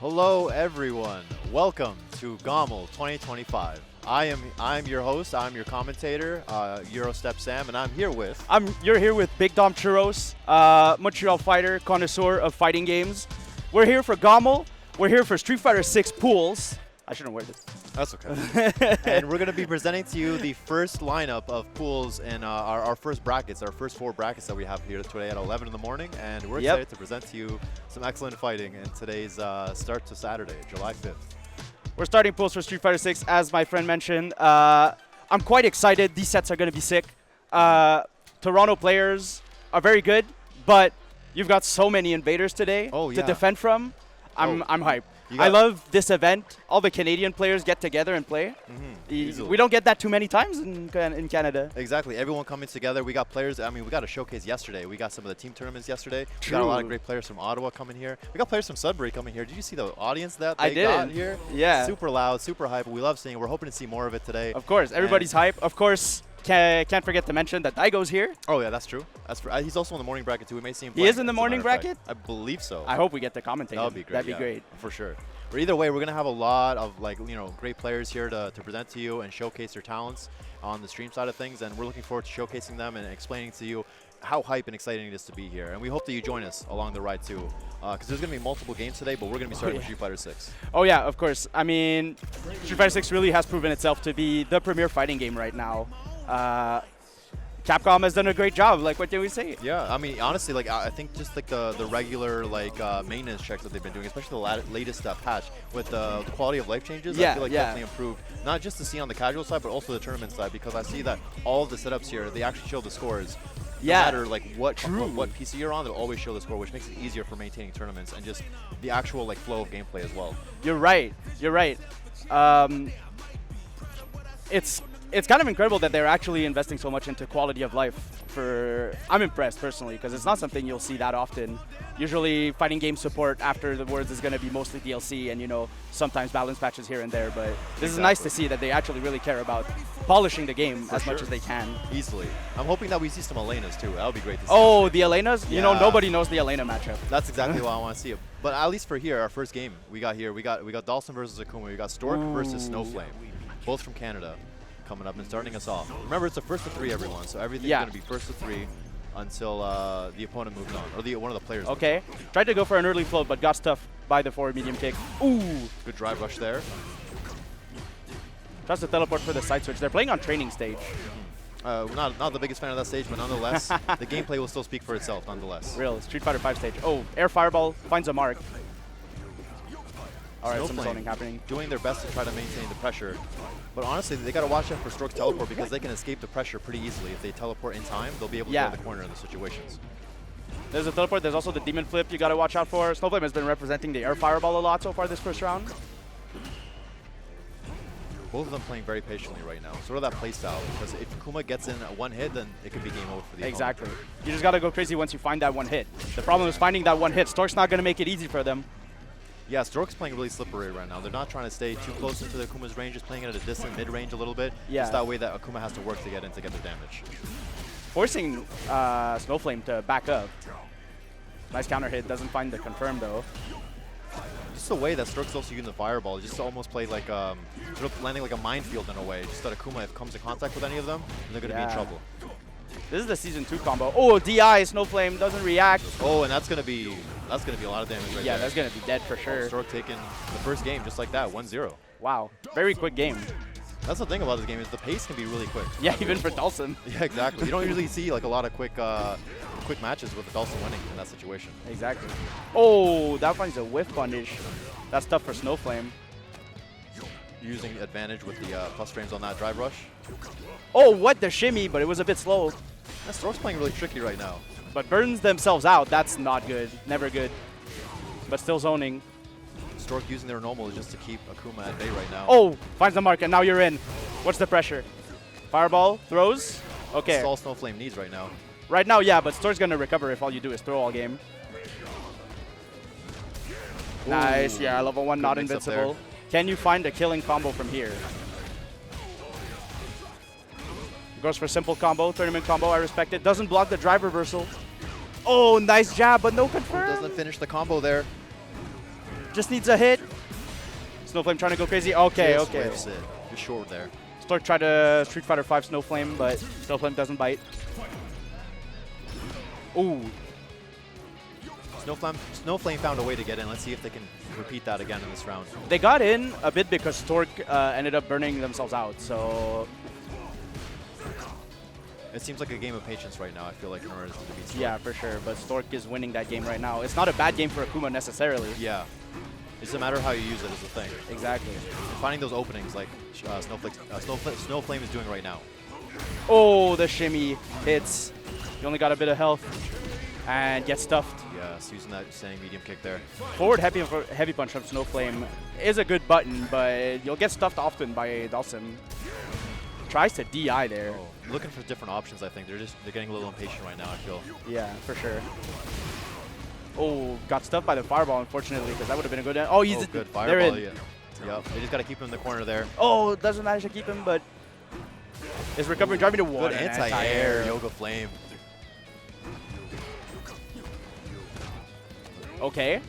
Hello everyone, welcome to GOML 2025. I'm your host, I'm your commentator, Eurostep Sam, and I'm here with... You're here with Big Dom Churros, Montreal fighter, connoisseur of fighting games. We're here for GOML, we're here for Street Fighter 6 pools. I shouldn't wear this. That's okay. And we're going to be presenting to you the first lineup of pools in our first brackets, our first 4 brackets that we have here today at 11 in the morning. And we're excited to present to you some excellent fighting in today's start to Saturday, July 5th. We're starting pools for Street Fighter 6, as my friend mentioned. I'm quite excited. These sets are going to be sick. Toronto players are very good, but you've got so many invaders today to defend from. I'm hyped. I love this event. All the Canadian players get together and play. We don't get that too many times in Canada. Exactly. Everyone coming together. We got players. I mean, we got a showcase yesterday. We got some of the team tournaments yesterday. We got a lot of great players from Ottawa coming here. We got players from Sudbury coming here. Did you see the audience that they got here? Yeah. Super loud, super hype. We love seeing it. We're hoping to see more of it today. Of course. Everybody's hype. Of course. Can't forget to mention that Daigo's here. Oh, yeah, that's true. He's also in the morning bracket, too. We may see him He is in the morning bracket? I believe so. I hope we get to commentate. That would be great. That'd be great. For sure. But either way, we're going to have a lot of great players here to present to you and showcase their talents on the stream side of things. And we're looking forward to showcasing them and explaining to you how hype and exciting it is to be here. And we hope that you join us along the ride, too. Because there's going to be multiple games today, but we're going to be starting with Street Fighter 6. Oh, yeah, of course. I mean, Street Fighter 6 really has proven itself to be the premier fighting game right now. Capcom has done a great job. Like, what did we say? Yeah, I mean, honestly, like I think just like the regular maintenance checks that they've been doing, especially the latest patch with the quality of life changes. I feel like definitely improved, not just to see on the casual side, but also the tournament side, because I see that all of the setups here, they actually show the scores. No matter like what PC you're on, they'll always show the score, which makes it easier for maintaining tournaments and just the actual like flow of gameplay as well. You're right. You're right. It's kind of incredible that they're actually investing so much into quality of life. I'm impressed personally, because it's not something you'll see that often. Usually fighting game support after the words is going to be mostly DLC and sometimes balance patches here and there, but this is nice to see that they actually really care about polishing the game as much as they can. Easily. I'm hoping that we see some Elenas too. That would be great to see. Oh, the Elenas? Yeah. Nobody knows the Elena matchup. That's exactly what I want to see. But at least for here, our first game we got Dhalsim versus Akuma. We got Stork versus Snowflame, both from Canada, coming up and starting us off. Remember, it's a first to 3, everyone, so everything's going to be first to 3 until the opponent moves on, or one of the players. Okay, tried to go for an early float, but got stuffed by the forward medium kick. Ooh! Good drive rush there. Tries to teleport for the side switch. They're playing on training stage. Not the biggest fan of that stage, but nonetheless, the gameplay will still speak for itself, nonetheless. Real Street Fighter 5 stage. Oh, air fireball finds a mark. All right, some zoning happening. Doing their best to try to maintain the pressure. But honestly, they got to watch out for Stork's teleport, because they can escape the pressure pretty easily. If they teleport in time, they'll be able to get in the corner in the situations. There's a teleport. There's also the demon flip you got to watch out for. Snowflame has been representing the air fireball a lot so far this first round. Both of them playing very patiently right now. Sort of that play style, because if Akuma gets in one hit, then it could be game over for the Exactly. opponent. You just got to go crazy once you find that one hit. The problem is finding that one hit. Stork's not going to make it easy for them. Yeah, Stork's playing really slippery right now. They're not trying to stay too close into the Akuma's range, just playing it at a distant mid-range a little bit. Yeah. Just that way that Akuma has to work to get in to get the damage. Forcing Snowflame to back up. Nice counter hit. Doesn't find the confirm, though. Just the way that Stork's also using the fireball, just to almost play like sort of landing like a minefield in a way. Just that Akuma, if comes in contact with any of them, they're going to be in trouble. This is the Season 2 combo. Oh, DI, Snowflame doesn't react. Oh, and that's gonna be a lot of damage right there. Yeah, that's gonna be dead for sure. Stork taking the first game just like that, 1-0. Wow, very quick game. That's the thing about this game, is the pace can be really quick. Yeah, even for Dhalsim. Yeah, exactly. You don't usually see like a lot of quick matches with the Dhalsim winning in that situation. Exactly. Oh, that finds a whiff punish. That's tough for Snowflame. Using advantage with the plus frames on that drive rush. Oh, what the shimmy, but it was a bit slow. That Stork's playing really tricky right now. But burns themselves out. That's not good. Never good. But still zoning. Stork using their normal just to keep Akuma at bay right now. Oh, finds the mark, and now you're in. What's the pressure? Fireball, throws. Okay. That's all Snowflame needs right now. Right now, yeah, but Stork's going to recover if all you do is throw all game. Ooh, nice. Yeah, level 1 not invincible. Can you find a killing combo from here? Goes for simple combo, tournament combo, I respect it. Doesn't block the drive reversal. Oh, nice jab, but no confirm. Doesn't finish the combo there. just needs a hit. Snowflame trying to go crazy. Okay, Just okay. whiffs it. Just short there. Stork tried to Street Fighter 5 Snowflame, but Snowflame doesn't bite. Ooh. Snowflame found a way to get in. Let's see if they can repeat that again in this round. They got in a bit because Stork ended up burning themselves out, so... It seems like a game of patience right now, I feel like, in order to beat Stork. Yeah, for sure, but Stork is winning that game right now. It's not a bad game for Akuma necessarily. Yeah. It's a matter of how you use it is the thing. Exactly. Finding those openings like Snowflame is doing right now. Oh, the shimmy hits. You only got a bit of health and gets stuffed. Yes, using that standing medium kick there. Forward heavy punch from Snowflame is a good button, but you'll get stuffed often by Dawson. Tries to DI there. Oh, looking for different options, I think. They're getting a little impatient right now, I feel. Yeah, for sure. Oh, got stuffed by the fireball, unfortunately, because that would have been a good end. Oh, he's good fireball. Yeah. Yep. They just got to keep him in the corner there. Oh, doesn't manage to keep him, but is recovering, driving to one. Good anti-air, Yoga Flame. Okay.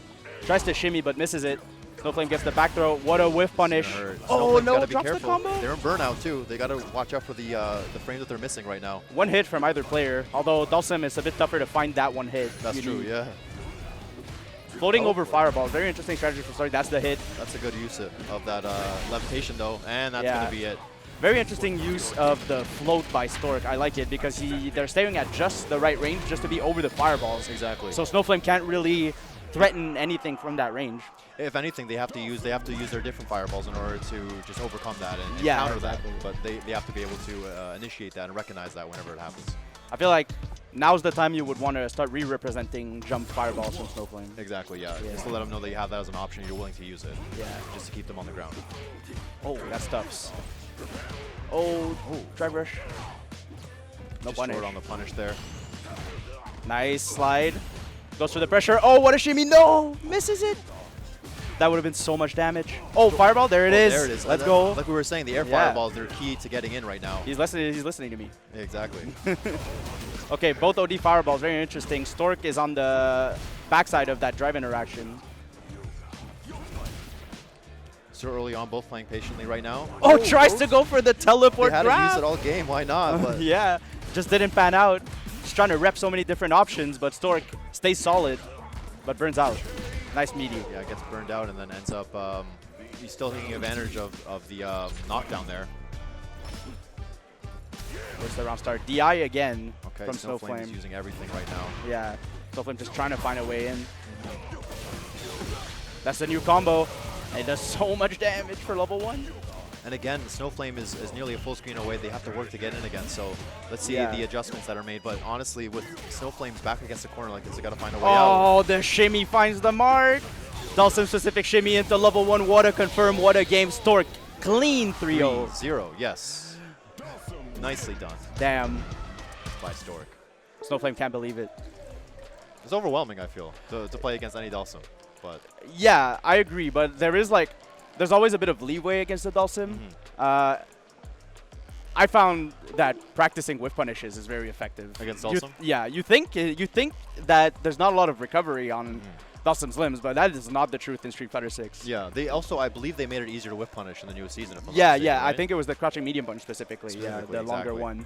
Tries to shimmy, but misses it. Snowflame gets the back throw. What a whiff punish. Oh, no, drops the combo. They're in burnout, too. They got to watch out for the frames that they're missing right now. One hit from either player, although Dawson is a bit tougher to find that one hit. That's true, yeah. Floating over fireball. Very interesting strategy from Stork. That's the hit. That's a good use of that levitation, though, and that's going to be it. Very interesting use of the float by Stork. I like it because they're staying at just the right range just to be over the fireballs. Exactly. So Snowflame can't really threaten anything from that range. If anything, they have to use their different fireballs in order to just overcome that and yeah, counter exactly. that. But they have to be able to initiate that and recognize that whenever it happens. I feel like now's the time you would want to start re-representing jump fireballs from Snowflame. Exactly, yeah. Just to let them know that you have that as an option, you're willing to use it. Yeah. Just to keep them on the ground. Oh, that stuffs. Oh, drive rush. No punish. Short on the punish there. Nice slide. Goes for the pressure. Oh, what a shimmy. No! Misses it. That would have been so much damage. Oh, fireball. There it is. There it is. Let's go. Like we were saying, the air fireballs, they're key to getting in right now. He's listening to me. Exactly. Okay, both OD fireballs. Very interesting. Stork is on the backside of that drive interaction. So early on, both playing patiently right now. Oh, tries to go for the teleport grab. They had to use it all game. Why not? But yeah, just didn't pan out. Just trying to rep so many different options, but Stork stays solid, but burns out. Nice meaty. Yeah, gets burned out and then ends up, he's still taking advantage of the knockdown there. Where's the round start? DI again from Snowflame is using everything right now. Yeah, Snowflame just trying to find a way in. That's the new combo. It does so much damage for level 1. And again, Snowflame is nearly a full screen away. They have to work to get in again. So let's see the adjustments that are made. But honestly, with Snowflame's back against the corner like this, they got to find a way out. Oh, the shimmy finds the mark. Dawson specific shimmy into level 1. What a confirm. What a game. Stork clean 3-0. 3-0, yes. Nicely done. Damn. By Stork. Snowflame can't believe it. It's overwhelming, I feel, to play against any Dawson. But yeah, I agree. But there's always a bit of leeway against the Dawson. I found that practicing whiff punishes is very effective against Dawson. You think that there's not a lot of recovery on Dawson's limbs, but that is not the truth in Street Fighter 6. Yeah, they also, I believe they made it easier to whiff punish in the newest season. If I'm not yeah, mistaken, right? I think it was the crouching medium punch specifically. Yeah, the longer one.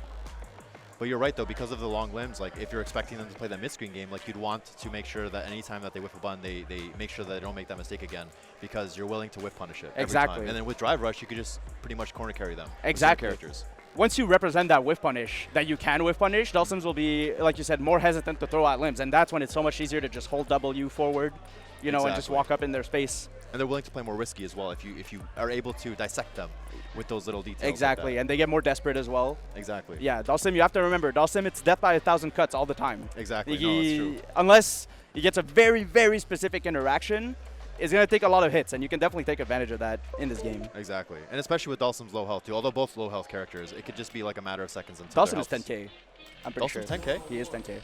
But you're right, though, because of the long limbs, like if you're expecting them to play that mid-screen game, like you'd want to make sure that anytime that they whiff a button, they make sure that they don't make that mistake again, because you're willing to whiff punish it every time. And then with drive rush, you could just pretty much corner carry them. Exactly. Once you represent that whiff punish, that you can whiff punish, Dawsons will be, like you said, more hesitant to throw out limbs, and that's when it's so much easier to just hold W forward, you know, and just walk up in their space. And they're willing to play more risky as well if you are able to dissect them with those little details. Exactly, and they get more desperate as well. Exactly. Yeah, Dawson, you have to remember, Dawson, it's death by 1,000 cuts all the time. Exactly, no, that's true. Unless he gets a very, very specific interaction, it's going to take a lot of hits, and you can definitely take advantage of that in this game. Exactly, and especially with Dawson's low health, too. Although both low health characters, it could just be like a matter of seconds until Dawson is 10K. I'm pretty sure. Dawson's 10K? He is 10K.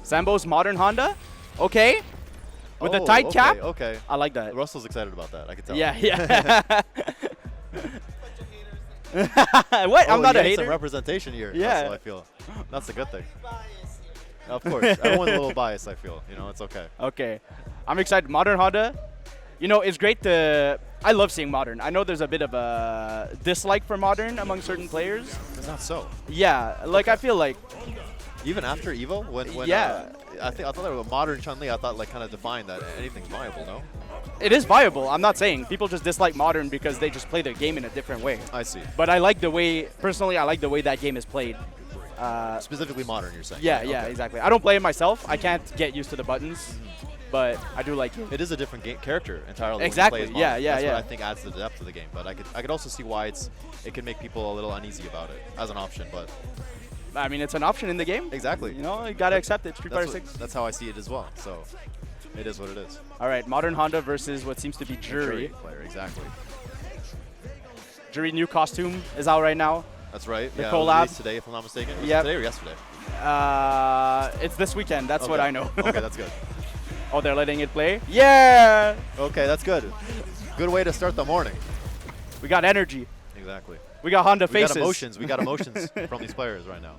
Sambo's Modern Honda? Okay. With the tight cap? Okay. I like that. Russell's excited about that. I can tell. Yeah, yeah. What? I'm not a hater. Some representation here. Yeah. Russell, I feel. That's a good thing. Of course. Everyone's a little biased, I feel. You know, it's okay. Okay. I'm excited. Modern Honda, you know, it's great to. I love seeing Modern. I know there's a bit of a dislike for Modern among certain players. It's not so. Yeah, like I feel like. Even after Evo, when yeah. I thought that was a Modern Chun-Li. I thought like kind of defined that anything's viable. No. It is viable. I'm not saying people just dislike Modern because they just play the game in a different way. I see. But I like the way, personally, I like the way that game is played. Specifically Modern, you're saying? Yeah, right? yeah, Okay. exactly. I don't play it myself. I can't get used to the buttons, but I do like it. It is a different character entirely. Exactly. When you play as Modern. Yeah. That's what I think adds to the depth of the game. But I could also see why it can make people a little uneasy about it as an option. But I mean, it's an option in the game. exactly. You know, you gotta accept it. Street Fighter 6. That's how I see it as well. So it is what it is. All right, Modern Honda versus what seems to be Jury. Player, exactly. Jury new costume is out right now. That's right. The yeah, collab. it was released today, if I'm not mistaken. Was it Yep. today or yesterday? It's this weekend. That's Okay. what I know. Okay, that's good. Oh, they're letting it play? Yeah! Okay, that's good. Good way to start the morning. We got energy. Exactly. We got Honda We faces. got emotions. We got emotions from these players right now.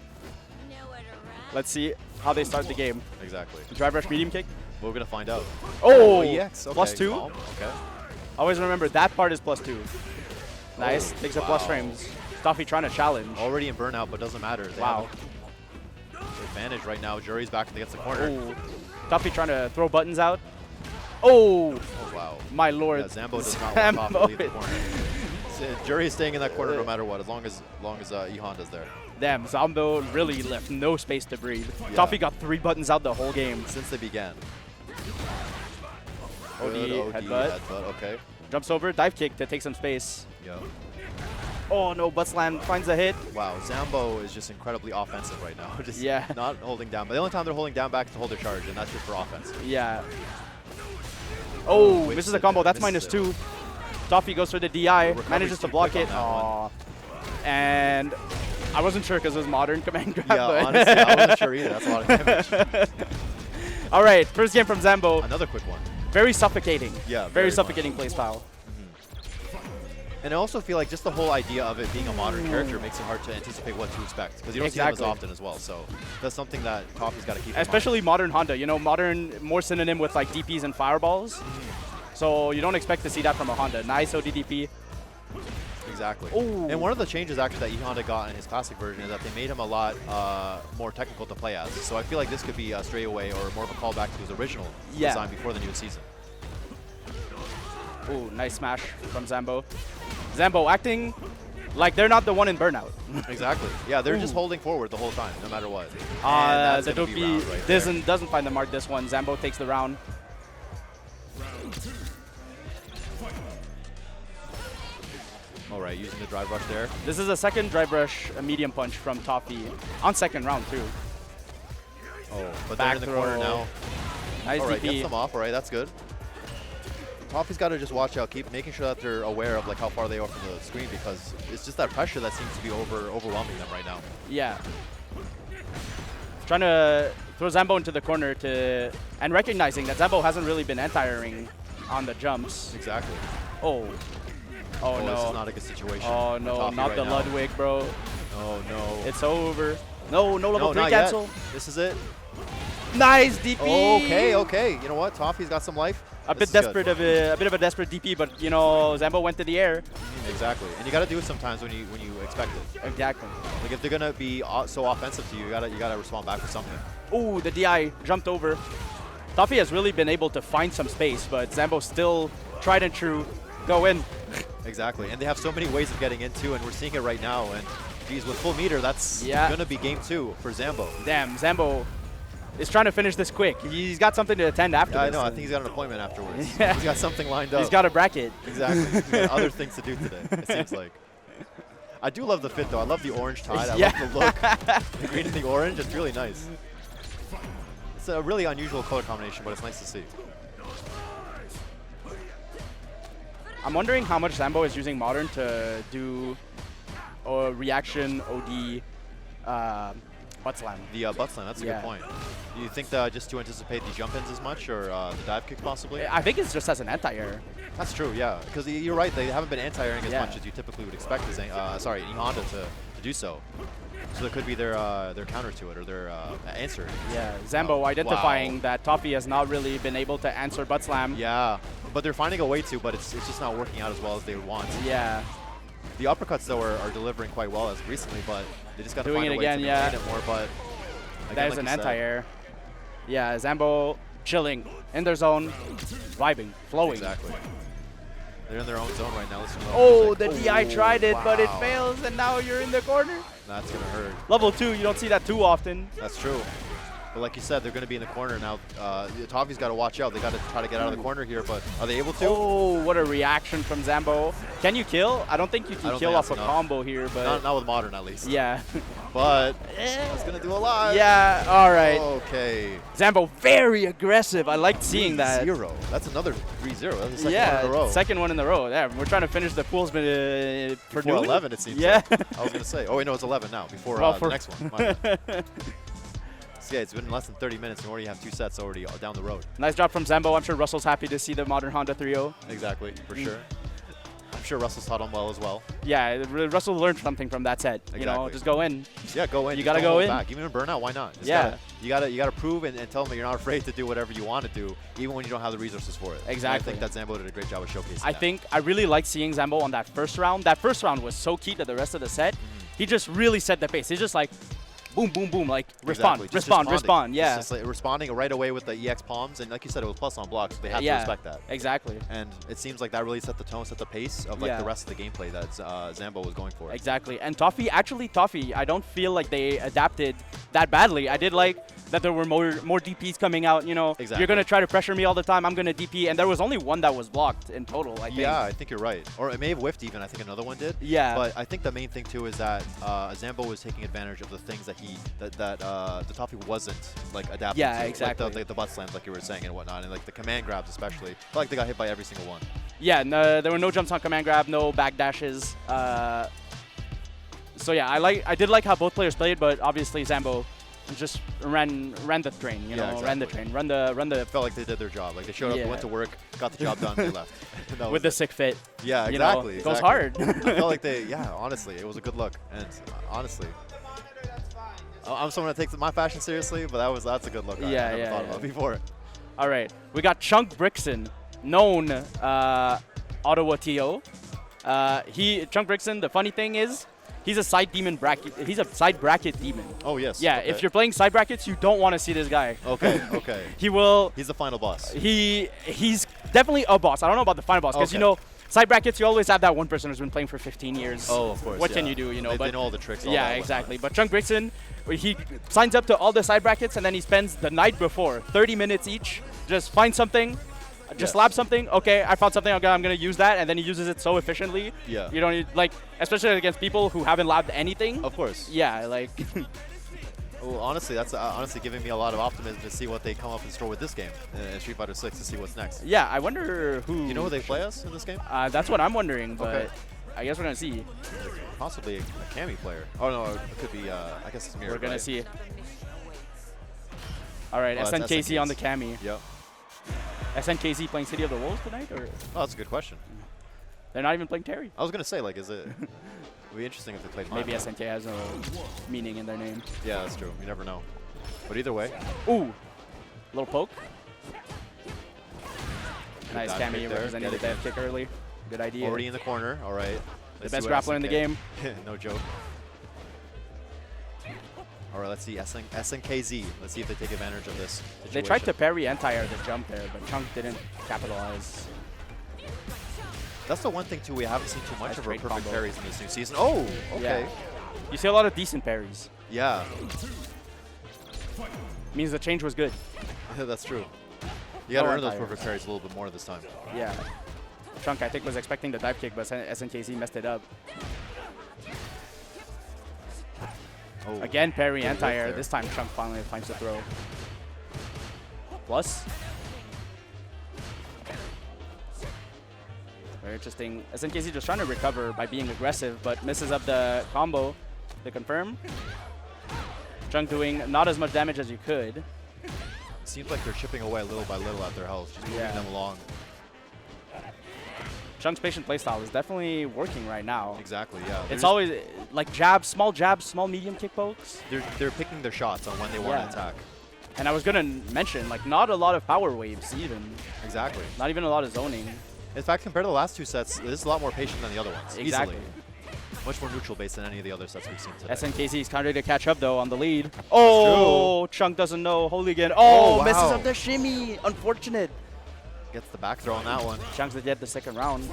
Let's see how they start the game. Exactly. Drive rush medium kick. We're gonna find out. Oh! EX. Okay. +2. Calm. Okay. Always remember that part is +2. Nice. Takes up plus wow. frames. Stuffy trying to challenge. Already in burnout, but doesn't matter. They Wow. have advantage right now. Jury's back against the corner. Oh. Stuffy trying to throw buttons out. Oh! Oh wow. My lord. Yeah, Zambo does not want Top to leave the Zambo. corner. Jury is staying in that corner no matter what, as long as E-Honda's there. Damn, Zambo really left no space to breathe. Yeah. Toffee got 3 buttons out the whole game. Since they began. OD, Good headbutt. Okay. Jumps over, dive kick to take some space. Yeah. Oh no, butt slam finds a hit. Wow, Zambo is just incredibly offensive right now. Just Yeah. not holding down. But the only time they're holding down back is to hold their charge, and that's just for offense. Yeah. Oh, Whips misses it a combo. That's misses it. -2. Toffee goes for the DI, Recovery's manages to too block quick it. on that Aw. And I wasn't sure because it was modern command grab. Yeah, but honestly, I wasn't sure either. That's a lot of damage. All right, first game from Zambo. Another quick one. Very suffocating. Yeah, Very much. suffocating playstyle. And I also feel like just the whole idea of it being a modern character makes it hard to anticipate what to expect, because you don't see them as Exactly. often as well. So that's something that Toffee's got to keep in mind. Especially modern Honda. You know, modern more synonym with like DPs and fireballs. So you don't expect to see that from a Honda. Nice ODDP. Exactly. Ooh. And one of the changes actually that E-Honda got in his classic version is that they made him a lot more technical to play as. So I feel like this could be a straightaway or more of a callback to his original design before the new season. Ooh, nice smash from Zambo. Zambo acting like they're not the one in burnout. Exactly. Yeah, they're just holding forward the whole time, no matter what. The Doki doesn't find the mark this one. Zambo takes the round. All right, using the drive rush there. This is a second drive rush, a medium punch from Toffee on second round too. Oh, but Back they're in the corner throw. now. Nice All right, DP. gets them off. All right, that's good. Toffee's got to just watch out, keep making sure that they're aware of like how far they are from the screen, because it's just that pressure that seems to be overwhelming them right now. Yeah. Trying to throw Zambo into the corner and recognizing that Zambo hasn't really been anti-airing on the jumps. Exactly. Oh. Oh no. This is not a good situation. Oh for no, Toffee not right the now. Ludwig, bro. Oh no. It's over. No level 3 not cancel. Yet. This is it. Nice DP. Okay. You know what? Toffee's got some life. A This bit is good. a bit of a desperate DP, but you know Zambo went to the air. Exactly. And you got to do it sometimes when you expect it. Exactly. Like if they're gonna be so offensive to you, you gotta respond back with something. Ooh, the DI jumped over. Toffee has really been able to find some space, but Zambo still tried and true. Go in. Exactly. And they have so many ways of getting into, and we're seeing it right now. And geez, with full meter, that's gonna be game 2 for Zambo. Damn, Zambo is trying to finish this quick. He's got something to attend after Yeah, I this. know. I think he's got an appointment afterwards. Yeah. He's got something lined up. He's got a bracket. Exactly. He's got other things to do today, it seems like. I do love the fit, though. I love the orange tide. I love the look. The green and the orange. It's really nice. It's a really unusual color combination, but it's nice to see. I'm wondering how much Zambo is using Modern to do reaction OD butt slam. The butt slam, that's a good point. Do you think that just to anticipate the jump-ins as much, or the dive kick possibly? I think it's just as an anti-air. That's true, yeah. Because you're right, they haven't been anti-airing as Yeah. much as you typically would expect E-Honda to do so. So that could be their counter to it or their answer. Yeah, Zambo identifying that Toffee has not really been able to answer butt slam. Yeah, but they're finding a way to, but it's just not working out as well as they would want. Yeah. The uppercuts, though, are delivering quite well as recently, but they just got to find a way again, to maintain it more. But again, that is an anti-air. Yeah, Zambo chilling in their zone, vibing, flowing. Exactly. They're in their own zone right now. Listen to oh, the DI tried it, but it fails, and now you're in the corner. That's going to hurt. Level 2, you don't see that too often. That's true. But like you said, they're going to be in the corner now. Toffee's got to watch out. They got to try to get out of the corner here, but are they able to? Oh, what a reaction from Zambo. Can you kill? I don't think you can kill off a combo here, but not with modern at least. Yeah. But that's going to do a lot. Yeah, all right. Okay. Zambo very aggressive. I liked seeing that. 3-0. That's another 3-0. That's the second one in a row. Second one in a row. Yeah, we're trying to finish the pools for Before 11, it seems. Yeah. Like. I was going to say. Oh, wait, no, it's 11 now. Before the next one. My bad. Yeah, it's been less than 30 minutes and we already have 2 sets already down the road. Nice job from Zambo. I'm sure Russell's happy to see the modern Honda 3-0. Exactly, for sure. I'm sure Russell's taught him well as well. Yeah, Russell learned something from that set. Exactly. You know, just go in. Yeah, go in. You gotta go in. Back. Even in burnout, why not? You gotta prove and tell them that you're not afraid to do whatever you want to do, even when you don't have the resources for it. Exactly. And I think that Zambo did a great job of showcasing I think I really liked seeing Zambo on that first round. That first round was so key to the rest of the set. He just really set the pace. He's just like, boom, boom, boom, like respond. Yeah. Just like responding right away with the EX palms, and like you said, it was plus on blocks, so they have to respect that. Exactly. And it seems like that really set the tone, set the pace of like the rest of the gameplay that Zambo was going for. Exactly. And Toffee, I don't feel like they adapted that badly. I did like that there were more DPs coming out. You know, you're gonna try to pressure me all the time. I'm gonna DP, and there was only one that was blocked in total. I think. Yeah, I think you're right. Or it may have whiffed even. I think another one did. Yeah. But I think the main thing too is that Zambo was taking advantage of the things that the Toffee wasn't like adapting to. Yeah, exactly. Like the butt slams, like you were saying, and whatnot, and like the command grabs especially. I feel like they got hit by every single one. Yeah, no, there were no jumps on command grab, no back dashes. So yeah, I did like how both players played, but obviously Zambo just ran the train, you know, exactly. ran the. Felt like they did their job. Like they showed up, went to work, got the job done, they left. With the sick fit. Yeah, exactly. You know, it goes hard. I felt like honestly, it was a good look, and honestly. I'm someone that takes my fashion seriously, but that's a good look. I never thought about before. All right, we got Chunk Brixton, known Ottawa TO. Chunk Brixton. The funny thing is, he's a side demon bracket. He's a side bracket demon. Oh yes. Yeah. Okay. If you're playing side brackets, you don't want to see this guy. Okay. Okay. He's the final boss. He's definitely a boss. I don't know about the final boss because you know. Side brackets, you always have that one person who's been playing for 15 years. Oh, of course. What can you do, you know? They know all the tricks. Yeah, exactly. But Chunk Brixton, he signs up to all the side brackets, and then he spends the night before, 30 minutes each, just find something, just lab something. Okay, I found something. Okay, I'm going to use that. And then he uses it so efficiently. Yeah. You don't need, like, especially against people who haven't labbed anything. Of course. Yeah, like. Well, honestly, that's honestly giving me a lot of optimism to see what they come up in store with this game in Street Fighter 6 to see what's next. Yeah, I wonder who. You know who they play us in this game? That's what I'm wondering, but I guess we're going to see. Possibly a Cammy player. Oh, no, it could be, I guess it's Mirror. We're going to see. All right, SNKZ on the Cammy. Yep. SNKZ playing City of the Wolves tonight? Or? Oh, that's a good question. They're not even playing Terry. I was going to say, like, is it... It would be interesting if they played Maybe SNK has no meaning in their name. Yeah, that's true. You never know. But either way. Ooh. Little poke. Nice Cammy representing the death kick early. Good idea. Already in the corner. All right. The best grappler in the game. No joke. All right, let's see. SNKZ. Let's see if they take advantage of this situation. They tried to parry anti-air the jump there, but Chunk didn't capitalize. That's the one thing, too, we haven't seen too much of our perfect parries in this new season. Oh, okay. Yeah. You see a lot of decent parries. Yeah. Means the change was good. That's true. You got to earn those perfect parries a little bit more this time. Yeah. Chunk, I think, was expecting the dive kick, but SNKZ messed it up. Oh. Again, parry anti-air. This time, Chunk finally finds the throw. Plus. Very interesting. SNKZ just trying to recover by being aggressive, but misses up the combo to confirm. Chunk doing not as much damage as you could. It seems like they're chipping away little by little at their health, just moving them along. Chunk's patient playstyle is definitely working right now. Exactly, yeah. It's always like jabs, small medium kick pokes. They're picking their shots on when they want to attack. And I was going to mention, like, not a lot of power waves even. Exactly. Not even a lot of zoning. In fact, compared to the last 2 sets, this is a lot more patient than the other ones. Exactly. Easily. Much more neutral based than any of the other sets we've seen today. SNKZ is kind of to catch up, though, on the lead. Oh, Chunk doesn't know. Hooligan. Oh, wow. messes up the shimmy. Unfortunate. Gets the back throw on that one. Chunk's to get the second round.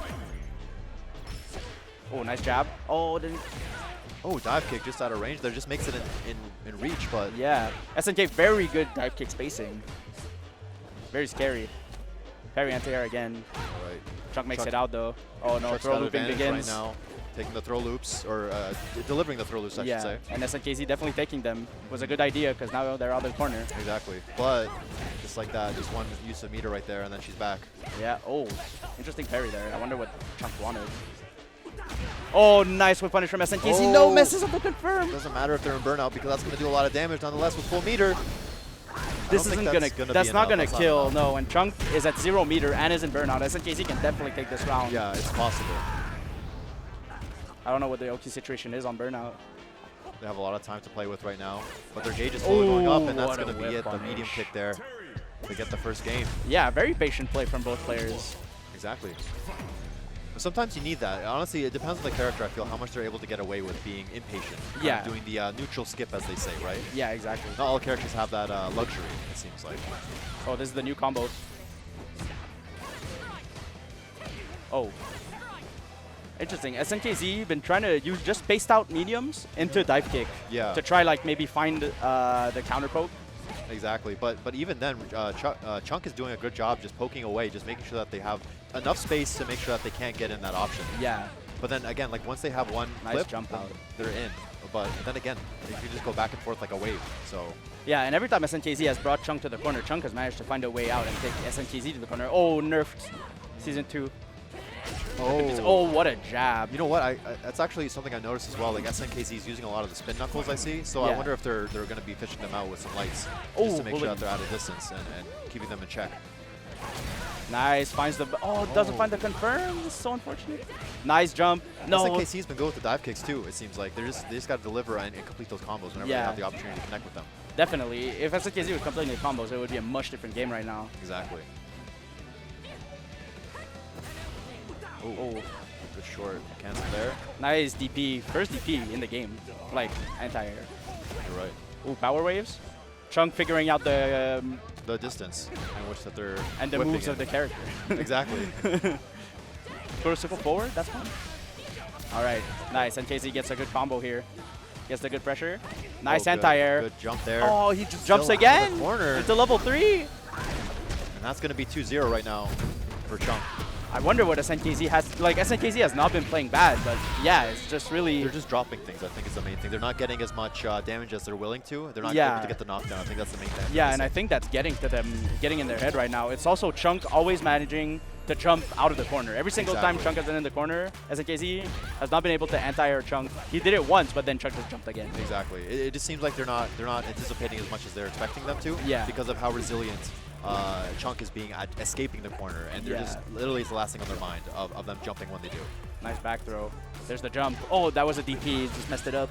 Oh, nice jab. Oh, didn't. Oh, dive kick just out of range there. Just makes it in reach, but... Yeah. SNK, very good dive kick spacing. Very scary. Parry anti-air again. All right. Chunk makes it out, though. Oh, no. Throw looping begins. Right now. Taking the throw loops, or delivering the throw loops, I should say. And SNKZ definitely taking them. Was a good idea, because now they're out of the corner. Exactly. But just like that, just one use of meter right there, and then she's back. Yeah. Oh, interesting parry there. I wonder what Chunk wanted. Oh, nice whip punish from SNKZ. Oh. No, messes up the confirm. Doesn't matter if they're in burnout, because that's going to do a lot of damage nonetheless with full meter. This isn't that's not gonna kill, no. And Chunk is at 0 meter and is in burnout. SNKZ can definitely take this round. Yeah, it's possible. I don't know what the OK situation is on burnout. They have a lot of time to play with right now, but their gauge is slowly going up, and that's going to be it. The medium kick there to get the first game. Yeah, very patient play from both players. Exactly. But sometimes you need that. Honestly, it depends on the character, I feel, how much they're able to get away with being impatient. Yeah. Doing the neutral skip, as they say, right? Yeah, exactly. Not all characters have that luxury, it seems like. Oh, this is the new combo. Oh. Interesting. SNKZ been trying to use just spaced out mediums into dive kick. Yeah. To try like maybe find the counter poke. Exactly. But even then, Chunk is doing a good job just poking away, just making sure that they have enough space to make sure that they can't get in that option. Yeah. But then again, like once they have one nice jump out, they're in. But then again, you can just go back and forth like a wave. So. Yeah, and every time SNKZ has brought Chunk to the corner, Chunk has managed to find a way out and take SNKZ to the corner. Oh, nerfed. Season 2. Oh, what a jab. You know what? That's actually something I noticed as well. Like SNKZ is using a lot of the spin knuckles I see. So I wonder if they're going to be fishing them out with some lights just to make sure that they're out of distance and keeping them in check. Nice. Finds the... Oh, doesn't find the confirm. This is so unfortunate. Nice jump. No. SNKZ's been good with the dive kicks too, it seems like. They just got to deliver and complete those combos whenever they have the opportunity to connect with them. Definitely. If SNKZ was completing the combos, it would be a much different game right now. Exactly. Oh, good short cancel there. Nice DP. First DP in the game. Like, anti-air. You're right. Ooh, power waves. Chunk figuring out the distance in which that they're and the moves of the character. Exactly. Throw a circle forward, that's fine. All right, nice. NKZ gets a good combo here. Gets the good pressure. Nice anti-air. Good jump there. Oh, he just jumps again. Corner. It's a level 3. And that's going to be 2-0 right now for Chunk. I wonder what SNKZ has. Like, SNKZ has not been playing bad, but yeah, it's just really... They're just dropping things, I think, is the main thing. They're not getting as much damage as they're willing to. They're not able to get the knockdown. I think that's the main thing. Yeah, and I think that's getting to them, getting in their head right now. It's also Chunk always managing to jump out of the corner. Every single time Chunk has been in the corner, SNKZ has not been able to anti-air Chunk. He did it once, but then Chunk just jumped again. Exactly. It just seems like they're not anticipating as much as they're expecting them to. Yeah. Because of how resilient Chunk is being at escaping the corner, and they're just literally it's the last thing on their mind of them jumping when they do. Nice back throw. There's the jump. Oh, that was a DP. Just messed it up.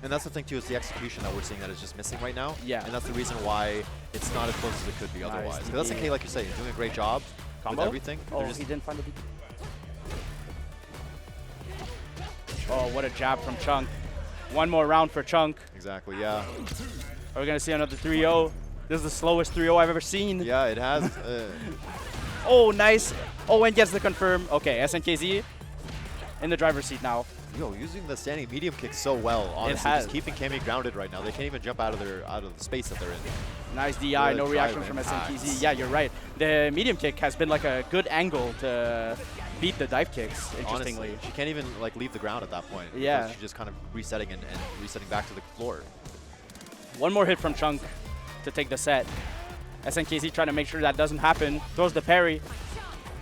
And that's the thing too, is the execution that we're seeing that is just missing right now. Yeah. And that's the reason why it's not as close as it could be otherwise. Because that's okay, like you say, you're doing a great job with everything. Oh, he didn't find the DP. Oh, what a jab from Chunk. One more round for Chunk. Exactly, yeah. Are we going to see another 3-0? This is the slowest 3-0 I've ever seen. Yeah, it has. Oh, nice. Oh, and gets the confirm. Okay, SNKZ in the driver's seat now. Yo, using the standing medium kick so well, honestly. Just keeping Kami grounded right now. They can't even jump out of the space that they're in. Nice DI, no reaction from SNKZ. Yeah, you're right. The medium kick has been like a good angle to beat the dive kicks, interestingly. Honestly, she can't even like leave the ground at that point. Yeah. She's just kind of resetting and resetting back to the floor. One more hit from Chunk to take the set. SNKZ trying to make sure that doesn't happen. Throws the parry.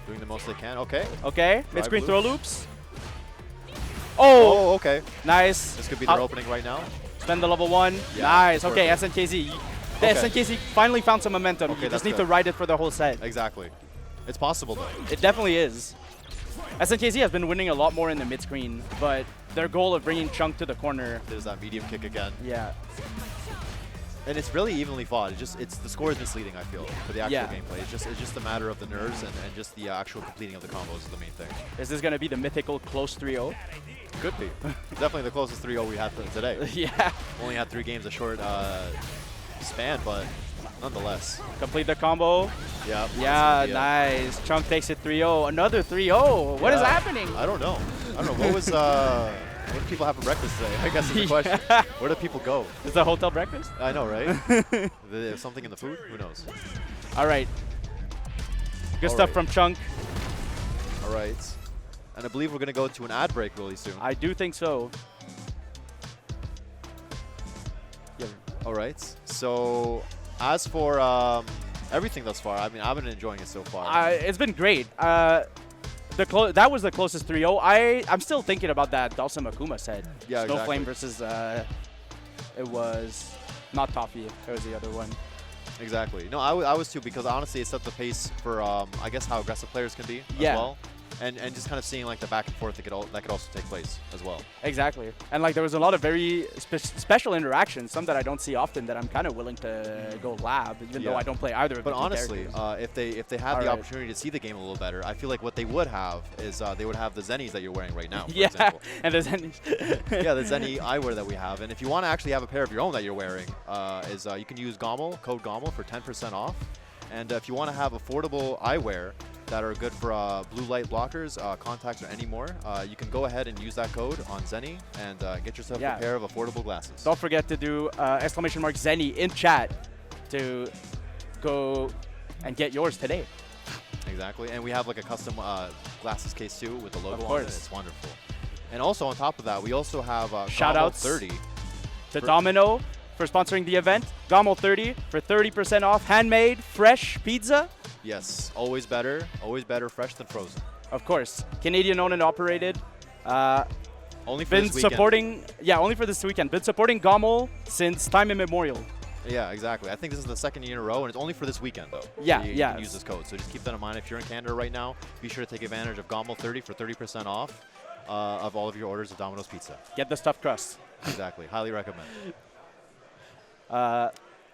Doing the most they can. Okay. Okay. Mid-screen throw loops. Oh, okay. Nice. This could be their opening right now. Spend the level 1. Yeah, nice. Okay, SNKZ. The SNKZ finally found some momentum. You just need to ride it for the whole set. Exactly. It's possible, though. It definitely is. SNKZ has been winning a lot more in the mid screen, but their goal of bringing Chunk to the corner. There's that medium kick again. Yeah. And it's really evenly fought. The score is misleading, I feel, for the actual gameplay. It's just a matter of the nerves and just the actual completing of the combos is the main thing. Is this going to be the mythical close 3-0? Could be. Definitely the closest 3-0 we had today. Yeah. Only had 3 games, a short span, but nonetheless. Complete the combo. Yeah. Yeah, nice. Chunk takes it 3-0. Another 3-0. What is happening? I don't know. What was... what do people have for breakfast today? I guess is the question. Where do people go? Is the hotel breakfast? I know, right? There's something in the food? Who knows? All right. Good stuff from Chunk. All right. And I believe we're going to go to an ad break really soon. I do think so. Yeah. All right. So as for everything thus far, I mean, I've been enjoying it so far. It's been great. That was the closest 3-0. I'm still thinking about that Dawson Akuma set. Yeah, Snowflame versus, it was not Toffee. It was the other one. Exactly. No, I was too, because honestly it set the pace for, I guess, how aggressive players can be as well. And just kind of seeing like the back and forth that could also take place as well. Exactly. And like there was a lot of very special interactions, some that I don't see often, that I'm kind of willing to go lab, even though I don't play either of them. But honestly, if they had the opportunity to see the game a little better, I feel like what they would have is they would have the Zennies that you're wearing right now, for example. And the Zennies. Yeah, the Zenny eyewear that we have. And if you want to actually have a pair of your own that you're wearing, you can use GOML, code GOML for 10% off. And if you want to have affordable eyewear that are good for blue light blockers, contacts, or any more, you can go ahead and use that code on Zenny and get yourself a pair of affordable glasses. Don't forget to do !Zenny in chat to go and get yours today. Exactly, and we have like a custom glasses case too with the logo on it. It's wonderful. And also on top of that, we also have shout-outs 30 to Domino for sponsoring the event. GOML 30 for 30% off. Handmade, fresh pizza. Yes, always better fresh than frozen. Of course. Canadian owned and operated. Only for this weekend. Only for this weekend. Been supporting GOML since time immemorial. Yeah, exactly. I think this is the 2nd year in a row, and it's only for this weekend, though. Yeah, you can use this code. So just keep that in mind. If you're in Canada right now, be sure to take advantage of GOML 30 for 30% off of all of your orders of Domino's Pizza. Get the stuffed crust. Exactly. Highly recommend.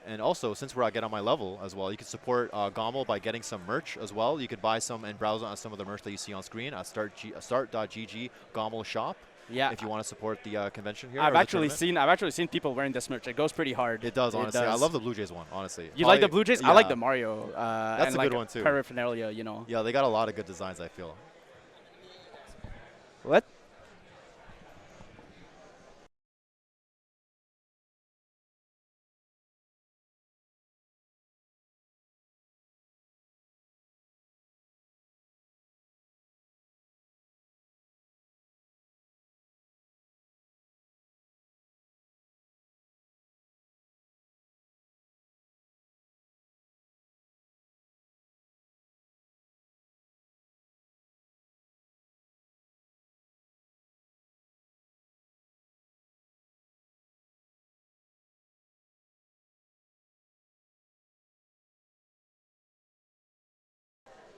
And also, since we're at Get On My Level as well, you can support GOML by getting some merch as well. You could buy some and browse on some of the merch that you see on screen at start.gg GOML shop. Yeah. If you want to support the convention here. I've actually seen people wearing this merch. It goes pretty hard. It does, honestly. I love the Blue Jays one, honestly. You like the Blue Jays? Yeah. I like the Mario. That's a good one too. Paraphernalia, you know. Yeah, they got a lot of good designs, I feel. What?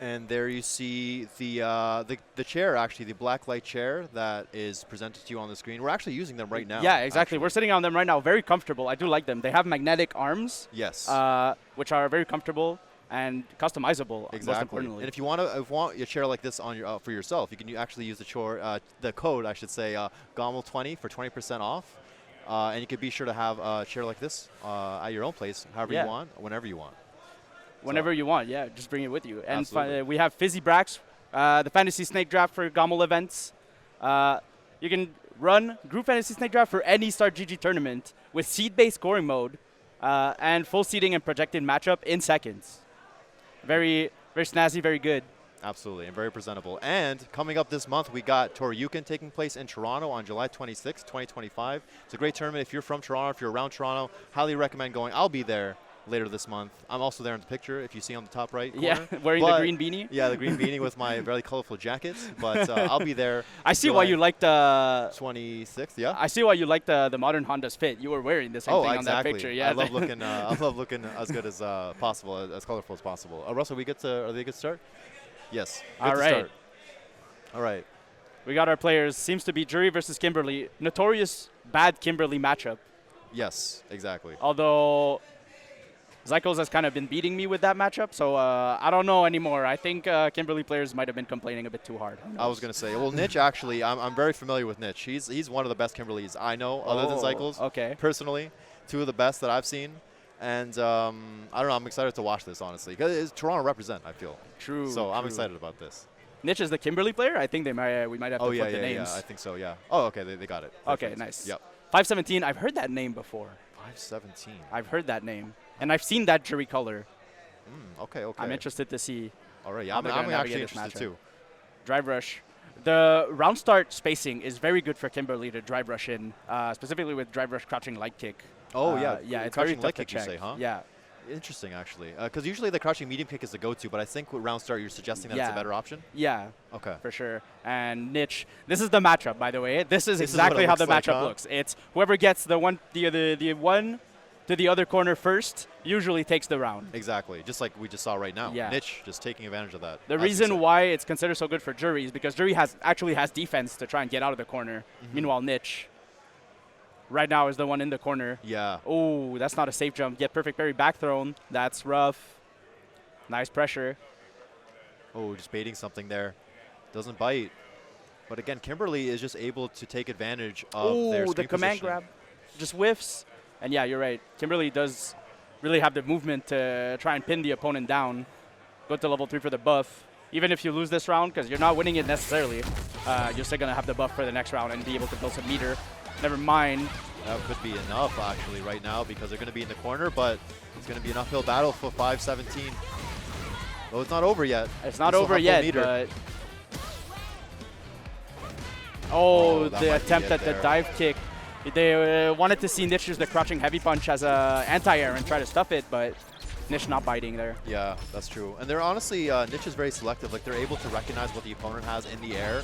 And there you see the chair, actually, the black light chair that is presented to you on the screen. We're actually using them right now. Yeah, exactly. Actually. We're sitting on them right now. Very comfortable. I do like them. They have magnetic arms. Yes. Which are very comfortable and customizable. Exactly. Most importantly. And if you want a chair like this on your for yourself, you can actually use the code, I should say, GOML20 for 20% off. And you can be sure to have a chair like this at your own place, however you want, whenever you want. Whenever you want, yeah, just bring it with you. And we have Fizzy Brax, the Fantasy Snake Draft for GOML events. You can run Group Fantasy Snake Draft for any Start GG tournament with seed-based scoring mode and full seeding and projected matchup in seconds. Very, very snazzy, very good. Absolutely, and very presentable. And coming up this month, we got Toryuken taking place in Toronto on July 26, 2025. It's a great tournament. If you're from Toronto, if you're around Toronto, highly recommend going. I'll be there later this month. I'm also there in the picture, if you see on the top right corner. Yeah, wearing the green beanie. Yeah, the green beanie with my very colorful jacket. But I'll be there. I see why you like the 26th. Yeah. I see why you like the modern Honda's fit. You were wearing the same thing on that picture. Yeah. I love looking. I love looking as good as possible, as colorful as possible. Russell, are they good to start? Yes. All right. All right. We got our players. Seems to be Jury versus Kimberly. Notorious bad Kimberly matchup. Yes, exactly. Although Zycos has kind of been beating me with that matchup, so I don't know anymore. I think Kimberly players might have been complaining a bit too hard. I was going to say, well, Niche actually, I'm very familiar with Niche. He's one of the best Kimberlys I know, other than Zycos. Okay. Personally, two of the best that I've seen. And I don't know, I'm excited to watch this, honestly. Because it's Toronto represent, I feel. True. So I'm excited about this. Niche is the Kimberly player? I think we might have to flip the names. Yeah, I think so, yeah. Oh, okay, they got it. Okay, nice. Yep. 517, I've heard that name before. 517. I've heard that name. And I've seen that Jury color. Okay. I'm interested to see. All right, yeah, I'm actually interested too. Drive rush. The round start spacing is very good for Kimberly to drive rush in, specifically with drive rush crouching light kick. Oh, yeah, it's crouching very light tough kick, to check. you say, huh? Yeah. Interesting, actually. Because usually the crouching medium kick is the go-to, but I think with round start, you're suggesting that it's a better option? Yeah. Okay. For sure. And Niche, this is the matchup, by the way. This is exactly how the matchup looks. It's whoever gets the one to the other corner first usually takes the round. Exactly. Just like we just saw right now. Yeah. Niche just taking advantage of that. The reason why it's considered so good for Jury is because Jury actually has defense to try and get out of the corner. Meanwhile, Niche right now is the one in the corner. Yeah. Oh, that's not a safe jump. Get perfect parry back thrown. That's rough. Nice pressure. Oh, just baiting something there. Doesn't bite. But again, Kimberly is just able to take advantage of their screen the command grab. Just whiffs. And yeah, you're right. Kimberly does really have the movement to try and pin the opponent down. Go to level 3 for the buff. Even if you lose this round, because you're not winning it necessarily, you're still going to have the buff for the next round and be able to build some meter. Never mind. That could be enough, actually, right now, because they're going to be in the corner, but it's going to be an uphill battle for 517. Well, it's not over yet. It's not over yet, but... Oh, the attempt at the dive kick. They wanted to see Niche use the crouching heavy punch as a anti-air and try to stuff it, but Niche not biting there. Yeah, that's true. And they're honestly, Niche is very selective. Like, they're able to recognize what the opponent has in the air.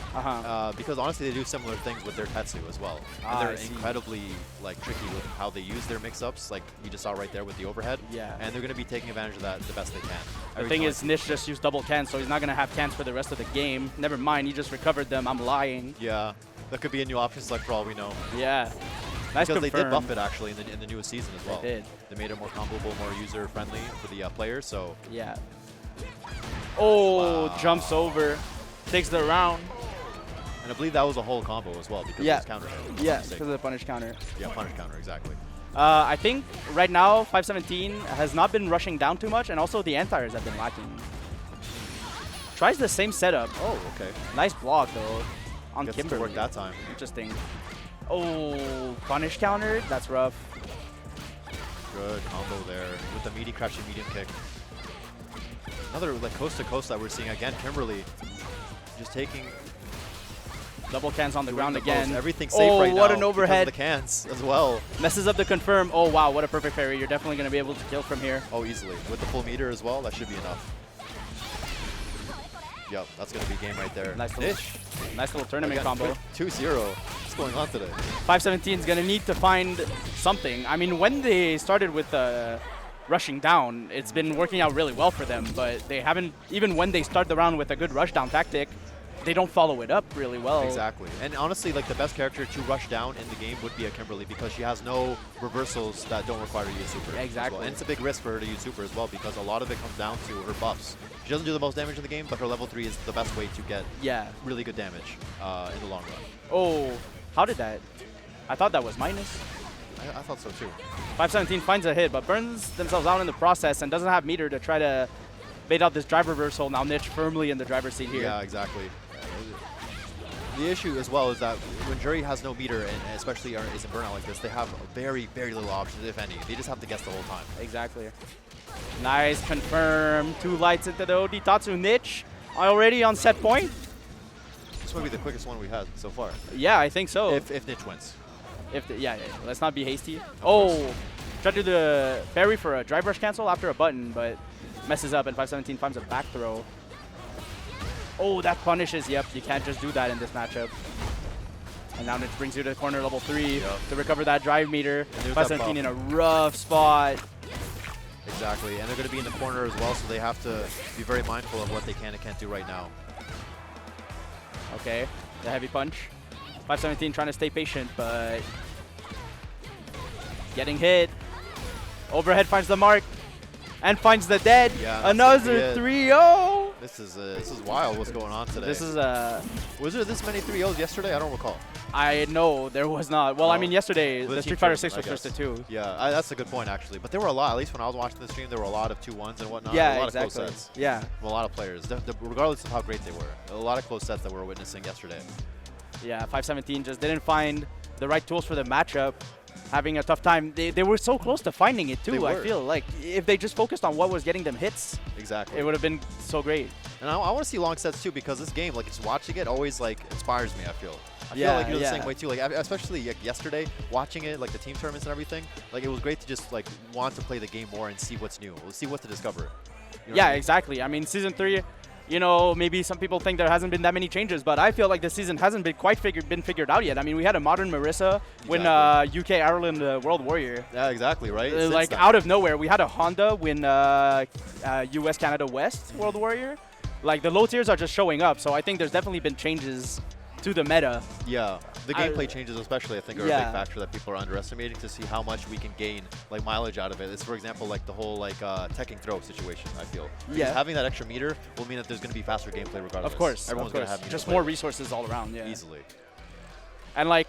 Because honestly, they do similar things with their Tetsu as well. And they're incredibly tricky with how they use their mix-ups. Like you just saw right there with the overhead. Yeah. And they're going to be taking advantage of that the best they can. The thing is, Niche just used double cans, so he's not going to have cans for the rest of the game. Never mind, he just recovered them. I'm lying. Yeah. That could be a new option select for all we know. Yeah. Nice because they did buff it actually in the newest season as well. They did. They made it more comboable, more user-friendly for the players. So yeah. Oh, wow. Jumps over, takes the round. And I believe that was a whole combo as well because of his counter hit. Yeah, because of the punish counter. Yeah, punish counter, exactly. I think right now 517 has not been rushing down too much, and also the anti-airs have been lacking. Tries the same setup. Oh, okay. Nice block though on Gets Kimberly. To work that time. Interesting. Oh, punish counter. That's rough. Good combo there with the meaty crouching medium kick. Another coast to coast that we're seeing again. Kimberly just taking double cans on the ground again. Everything's safe right now. Oh, what an overhead! The cans as well. Messes up the confirm. Oh wow, what a perfect parry! You're definitely going to be able to kill from here. Oh, easily with the full meter as well. That should be enough. Yep, that's going to be game right there. Nice little tournament combo. 2-0. What's going on today? 517 is going to need to find something. I mean, when they started with rushing down, it's been working out really well for them, but they haven't, even when they start the round with a good rush down tactic, they don't follow it up really well. Exactly. And honestly, the best character to rush down in the game would be a Kimberly because she has no reversals that don't require to use super. Exactly. Well. And it's a big risk for her to use super as well because a lot of it comes down to her buffs. She doesn't do the most damage in the game, but her level 3 is the best way to get really good damage in the long run. Oh, how did that? I thought that was minus. I thought so too. 517 finds a hit, but burns themselves out in the process and doesn't have meter to try to bait out this drive reversal. Now Niche firmly in the driver's seat here. Yeah, exactly. The issue as well is that when Jury has no meter, and especially is in burnout like this, they have very, very little options, if any. They just have to guess the whole time. Exactly. Nice confirm. 2 lights into the Oditatsu. Niche already on set point. This might be the quickest one we've had so far. Yeah, I think so. If Niche wins. Yeah, let's not be hasty. Oh, try to do the parry for a drive rush cancel after a button, but messes up, and 517 finds a back throw. Oh, that punishes. Yep, you can't just do that in this matchup. And now Niche brings you to corner level 3 to recover that drive meter. 517 in a rough spot. Exactly, and they're going to be in the corner as well, so they have to be very mindful of what they can and can't do right now. Okay, the heavy punch. 517 trying to stay patient, but getting hit. Overhead finds the mark and finds the dead. Yeah, another 3-0. This is wild. What's going on today? This is Was there this many 3-0s yesterday? I don't recall. I know there was not. Well, No. I mean, yesterday the Street Fighter 6 was first to 2. Yeah, that's a good point actually. But there were a lot. At least when I was watching the stream, there were a lot of 2-1s and whatnot. Yeah, a lot exactly. of close sets. Yeah. From a lot of players, regardless of how great they were. A lot of close sets that we were witnessing yesterday. Yeah, 517 just didn't find the right tools for the matchup. Having a tough time. They were so close to finding it too. I feel like if they just focused on what was getting them hits, exactly, it would have been so great. And I want to see long sets too, because this game, like, just watching it always like inspires me. I feel Yeah, like you're the same way too. Like especially like yesterday, watching it, like the team tournaments and everything. Like it was great to just like want to play the game more and see what's new, see what to discover. You know Yeah, what I mean? exactly. I mean, season 3. You know, maybe some people think there hasn't been that many changes, but I feel like the season hasn't been quite figured out yet. I mean, we had a modern Marissa win UK Ireland World Warrior. Yeah, exactly, right? Like out of nowhere, we had a Honda win US Canada West World Warrior. Like the low tiers are just showing up, so I think there's definitely been changes to the meta. Yeah, the gameplay changes especially, I think, are a big factor that people are underestimating to see how much we can gain like mileage out of it. It's, for example, like the whole like teching throw situation, I feel. Because having that extra meter will mean that there's going to be faster gameplay regardless. Of course. Everyone's going to have just more resources all around, easily. And like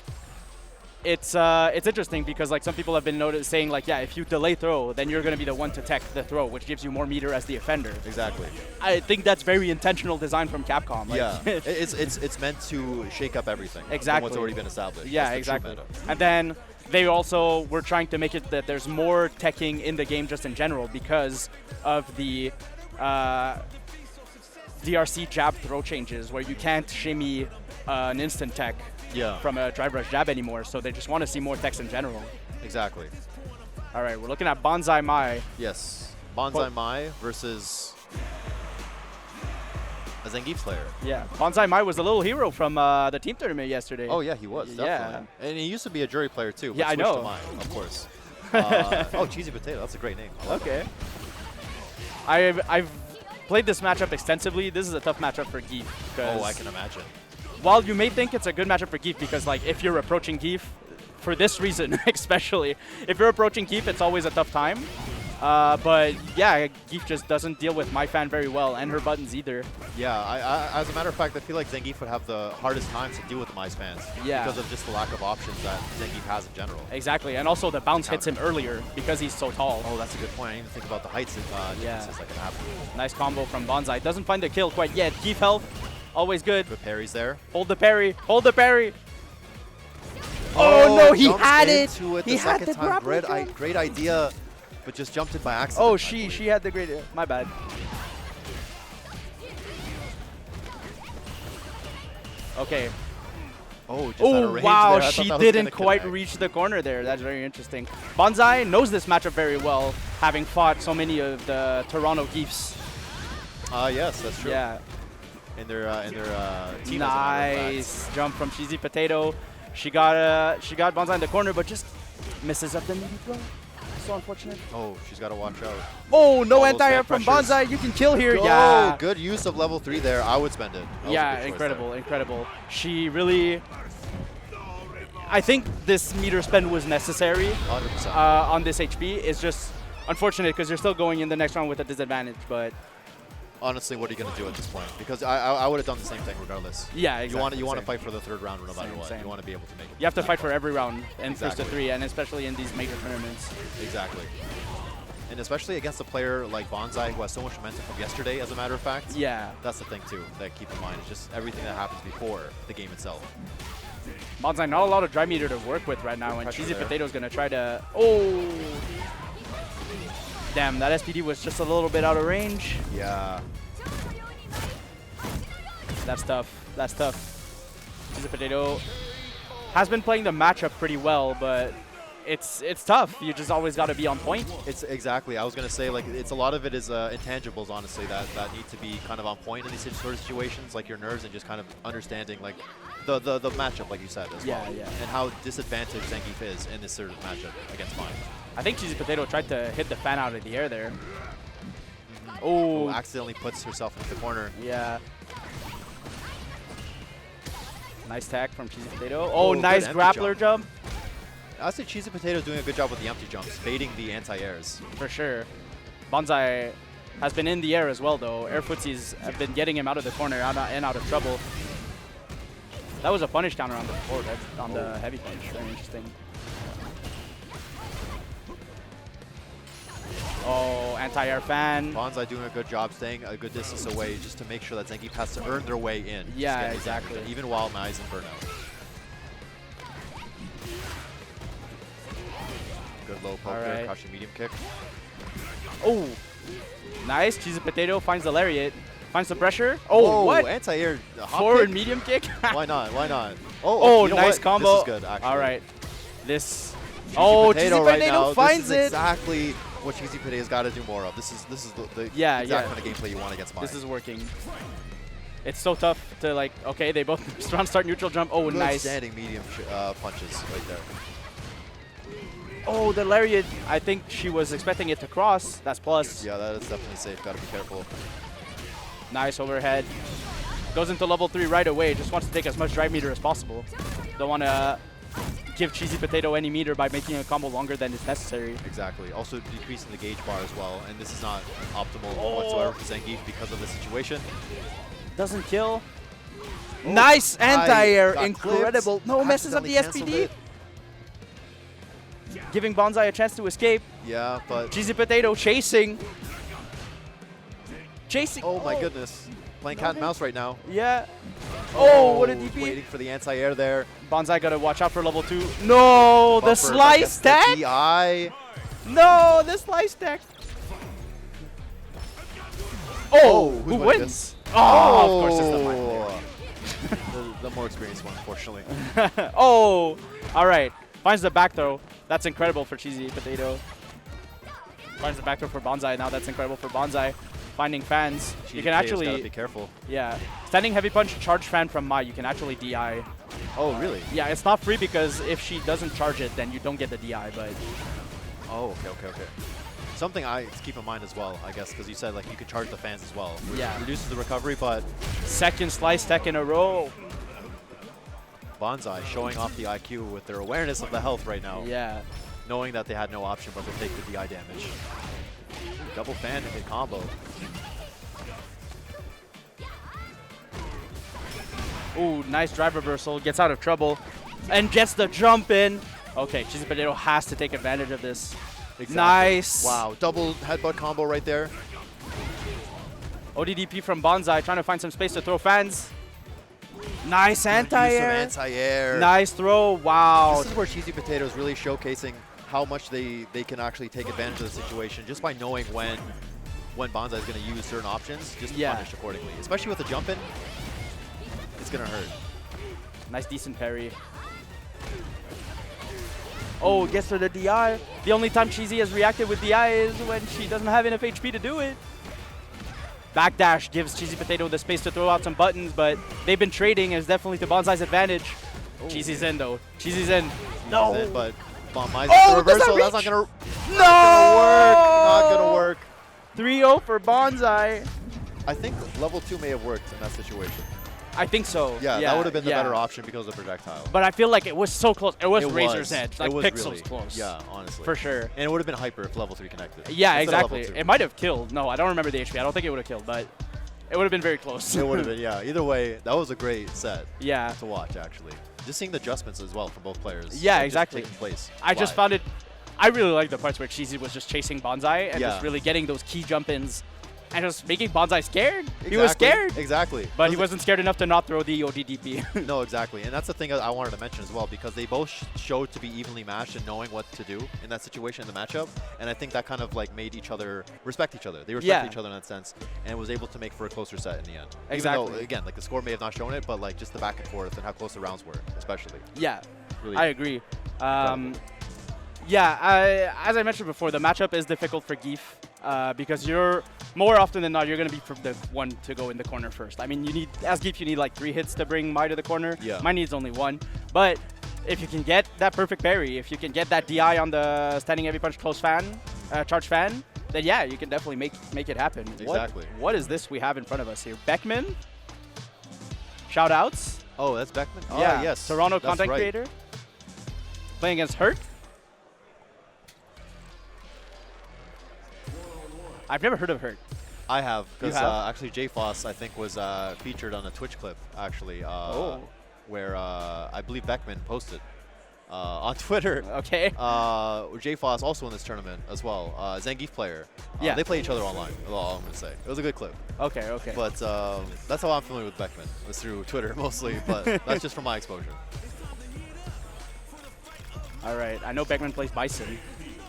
it's interesting because like some people have been saying like, yeah, if you delay throw, then you're going to be the one to tech the throw, which gives you more meter as the offender. Exactly. I think that's very intentional design from Capcom. Like yeah, it's meant to shake up everything. Exactly. From what's already been established. Yeah, exactly. And then they also were trying to make it that there's more teching in the game just in general because of the DRC jab throw changes where you can't shimmy an instant tech from a drive rush jab anymore, so they just want to see more techs in general. Exactly. All right, we're looking at Bonsai Mai. Yes, Bonsai Mai versus a Zangief player. Yeah, Bonsai Mai was a little hero from the team tournament yesterday. Oh yeah, he was, definitely. Yeah. And he used to be a jury player too. Yeah, I know. To Mai, of course. Oh, Cheesy Potato, that's a great name. Okay. I've played this matchup extensively. This is a tough matchup for Geef. Oh, I can imagine. While you may think it's a good matchup for Geef because, like, if you're approaching Geef, for this reason especially, if you're approaching Geef, it's always a tough time. But yeah, Geef just doesn't deal with my fan very well, and her buttons either. Yeah, as a matter of fact, I feel like Zangief would have the hardest time to deal with the Mai's fans because of just the lack of options that Zangief has in general. Exactly, and also the bounce hits him earlier because he's so tall. Oh, that's a good point. I didn't even think about the heights differences that can happen. Nice combo from Bonsai. Doesn't find the kill quite yet. Geef health, always good. Good parries there. Hold the parry. Hold the parry. Oh no, he had it. He had the time. Great idea, but just jumped it by accident. Oh, she had the great. My bad. Okay. Oh, just out of range wow, there. she didn't quite reach the corner there. That's very interesting. Bonsai knows this matchup very well, having fought so many of the Toronto Geefs. Yes, that's true. Yeah. In their team. Nice jump from Cheesy Potato. She got Bonsai in the corner, but just misses up the meaty throw. So unfortunate. Oh, she's got to watch out. Oh, no anti-air from Bonsai. You can kill here. Yeah. Good use of level 3 there. I would spend it. Yeah, incredible, incredible. She really... I think this meter spend was necessary 100%. On this HP. It's just unfortunate because you're still going in the next round with a disadvantage, but... Honestly, what are you going to do at this point? Because I would have done the same thing regardless. Yeah, exactly. You want to fight for the third round no matter what. Same. You want to be able to make it. You have to fight for every round in first to 3, and especially in these major tournaments. Exactly. And especially against a player like Bonsai, who has so much momentum from yesterday, as a matter of fact. Yeah. That's the thing, too, that keep in mind. It's just everything that happens before the game itself. Bonsai, not a lot of dry meter to work with right now, and Cheesy Potato's going to try to... Oh! Damn, that SPD was just a little bit out of range. Yeah. That's tough. That's tough. Cheesy Potato has been playing the matchup pretty well, but it's tough. You just always got to be on point. It's exactly. I was gonna say, like, it's a lot of it is intangibles, honestly, that need to be kind of on point in these sort of situations, like your nerves and just kind of understanding like the matchup, like you said, as well, and how disadvantaged Zangief is in this sort of matchup against mine. I think Cheesy Potato tried to hit the fan out of the air there. Oh, accidentally puts herself into the corner. Yeah. Nice tag from Cheesy Potato. Oh, good nice empty grappler jump. I'd say Cheesy Potato doing a good job with the empty jumps, baiting the anti-airs. For sure. Bonsai has been in the air as well, though. Air footsies have been getting him out of the corner and out of trouble. That was a punish counter on the board, on the heavy punch. Very interesting. Oh, anti-air fan. Bonsai doing a good job staying a good distance away just to make sure that Zangief has to earn their way in. Yeah, exactly. Even while Mai's in burnout. Good low poke there, crushing medium kick. Oh, nice. Cheesy Potato finds the lariat. Finds the pressure. Oh, whoa, what? Anti-air Forward kick? medium kick? Why not? Why not? Oh, you know nice what? combo. This is good, actually. All right. This. Cheesy Potato right now, finds this is it. exactly what Cheesy Potato's got to do more of. This is the exact kind of gameplay you want against Mai. This is working. It's so tough to like. Okay, they both start neutral jump. Oh, good nice. standing medium punches right there. Oh, the lariat. I think she was expecting it to cross. That's plus. Yeah, that is definitely safe. Got to be careful. Nice overhead. Goes into level 3 right away. Just wants to take as much drive meter as possible. Don't want to give Cheesy Potato any meter by making a combo longer than is necessary. Exactly. Also decreasing the gauge bar as well. And this is not optimal whatsoever for Zangief because of the situation. Doesn't kill. Oh, nice anti-air. got Incredible. clipped. No, messes up the SPD. Giving Bonsai a chance to escape. Yeah, but... Cheesy Potato chasing. Oh my goodness. Playing cat and mouse right now. Yeah. Oh, what a DP. Waiting for the anti-air there. Bonsai got to watch out for level 2. No, the slice tag. No, the slice tag. Oh, who wins? Oh, of course it's the Mai. The more experienced one, unfortunately. Oh, all right. Finds the back throw. That's incredible for Cheesy Potato. Finds the back throw for Bonsai. Now that's incredible for Bonsai. Finding fans. Cheesy you can Potato's actually gotta be careful. Yeah. Standing heavy punch, charge fan from Mai. You can actually DI. Oh, really? Yeah, it's not free because if she doesn't charge it, then you don't get the DI. But oh, okay. Something I keep in mind as well, I guess, because you said like you could charge the fans as well. Yeah. Reduces the recovery, but second slice tech in a row. Bonsai showing off the IQ with their awareness of the health right now. Yeah. Knowing that they had no option but to take the DI damage. Double fan and hit combo. Ooh, nice drive reversal. Gets out of trouble. And gets the jump in. Okay, Cheesy Potato has to take advantage of this. Exactly. Nice. Wow, double headbutt combo right there. ODDP from Bonsai trying to find some space to throw fans. Nice anti-air. Anti-air. Nice throw. Wow. This is where Cheesy Potato is really showcasing how much they can actually take advantage of the situation just by knowing when Bonsai is going to use certain options just to punish accordingly. Especially with the jump in, it's going to hurt. Nice decent parry. Oh, gets her the DI. The only time Cheesy has reacted with DI is when she doesn't have enough HP to do it. Backdash gives Cheesy Potato the space to throw out some buttons, but they've been trading and it's definitely to Bonsai's advantage. Oh. Cheesy's in though. Cheesy's in. No. In, but Mai's reversal. That's not gonna. No. Not gonna work. 3-0 for Bonsai. I think level 2 may have worked in that situation. I think so. Yeah, that would have been the better option because of the projectile. But I feel like it was so close. It was razor's edge, like pixels really close. Yeah, honestly. For sure. And it would have been hyper if level 3 connected. Yeah, exactly. It might have killed. No, I don't remember the HP. I don't think it would have killed, but it would have been very close. It would have been, yeah. Either way, that was a great set. Yeah. To watch, actually. Just seeing the adjustments as well from both players. Yeah, exactly. Taking place. I just found it. I really like the parts where Cheesy was just chasing Bonsai and just really getting those key jump ins. And just making Bonsai scared. Exactly. He was scared. Exactly. But he wasn't scared enough to not throw the ODDP. No, exactly. And that's the thing I wanted to mention as well, because they both showed to be evenly matched and knowing what to do in that situation in the matchup. And I think that kind of like made each other respect each other. They respected each other in that sense and was able to make for a closer set in the end. Exactly. Even though, again, like the score may have not shown it, but like just the back and forth and how close the rounds were, especially. Yeah, really I agree. Yeah, as I mentioned before, the matchup is difficult for Geef because you're more often than not you're going to be the one to go in the corner first. I mean, you need as Geef you need like 3 hits to bring Mai to the corner. Yeah. Mai needs only 1, but if you can get that perfect parry, if you can get that DI on the standing heavy punch close fan, charge fan, then yeah, you can definitely make it happen. Exactly. What is this we have in front of us here? Beckman. Shout outs. Oh, that's Beckman? Yeah, yes. Toronto that's content right. creator. Playing against Hurt. I've never heard of Hurt. I have, because have? actually JFoss, I think, was featured on a Twitch clip, actually, where I believe Beckman posted on Twitter. Okay. JFoss also in this tournament as well. Zangief player. Yeah. They play each other online, all I'm going to say. It was a good clip. Okay, okay. But that's how I'm familiar with Beckman. It was through Twitter mostly, but that's just from my exposure. All right. I know Beckman plays Bison.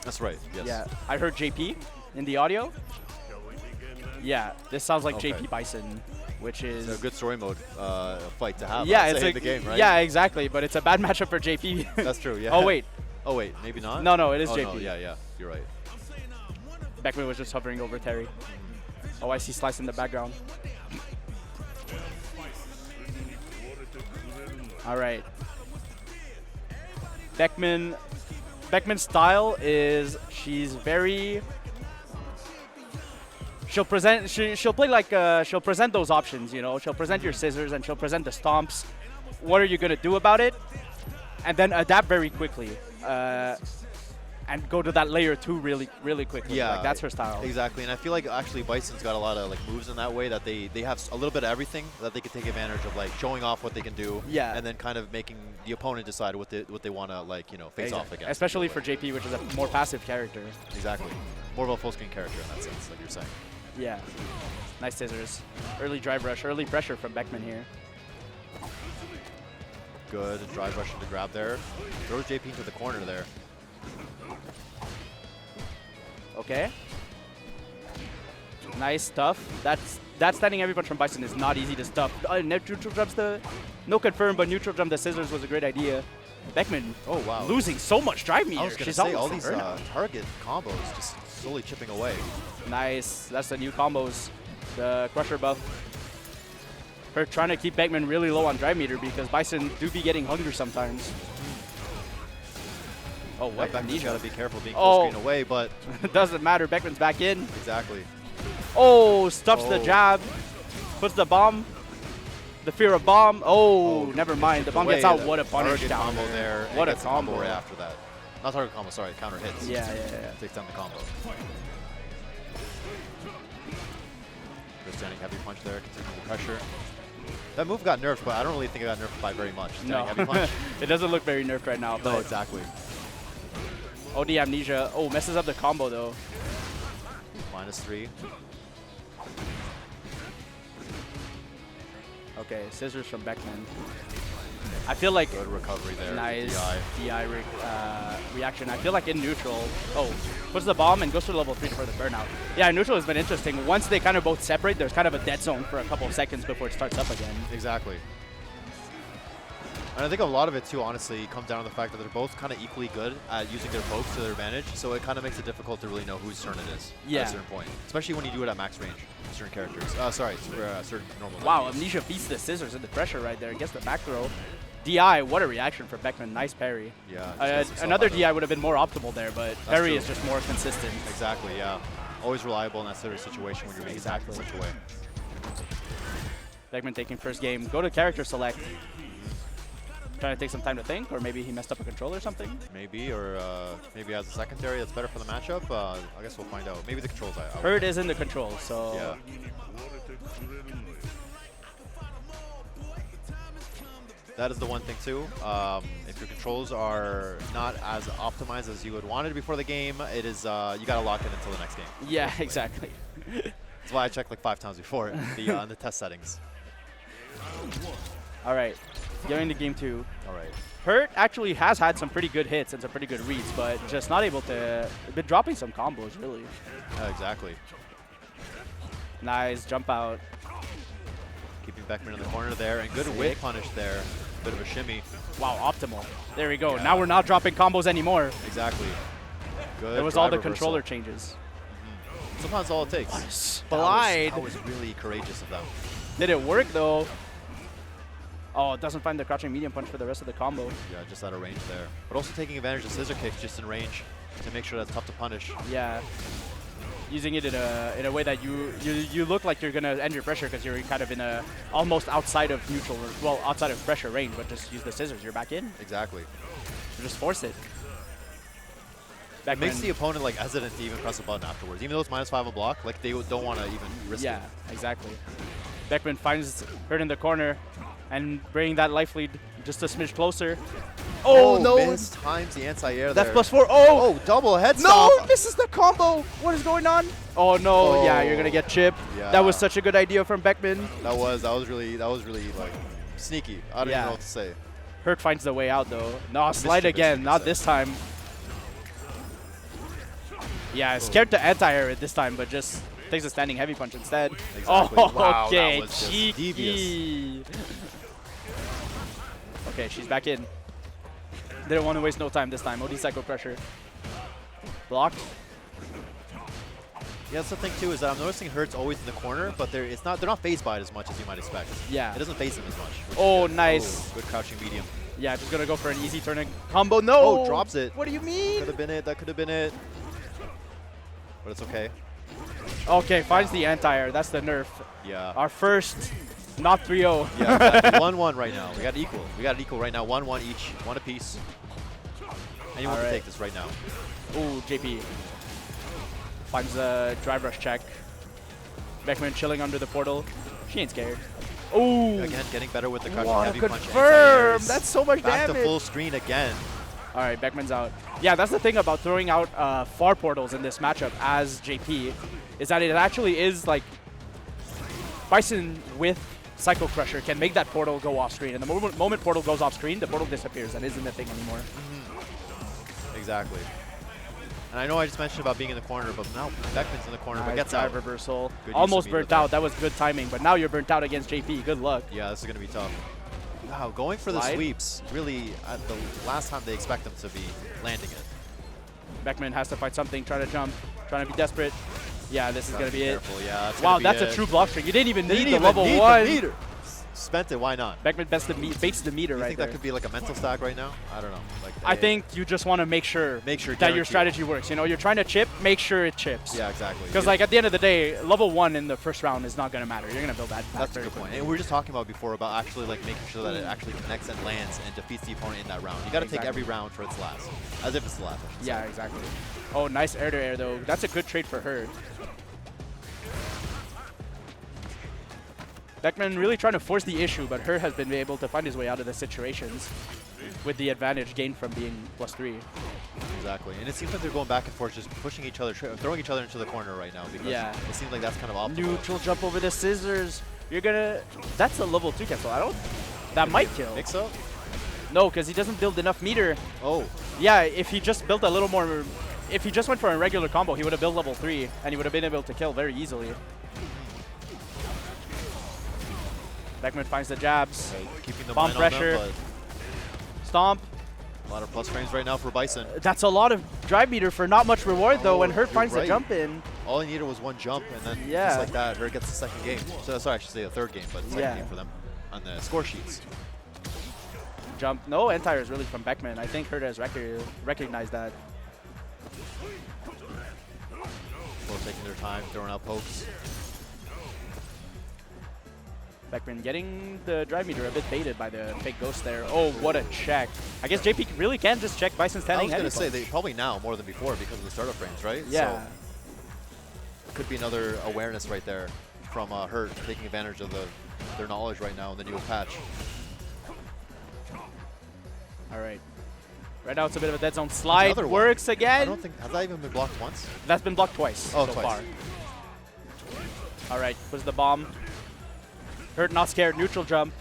That's right, yes. Yeah. I heard JP in the audio. Yeah, this sounds like Okay. JP Bison, which is It's a good story mode fight to have. yeah, I'd it's say, a in the game, right? Yeah, exactly. But it's a bad matchup for JP. That's true. Yeah. Oh wait, maybe not. no, it is oh, JP. No, yeah, you're right. Beckman was just hovering over Terry. Oh, I see Slice in the background. All right. Beckman's style is she's very. She'll present. She'll play like she'll present those options. You know, she'll present your scissors and she'll present the stomps. What are you gonna do about it? And then adapt very quickly. And go to that layer 2 really quickly. Yeah, like, that's her style. Exactly, and I feel like actually Bison's got a lot of like moves in that way that they have a little bit of everything that they can take advantage of, like showing off what they can do. Yeah. And then kind of making the opponent decide what they want to like face off against. Especially for JP, which is a more passive character. Exactly, more of a full screen character in that sense, like you're saying. Yeah. Nice scissors. Early drive rush, early pressure from Beckman here. Good drive rush into grab there. Throws JP into the corner there. Okay. Nice stuff. That standing heavy punch from Bison is not easy to stop. Neutral jumps no confirm, but neutral jump the scissors was a great idea. Beckman, oh wow, losing so much drive meter. I was going to say all these target combos just slowly chipping away. Nice. That's the new combos. The crusher buff. Her trying to keep Beckman really low on drive meter because Bison do be getting hungry sometimes. Oh, what? Beckman's got to be careful being full screen away, but it doesn't matter. Beckman's back in. Exactly. Oh, stuffs the jab, puts the bomb, the fear of bomb. Oh, never mind. The bomb gets out. What a punish down combo there. What a combo right after that. Not target combo, sorry, counter hits. Yeah. Takes down the combo. Good standing heavy punch there, continuing the pressure. That move got nerfed, but I don't really think it got nerfed by very much. No, heavy punch. It doesn't look very nerfed right now. No, exactly. OD amnesia. Oh, messes up the combo though. -3. Okay, scissors from Beckman. I feel like good recovery there. Nice DI reaction. I feel like in neutral. Oh, puts the bomb and goes to level 3 for the burnout. Yeah, neutral has been interesting. Once they kind of both separate, there's kind of a dead zone for a couple of seconds before it starts up again. Exactly. And I think a lot of it, too, honestly, comes down to the fact that they're both kind of equally good at using their pokes to their advantage, so it kind of makes it difficult to really know whose turn it is at a certain point, especially when you do it at max range for certain characters. Certain normal Wow, enemies. Amnesia beats the scissors and the pressure right there. Gets the back throw. DI, what a reaction for Beckman. Nice parry. Yeah. Another DI would have been more optimal there, but parry is just more consistent. Exactly, yeah. Always reliable in that sort of situation when you're being attacked in such a way. Beckman taking first game. Go to character select. Trying to take some time to think, or maybe he messed up a control or something? Maybe, or maybe as a secondary that's better for the matchup. I guess we'll find out. Maybe the controls. Hurt is in the controls, so... Yeah. That is the one thing, too. If your controls are not as optimized as you would want it before the game, it is you got to lock it until the next game. Yeah, exactly. That's why I checked like 5 times before on the test settings. All right. Going to game 2. All right. Hurt actually has had some pretty good hits and some pretty good reads, but just not able to... Been dropping some combos, really. Yeah, exactly. Nice jump out. Keeping Beckman in the corner there, and good whip punish there. Bit of a shimmy. Wow, optimal. There we go. Yeah. Now we're not dropping combos anymore. Exactly. Good. It was all the controller changes. Sometimes all it takes. Slide. That was really courageous of them. Did it work, though? Oh, it doesn't find the crouching medium punch for the rest of the combo. Yeah, just out of range there. But also taking advantage of scissor kicks just in range to make sure that's tough to punish. Yeah. using it in a way that you look like you're gonna end your pressure because you're kind of in a almost outside of neutral, well, outside of pressure range, but just use the scissors. You're back in. Exactly. You just force it. It makes the opponent like hesitant to even press a button afterwards. Even though it's -5 on block, like they don't want to even risk it. Yeah, exactly. Beckman finds Hurt in the corner and bringing that life lead just a smidge closer. Oh, no! Miss times the anti-air there. That's +4. Oh! Double head No! stop. This is the combo! What is going on? Oh, no. Oh. Yeah, you're going to get chipped. Yeah. That was such a good idea from Beckman. That was really like sneaky. I don't even know what to say. Hurt finds the way out, though. No, slide again. Not this time. Yeah, scared to anti-air it this time, but just takes a standing heavy punch instead. Exactly. Oh, wow, okay, that was just cheeky. devious. Okay, she's back in. Didn't want to waste no time this time. OD Psycho pressure. Blocked. Yeah, that's the thing too, is that I'm noticing Hurt's always in the corner, but they're not phased by it as much as you might expect. Yeah. It doesn't phase them as much. Oh, nice. Oh, good crouching medium. Yeah, just gonna go for an easy turning combo. No! Oh, drops it. What do you mean? Could have been it. That could have been it. But it's okay. Okay, finds the anti-air. That's the nerf. Yeah. Our first, not 3-0. Yeah, 1-1 right now. We got equal. We got it equal right now. 1-1 each. One apiece. Anyone can take this right now. Ooh, JP. Finds the drive rush check. Beckman chilling under the portal. She ain't scared. Ooh. Again, getting better with the crouching What heavy a punch. confirm! That's so much Back damage. to full screen again. All right, Beckman's out. Yeah, that's the thing about throwing out far portals in this matchup as JP, is that it actually is like Bison with Psycho Crusher can make that portal go off screen, and the moment portal goes off screen, the portal disappears and isn't a thing anymore. Exactly. And I know I just mentioned about being in the corner, but now Beckman's in the corner, but gets out. Reversal. Good Almost burnt out. That was good timing, but now you're burnt out against JP. Good luck. Yeah, this is going to be tough. Wow, going for the sweeps, really, at the last time they expect them to be landing it. Beckman has to fight something, try to jump, trying to be desperate. Yeah, this is going to be it. Yeah, wow, that's a true block string. You didn't even need the level 1. Spent it, why not? Beckman baits the meter right there. You think that could be like a mental stack right now? I don't know. Like I think you just want to make sure that your strategy works. You know, you're trying to chip, make sure it chips. Yeah, exactly. Because like at the end of the day, level 1 in the first round is not going to matter. You're going to build that. That's a good point. And we were just talking about before about actually like making sure that it actually connects and lands and defeats the opponent in that round. You got to take every round for its last, as if it's the last. Yeah, exactly. Oh, nice air to air though. That's a good trade for her. Beckman really trying to force the issue, but Her has been able to find his way out of the situations with the advantage gained from being +3. Exactly, and it seems like they're going back and forth, just pushing each other, throwing each other into the corner right now, because it seems like that's kind of optimal. Neutral jump over the scissors. You're gonna. That's a level 2 cancel. I don't. That might kill. Think so? No, because he doesn't build enough meter. Oh. Yeah, if he just built a little more. If he just went for a regular combo, he would have built level 3, and he would have been able to kill very easily. Beckman finds the jabs. Keeping the bomb pressure. Them, stomp. A lot of plus frames right now for Bison. That's a lot of drive meter for not much reward, though, when Hurt finds the jump in. All he needed was one jump, and then just like that, Hurt gets the second game. So, sorry, I should say the third game, but second game for them on the score sheets. Jump. No anti-air is really from Beckman. I think Hurt has recognized that. Both taking their time, throwing out pokes. Beckman getting the drive meter a bit baited by the fake ghost there. Oh, what a check. I guess JP really can just check Bison's standing heavy. I was going to say, they probably now more than before because of the startup frames, right? Yeah. So, could be another awareness right there from Hurt taking advantage of their knowledge right now in the new patch. All right. Right now it's a bit of a dead zone slide. Works again. I don't think, has that even been blocked once? That's been blocked twice so far. All right, puts the bomb. Hurt not scared, neutral jump.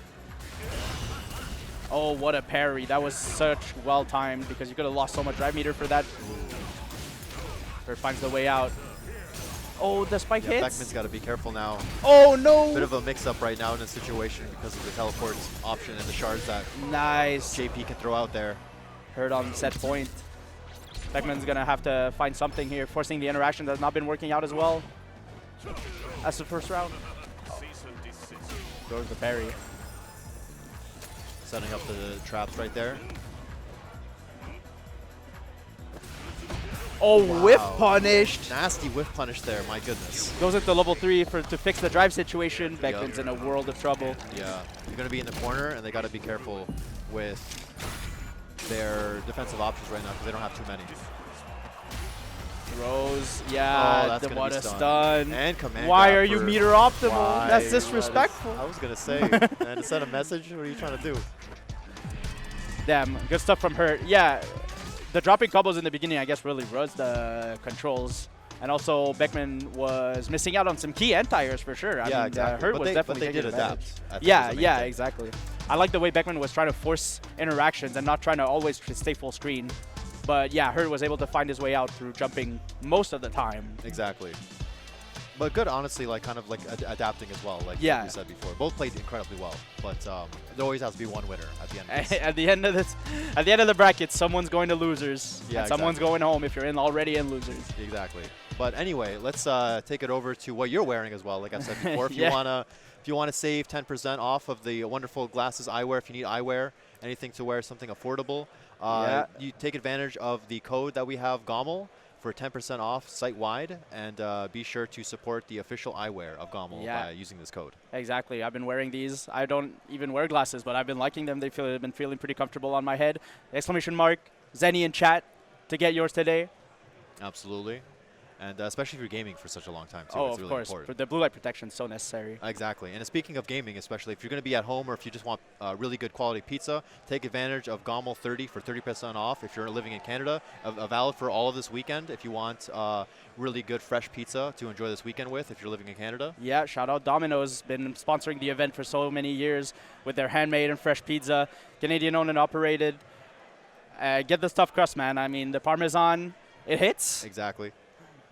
Oh, what a parry. That was such well-timed because you could have lost so much drive meter for that. Hurt finds the way out. Oh, the spike hits. Beckman's got to be careful now. Oh, no. Bit of a mix-up right now in this situation because of the teleport option and the shards that JP can throw out there. Hurt on set point. Beckman's going to have to find something here, forcing the interaction that's not been working out as well. That's the first round. Goes the parry. Setting up the traps right there. Oh, wow. whiff punished. Nasty whiff punish there, my goodness. Goes into level 3 to fix the drive situation. Beckman's in a world of trouble. Yeah, you're going to be in the corner, and they got to be careful with their defensive options right now because they don't have too many. Throws, yeah, oh, what a stun. And command Why grab are you meter optimal? Why? That's disrespectful. I was going to say, and to send a message, what are you trying to do? Damn, good stuff from her. Yeah, the dropping combos in the beginning, I guess, really rose the controls. And also, Beckman was missing out on some key end tires for sure. I mean, exactly. Hurt was definitely but they did adapt. Yeah, exactly. I like the way Beckman was trying to force interactions and not trying to always stay full screen. But yeah, Hurt was able to find his way out through jumping most of the time. Exactly. But good, honestly, like kind of like adapting as well, like you said before. Both played incredibly well, but there always has to be one winner at the end of this. At the end of the bracket, someone's going to losers. Yeah, and someone's going home if you're already in losers. Exactly. But anyway, let's take it over to what you're wearing as well. Like I said before, if you wanna save 10% off of the wonderful glasses eyewear, if you need eyewear, anything to wear something affordable, you take advantage of the code that we have, GOML, for 10% off site-wide, and be sure to support the official eyewear of GOML by using this code. Exactly. I've been wearing these. I don't even wear glasses, but I've been liking them. They've been feeling pretty comfortable on my head. Exclamation mark, Zenny in chat to get yours today. Absolutely. And especially if you're gaming for such a long time, too. Oh, it's of really course. important. For the blue light protection is so necessary. Exactly. And speaking of gaming, especially if you're going to be at home or if you just want really good quality pizza, take advantage of GOML 30 for 30% off if you're living in Canada. Valid for all of this weekend if you want really good fresh pizza to enjoy this weekend with if you're living in Canada. Yeah, shout out Domino's. Been sponsoring the event for so many years with their handmade and fresh pizza. Canadian owned and operated. Get the stuffed crust, man. I mean, the Parmesan, it hits. Exactly.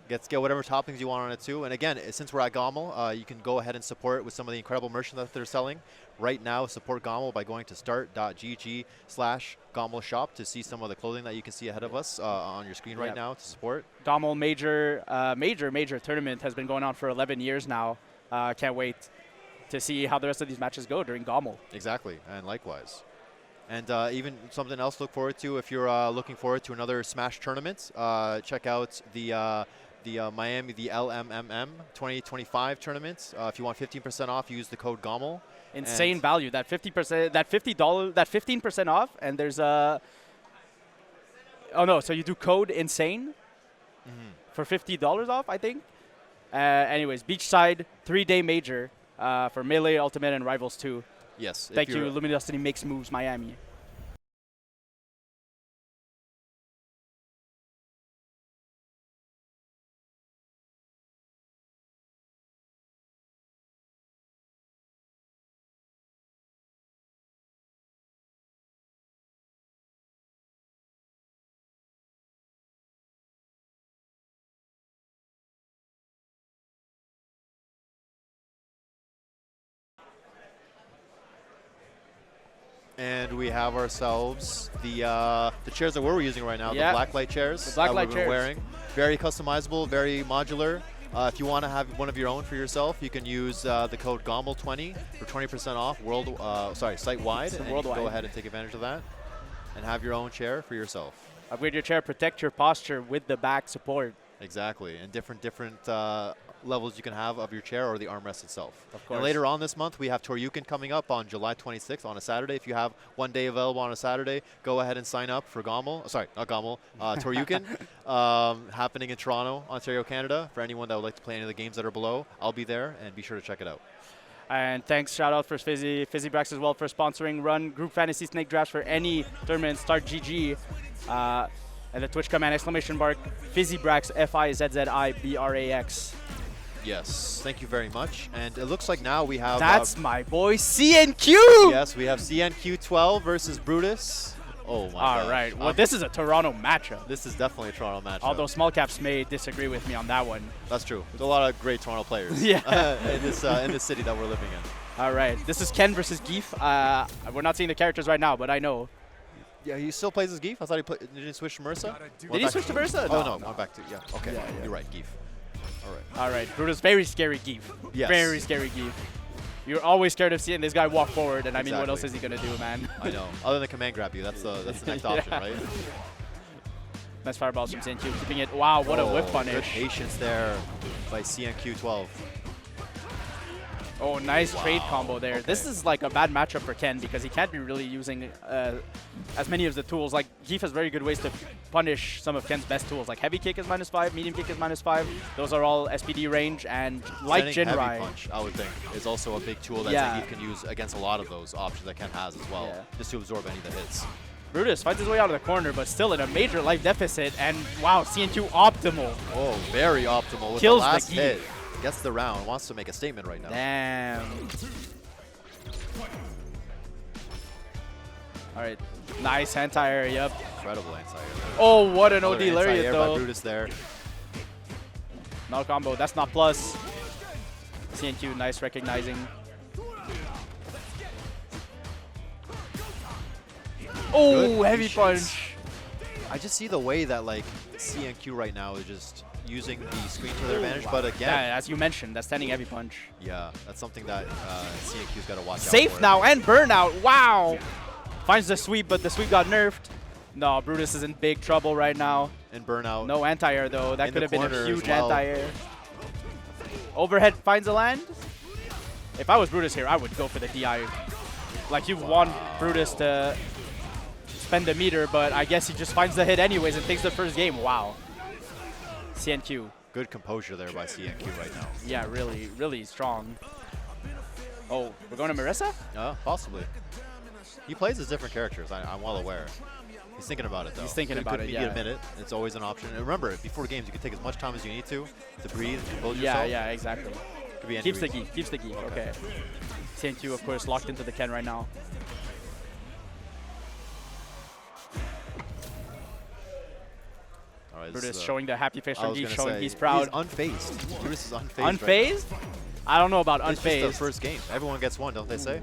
Get whatever toppings you want on it too. And again, since we're at GOML, you can go ahead and support it with some of the incredible merch that they're selling. Right now, support GOML by going to start.gg/GOML shop to see some of the clothing that you can see ahead of us on your screen right now to support. GOML major tournament has been going on for 11 years now. Can't wait to see how the rest of these matches go during GOML. Exactly, and likewise. And even something else to look forward to if you're looking forward to another Smash tournament, check out the Miami, the LMMM 2025 tournament. If you want 15% off, use the code GOML. Insane value. That 50%, that $50, that 15% off, and there's a. Oh no! So you do code insane for $50 off, I think. Anyways, Beachside 3-day major for Melee, Ultimate, and Rivals 2. Yes. Thank you, Luminosity Makes Moves Miami. And we have ourselves the chairs that we're using right now, the blacklight chairs the blacklight that we're wearing. Very customizable, very modular. If you want to have one of your own for yourself, you can use the code GOML20 for 20% off site-wide. And you can go ahead and take advantage of that and have your own chair for yourself. Upgrade your chair, protect your posture with the back support. Exactly, and different levels you can have of your chair or the armrest itself. Of course. And later on this month, we have Toryuken coming up on July 26th on a Saturday. If you have one day available on a Saturday, go ahead and sign up for GOML. Sorry, not GOML, Toryuken, happening in Toronto, Ontario, Canada. For anyone that would like to play any of the games that are below, I'll be there, and be sure to check it out. And thanks, shout out for Fizzy Brax as well for sponsoring Run Group Fantasy Snake Drafts for any tournament. Start GG. And the Twitch command, exclamation mark, Fizzy Brax, FIZZIBRAX. Yes, thank you very much. And it looks like now we have... That's my boy, CNQ! Yes, we have CNQ12 versus Brutus. Oh, my God. All right. Well, this is a Toronto matchup. This is definitely a Toronto matchup. Although small caps may disagree with me on that one. That's true. There's a lot of great Toronto players in this city that we're living in. All right. This is Ken versus Geef. We're not seeing the characters right now, but I know. Yeah, he still plays as Geef? I thought did he switch to Mersa? Did he switch to Mersa? Oh, no. Went back to, okay. Yeah. You're right, Geef. All right. Brutus, very scary Geef. Yes. Very scary Geef. You're always scared of seeing this guy walk forward, and I mean, what else is he going to do, man? I know. Other than command grab you, that's the next option, right? Nice fireballs from CNQ, keeping it. Wow, what a whip punish. Good patience there by CNQ12. Oh, nice trade combo there. Okay. This is like a bad matchup for Ken because he can't be really using as many of the tools. Like, Geef has very good ways to punish some of Ken's best tools. Like, heavy kick is -5, medium kick is -5. Those are all SPD range, and like Jinrai. Heavy punch, I would think, is also a big tool that Geef can use against a lot of those options that Ken has as well, just to absorb any of the hits. Brutus finds his way out of the corner, but still in a major life deficit, and wow, CNQ optimal. Oh, very optimal with Kills the last the hit. Gets the round, wants to make a statement right now. Damn. All right, nice anti-air, yep. Incredible anti-air. Oh, what an OD lariat though. By Brutus there. No combo, that's not plus. CNQ, nice recognizing. Oh, heavy punch. I just see the way that like CNQ right now is just using the screen to their advantage, but again, yeah, as you mentioned, that standing heavy punch. Yeah, that's something that CNQ's got to watch out Safe for. now and burnout. Wow. Finds the sweep, but the sweep got nerfed. No, Brutus is in big trouble right now. And burnout. No anti-air though. That could have been a huge well. anti-air. Overhead finds a land. If I was Brutus here, I would go for the DI. Like, you want Brutus to spend the meter, but I guess he just finds the hit anyways and takes the first game. Wow. CNQ. Good composure there by CNQ right now. Yeah, really, really strong. Oh, we're going to Marissa? Possibly. He plays as different characters. I'm well aware. He's thinking about it, though. He's thinking about it, You get a minute. It's always an option. And remember, before games, you can take as much time as you need to breathe, compose yourself. Yeah, exactly. Could be keeps the geek, keeps the geek. Okay. CNQ, of course, locked into the Ken right now. All right, Brutus showing the happy face from Geek, showing he's He's proud. unfazed. Brutus is unfazed. Unfazed? Right, I don't know about unfazed. It's just the first game. Everyone gets one, don't they say?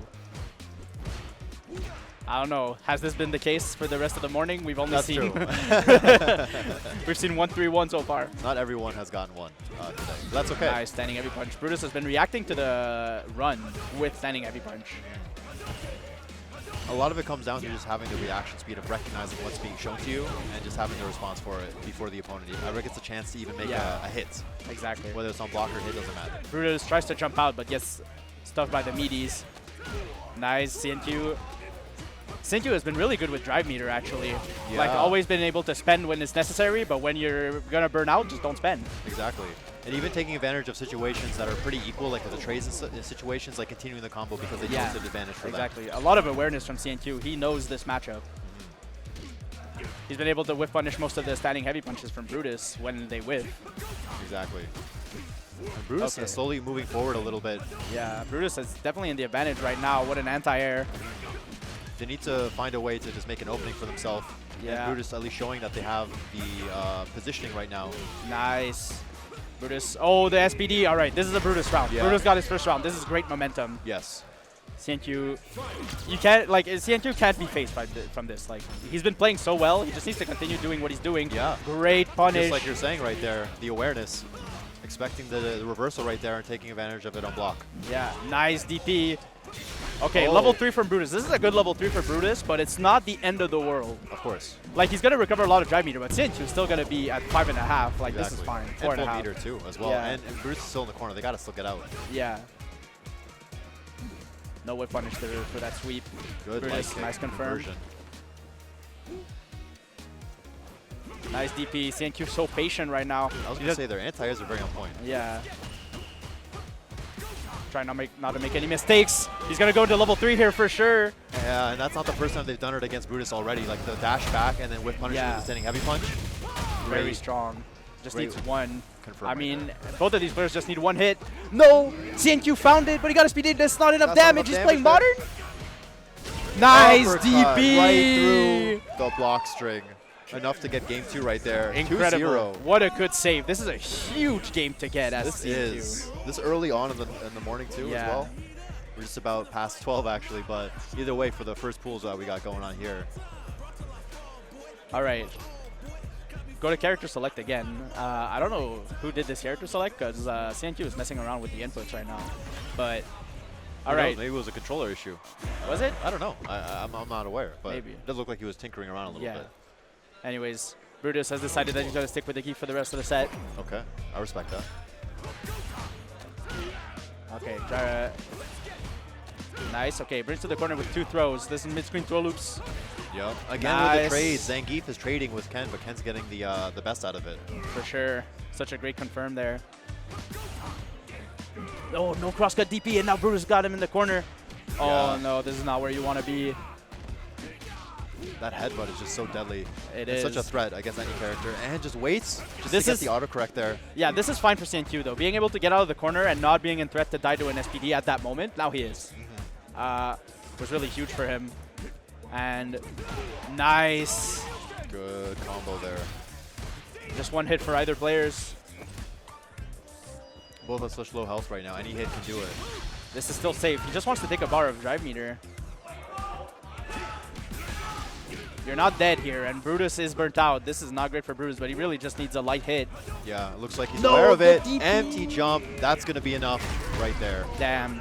I don't know. Has this been the case for the rest of the morning? We've only seen we've seen 1-3-1 so far. Not everyone has gotten one today. That's okay. Nice standing heavy punch. Brutus has been reacting to the run with standing heavy punch. A lot of it comes down to just having the reaction speed of recognizing what's being shown to you and just having the response for it before the opponent ever gets a chance to even make a hit. Exactly. Whether it's on block or hit, doesn't matter. Brutus tries to jump out, but gets stuck by the meaties. Nice, CNQ. CNQ has been really good with drive meter, actually. Yeah. Like, always been able to spend when it's necessary, but when you're going to burn out, just don't spend. Exactly. And even taking advantage of situations that are pretty equal, like the trades situations, like continuing the combo because they know it's an advantage for them. Exactly. A lot of awareness from CNQ. He knows this matchup. He's been able to whiff punish most of the standing heavy punches from Brutus when they whiff. Exactly. And Brutus is slowly moving forward a little bit. Yeah, Brutus is definitely in the advantage right now. What an anti-air. They need to find a way to just make an opening for themselves. Yeah. And Brutus at least showing that they have the positioning right now. Nice. Brutus. Oh, the SPD. All right, this is a Brutus round. Yeah. Brutus got his first round. This is great momentum. Yes. CNQ, you can't, like, CNQ can't be faced from this. Like, he's been playing so well. He just needs to continue doing what he's doing. Yeah. Great punish. Just like you're saying right there, the awareness. Expecting the reversal right there and taking advantage of it on block. Yeah, nice DP. Okay, level 3 from Brutus. This is a good level 3 for Brutus, but it's not the end of the world. Of course. Like, he's going to recover a lot of drive meter, but CNQ is still going to be at 5.5. Like, this is fine. 4.5. And full meter, too, as well. Yeah. And Brutus is still in the corner. They got to still get out. Yeah. No whip punish there for that sweep. Good. Brutus, nice confirm. Nice DP. CNQ so patient right now. I was going to say their anti-airs are very on point. Yeah. Trying not to make any mistakes. He's going to go to level 3 here for sure. Yeah, and that's not the first time they've done it against Brutus already. Like the dash back and then whip punish with the standing heavy punch. Very strong. Just needs one. Confirm I mean, both of these players just need one hit. No! CNQ found it, but he got a speed hit. That's not enough damage. He's playing modern. Nice DP! Right through the block string. Enough to get game 2 right there. Incredible. 2-0. What a good save. This is a huge game to get as this CNQ. Is. This early on in the morning too as well. We're just about past 12 actually, but either way for the first pools that we got going on here. All right. Go to character select again. I don't know who did this character select because CNQ is messing around with the inputs right now. But all right. Maybe it was a controller issue. Was it? I don't know. I'm not aware, but maybe. it does look like he was tinkering around a little bit. Anyways, Brutus has decided that he's going to stick with the key for the rest of the set. Okay, I respect that. Okay, nice. Okay, brings to the corner with 2 throws. This is mid-screen throw loops. Yep. Again with the trades, Zangief is trading with Ken, but Ken's getting the best out of it. For sure. Such a great confirm there. Oh, no crosscut DP, and now Brutus got him in the corner. Oh no, this is not where you want to be. That headbutt is just so deadly. It's such a threat against any character. And just waits just this to get the autocorrect there. Yeah, this is fine for CNQ though. Being able to get out of the corner and not being in threat to die to an SPD at that moment. Now he is. Was really huge for him. And nice. Good combo there. Just 1 hit for either players. Both have such low health right now. Any hit can do it. This is still safe. He just wants to take a bar of drive meter. You're not dead here, and Brutus is burnt out. This is not great for Brutus, but he really just needs a light hit. Yeah, it looks like he's aware of it. Empty jump. That's going to be enough right there. Damn.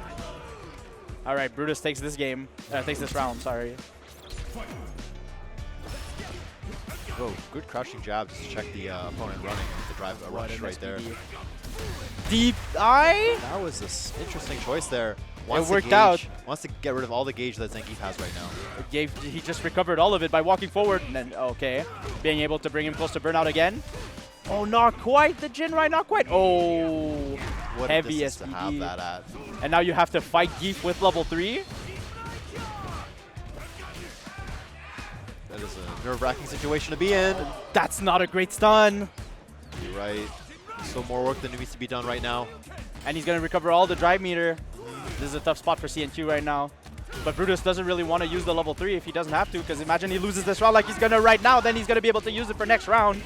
All right, Brutus takes this game. Takes this round, sorry. Oh, good crouching jab just to check the opponent running to drive a rush right there. Deep eye? That was an interesting choice there. It worked out. Wants to get rid of all the gauge that Zangief has right now. He just recovered all of it by walking forward. And then, okay, being able to bring him close to burnout again. Oh, not quite the Jin right, not quite. Oh, what heavy a SPD. to have that at. And now you have to fight Geef with level 3. That is a nerve-wracking situation to be in. That's not a great stun. You're right. Still more work than needs to be done right now. And he's going to recover all the drive meter. This is a tough spot for CNQ right now. But Brutus doesn't really want to use the level 3 if he doesn't have to, because imagine he loses this round like he's going to right now, then he's going to be able to use it for next round.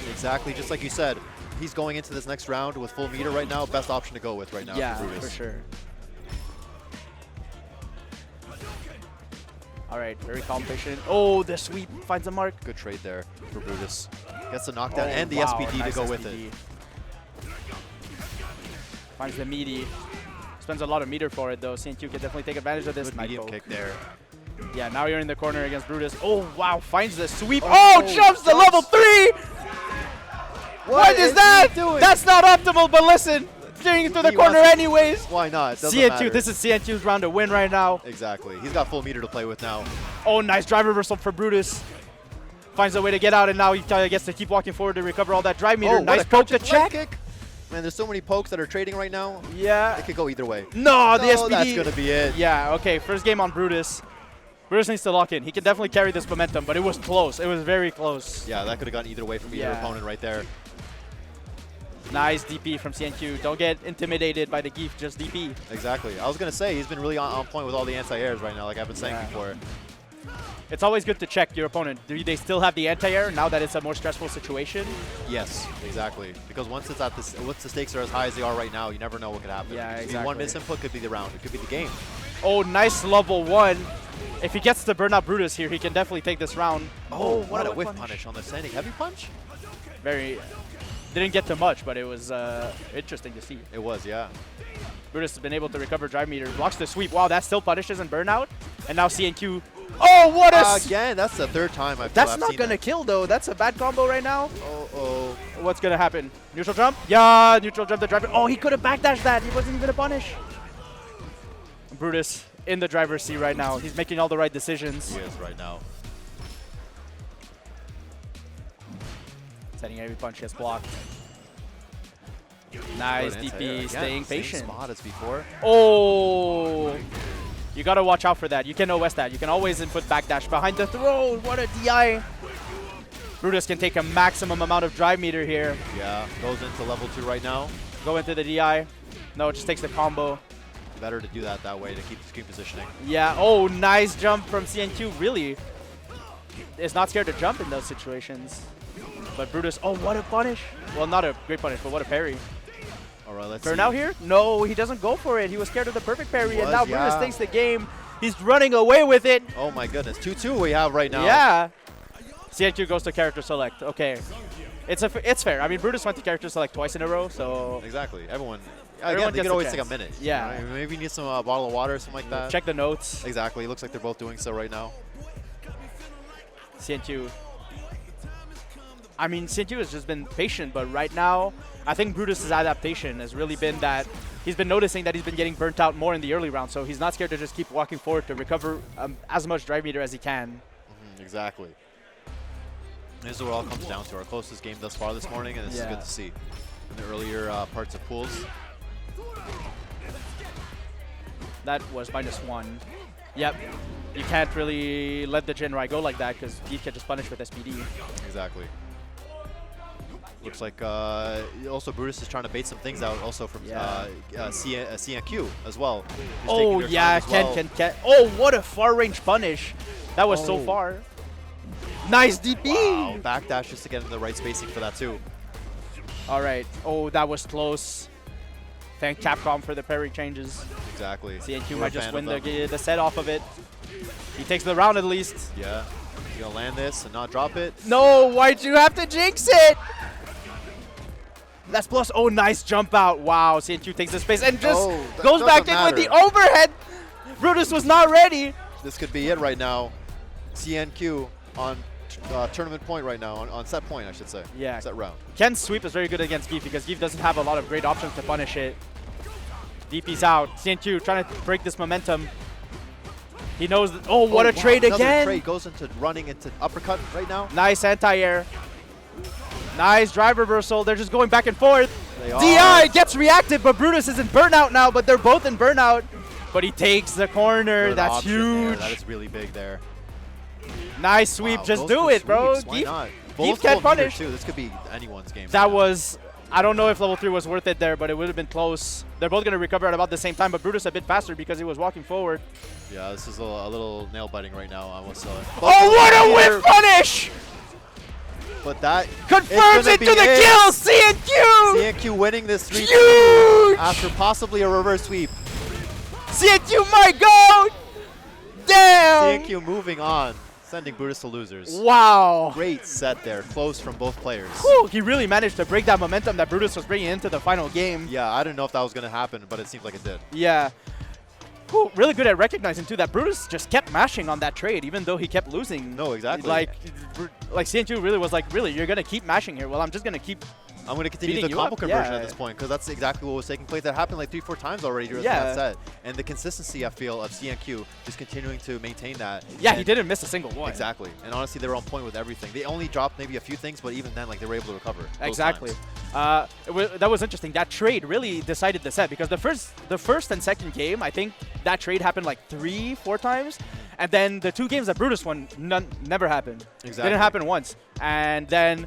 Exactly, just like you said. He's going into this next round with full meter right now. Best option to go with right now for Brutus. For sure. All right, very calm, patient. Oh, the sweep finds a mark. Good trade there for Brutus. Gets the knockdown and the SPD nice to go SPD. with it. Finds the meaty. Spends a lot of meter for it though. CNQ can definitely take advantage of this. Good medium kick there. Yeah, now you're in the corner against Brutus. Oh, wow, finds the sweep. Oh, jumps the level 3! What is that? That's not optimal, but listen, steering through the corner anyways. Why not? CNQ, this is CNQ's round to win right now. Exactly. He's got full meter to play with now. Oh, nice drive reversal for Brutus. Finds a way to get out, and now he gets to keep walking forward to recover all that drive meter. Nice poke to check. Man, there's so many pokes that are trading right now. Yeah. It could go either way. No, the SPD. That's going to be it. Yeah, okay, first game on Brutus. Brutus needs to lock in. He can definitely carry this momentum, but it was close. It was very close. Yeah, that could have gone either way from either opponent right there. Nice DP from CNQ. Don't get intimidated by the Geef, just DP. Exactly. I was going to say, he's been really on point with all the anti-airs right now, like I've been saying before. It's always good to check your opponent. Do they still have the anti-air now that it's a more stressful situation? Yes, exactly. Because once it's at this, once the stakes are as high as they are right now, you never know what could happen. Yeah, exactly. One misinput could be the round. It could be the game. Oh, nice level 1. If he gets to burn out Brutus here, he can definitely take this round. Oh, what a whiff punish on the standing heavy punch. Very, didn't get to much, but it was interesting to see. It was, yeah. Brutus has been able to recover drive meter. Blocks the sweep. Wow, that still punishes and burnout. And now CNQ. Oh, what a... Again, that's the third time I've That's not going to kill, though. That's a bad combo right now. Oh. What's going to happen? Neutral jump? Yeah, neutral jump the driver. Oh, he could have backdashed that. He wasn't even going to punish. Brutus in the driver's seat right now. He's making all the right decisions. He is right now. Setting every punch gets blocked. Nice DP, staying patient. Same spot as before. Oh, you gotta watch out for that. You can OS that. You can always input backdash behind the throw. What a DI. Brutus can take a maximum amount of drive meter here. Yeah, goes into level 2 right now. Go into the DI. No, it just takes the combo. Better to do that way to keep the screen positioning. Yeah, oh, nice jump from CNQ. Really is not scared to jump in those situations. But Brutus, oh, what a punish. Well, not a great punish, but what a parry. All right, let's Burnout see. here? No, he doesn't go for it. He was scared of the perfect parry, and now Brutus takes the game. He's running away with it. Oh my goodness, 2-2 we have right now. Yeah. CNQ goes to character select. Okay. It's fair. I mean, Brutus went to character select twice in a row, so... Exactly. Everyone Everyone they could always take a minute. Yeah. You know? Maybe you need some bottle of water or something like that. Check the notes. Exactly. It looks like they're both doing so right now. CNQ I mean, CNQ has just been patient, but right now, I think Brutus's adaptation has really been that he's been noticing that he's been getting burnt out more in the early round, so he's not scared to just keep walking forward to recover as much drive meter as he can. Exactly. This is what it all comes down to. Our closest game thus far this morning, and this is good to see in the earlier parts of pools. That was -1. Yep. You can't really let the Jinrai go like that because he can just punish with SPD. Exactly. Looks like also Brutus is trying to bait some things out also from CNQ as well. Oh, yeah, Ken. Oh, what a far-range punish. That was so far. Nice DP! Wow, backdash just to get in the right spacing for that too. All right. Oh, that was close. Thank Capcom for the parry changes. Exactly. CNQ might just win the set off of it. He takes the round at least. Yeah. You gonna land this and not drop it? No, why'd you have to jinx it? That's plus. Oh, nice jump out. Wow, CNQ takes the space and just goes back in with the overhead. Brutus was not ready. This could be it right now. CNQ on tournament point right now, on set point, I should say. Yeah. Set round. Ken's sweep is very good against Geef because Geef doesn't have a lot of great options to punish it. DP's out. CNQ trying to break this momentum. He knows. Oh, what a trade again. Another trade goes into running into uppercut right now. Nice anti-air. Nice drive reversal. They're just going back and forth. They DI gets reactive, but Brutus is in burnout now, but they're both in burnout. But he takes the corner. That's huge. That is really big there. Nice sweep. Just do it, bro. Geef can't punish. Too. This could be anyone's game. That was... I don't know if level 3 was worth it there, but it would have been close. They're both going to recover at about the same time, but Brutus a bit faster because he was walking forward. Yeah, this is a little nail-biting right now. I will say. Oh, what a whip punish! But that confirms it to the kill! CNQ! CNQ winning this 3 huge! After possibly a reverse sweep. CNQ might go! Damn! CNQ moving on. Sending Brutus to losers. Wow. Great set there. Close from both players. Whew, he really managed to break that momentum that Brutus was bringing into the final game. Yeah, I didn't know if that was going to happen, but it seems like it did. Yeah. Whew, really good at recognizing, too, that Brutus just kept mashing on that trade, even though he kept losing. No, exactly. Like CNQ really was like, really, you're going to keep mashing here? Well, I'm just going to keep... I'm going to continue the combo conversion at this point because that's exactly what was taking place. That happened like 3-4 times already during that set. And the consistency, I feel, of CNQ just continuing to maintain that. Yeah, he didn't miss a single one. Exactly. And honestly, they were on point with everything. They only dropped maybe a few things, but even then, like, they were able to recover. Exactly. That was interesting. That trade really decided the set because the first and second game, I think that trade happened like 3-4 times. And then the 2 games that Brutus won, never happened. Exactly. Didn't happen once. And then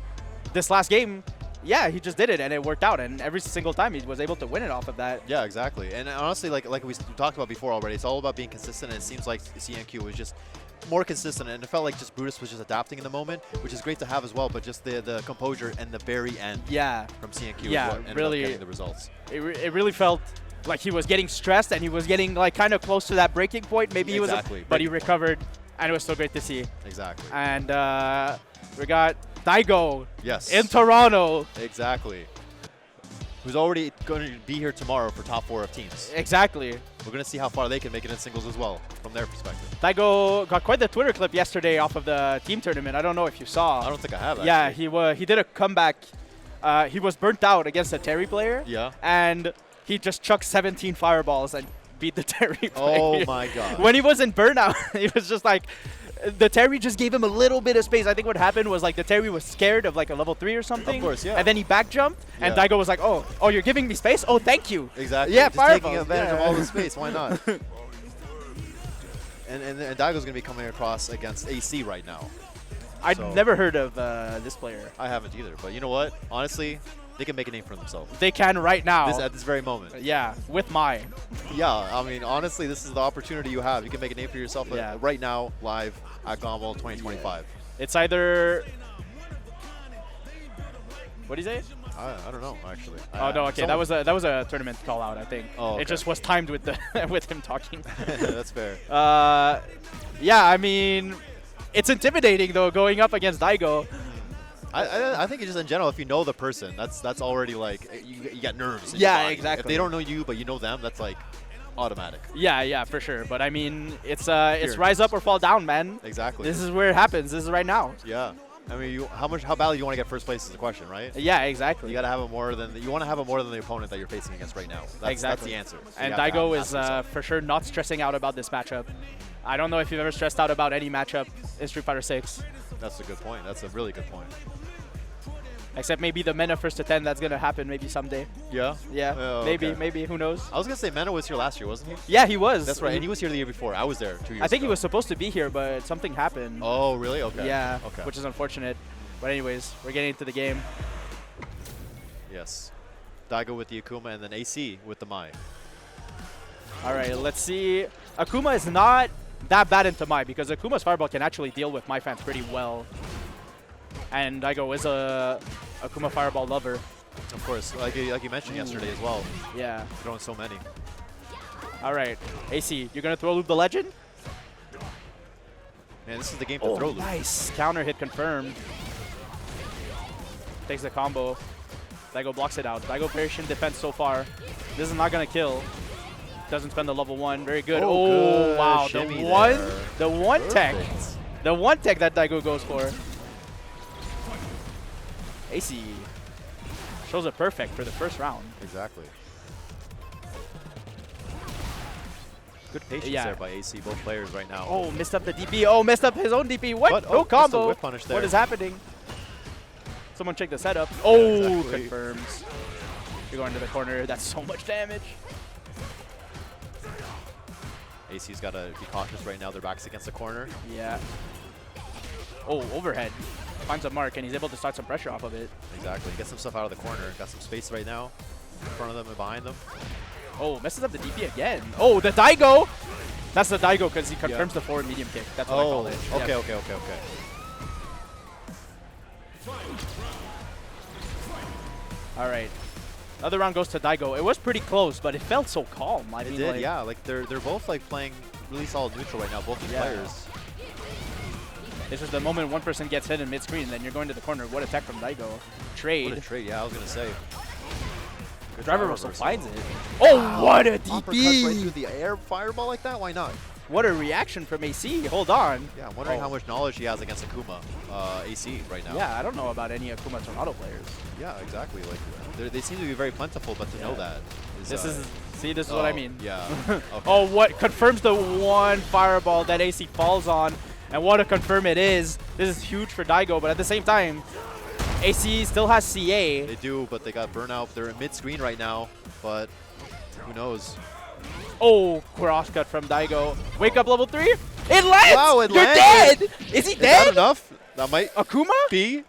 this last game, yeah, he just did it, and it worked out. And every single time, he was able to win it off of that. Yeah, exactly. And honestly, like we talked about before already, it's all about being consistent. And it seems like CNQ was just more consistent, and it felt like just Brutus was just adapting in the moment, which is great to have as well. But just the composure and the very end, from CNQ, is what ended up getting the results. It really felt like he was getting stressed, and he was getting like kind of close to that breaking point. Maybe he was, but he recovered, and it was so great to see. Exactly. And we got Daigo. Yes. In Toronto. Exactly. Who's already going to be here tomorrow for top 4 of teams. Exactly. We're going to see how far they can make it in singles as well, from their perspective. Daigo got quite the Twitter clip yesterday off of the team tournament. I don't know if you saw. I don't think I have, actually. Yeah, he did a comeback. He was burnt out against a Terry player. Yeah. And he just chucked 17 fireballs and beat the Terry player. Oh, my God. When he was in burnout, he was just like... The Terry just gave him a little bit of space. I think what happened was like the Terry was scared of like a level 3 or something. Of course, yeah. And then he back jumped, and Daigo was like, "Oh, you're giving me space? Oh, thank you." Exactly. Yeah, just taking advantage of all the space. Why not? and Daigo's gonna be coming across against AC right now. I'd never heard of this player. I haven't either. But you know what? Honestly, they can make a name for themselves. They can right now. At this very moment. Yeah, with Mai. Yeah, I mean, honestly, this is the opportunity you have. You can make a name for yourself right now, live at GOML 2025. It's either... What do you say? I don't know, actually. Oh, no, okay. That was a tournament call out, I think. Oh, okay. It just was timed with the with him talking. That's fair. Yeah, I mean, it's intimidating, though, going up against Daigo. I think just in general, if you know the person, that's already like you get nerves. Yeah, exactly. If they don't know you, but you know them, that's like automatic. Yeah, for sure. But I mean, it's rise up or fall down, man. Exactly. This is where it happens. This is right now. Yeah. I mean, how badly do you want to get first place is the question, right? Yeah, exactly. You got to have it more than you want to have it more than the opponent that you're facing against right now. That's the answer. So and Daigo is for sure not stressing out about this matchup. I don't know if you've ever stressed out about any matchup in Street Fighter 6. That's a good point. That's a really good point. Except maybe the Mena first to 10, that's going to happen maybe someday. Yeah? Yeah, okay. maybe, who knows? I was going to say Mena was here last year, wasn't he? Yeah, he was. That's right, and he was here the year before. I was there 2 years ago. I think he was supposed to be here, but something happened. Oh, really? Okay. Yeah, okay. Which is unfortunate. But anyways, we're getting into the game. Yes. Daigo with the Akuma, and then AC with the Mai. All right, let's see. Akuma is not that bad into Mai, because Akuma's Fireball can actually deal with Mai fans pretty well. And Daigo is a Akuma Fireball lover. Of course, like you mentioned yesterday as well. Yeah. Throwing so many. All right, AC, you're going to throw loop the legend? Man, this is the game to throw loop. Nice. Counter hit confirmed. Takes the combo. Daigo blocks it out. Daigo patient defense so far. This is not going to kill. Doesn't spend the level 1. Very good. Oh, good. Wow. Shimmy The one tech. The one tech that Daigo goes for. AC shows it perfect for the first round. Exactly. Good patience there by AC, both players right now. Oh, missed up the DP. Oh, missed up his own DP. What? No oh, combo. whip punish there. What is happening? Someone check the setup. Oh, exactly. Confirms. You're going to the corner. That's so much damage. AC's got to be cautious right now. Their back's against the corner. Yeah. Oh, overhead. Finds a mark, and he's able to start some pressure off of it. Exactly. Get some stuff out of the corner. Got some space right now in front of them and behind them. Oh, messes up the DP again. Oh, the Daigo! That's the Daigo because he confirms the forward medium kick. That's what I call it. Okay, yeah. okay. All right. Another round goes to Daigo. It was pretty close, but it felt so calm. I mean, did, yeah. Like they're both like playing really solid neutral right now, both these players. This is the moment one person gets hit in mid-screen, and then you're going to the corner. What a tech from Daigo. Trade. What a trade, yeah, I was going to say. Good driver reversal finds it. Oh, wow. What a DP! Right through the air fireball like that? Why not? What a reaction from AC. Hold on. Yeah, I'm wondering how much knowledge he has against Akuma, AC right now. Yeah, I don't know about any Akuma Tornado players. Yeah, exactly. Like they seem to be very plentiful, but to know that is... This is what I mean. Yeah. Okay. Oh, what confirms the one fireball that AC falls on. And what a confirm it is. This is huge for Daigo, but at the same time, AC still has CA. They do, but they got burnout. They're in mid-screen right now, but who knows? Oh, cross cut from Daigo. Wake up level 3. It lands! Wow, it You're landed. dead! Is he dead? Is that enough? That might Akuma? be.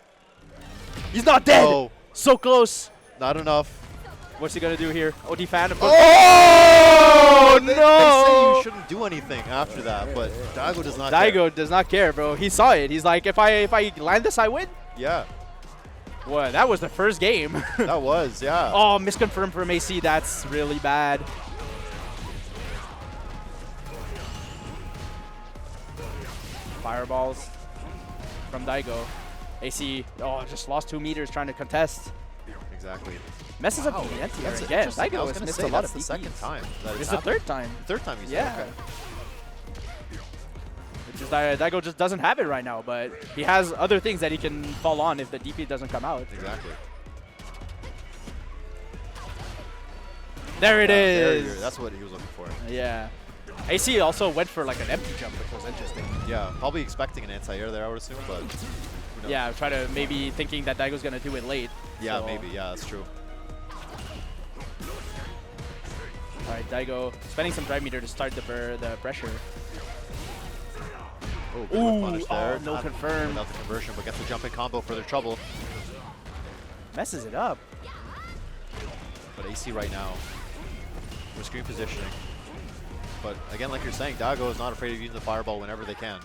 He's not dead! Oh. So close. Not enough. What's he going to do here? OD fan? Oh, no! They say you shouldn't do anything after that, but Daigo does not care. Daigo does not care, bro. He saw it. He's like, if I land this, I win? Yeah. What? That was the first game. That was, yeah. Oh, misconfirmed from AC. That's really bad. Fireballs from Daigo. AC, just lost 2 meters trying to contest. Exactly. Messes up the anti-air again. Daigo has missed a lot of the DPs. second time. It's the third time. Third time you said, Yeah. okay. It's just Daigo just doesn't have it right now, but he has other things that he can fall on if the DP doesn't come out. Exactly. There it is. That's what he was looking for. Yeah. AC also went for like an empty jump, which was interesting. Yeah, probably expecting an anti-air there, I would assume, but who knows? Yeah, try to maybe thinking that Daigo's going to do it late. Yeah, so. maybe. Yeah, that's true. All right, Daigo spending some drive meter to start the pressure. Oh, good punish there. No confirm. Without the conversion, but gets the jumping combo for their trouble. Messes it up. But AC right now, with screen positioning. But again, like you're saying, Daigo is not afraid of using the fireball whenever they can.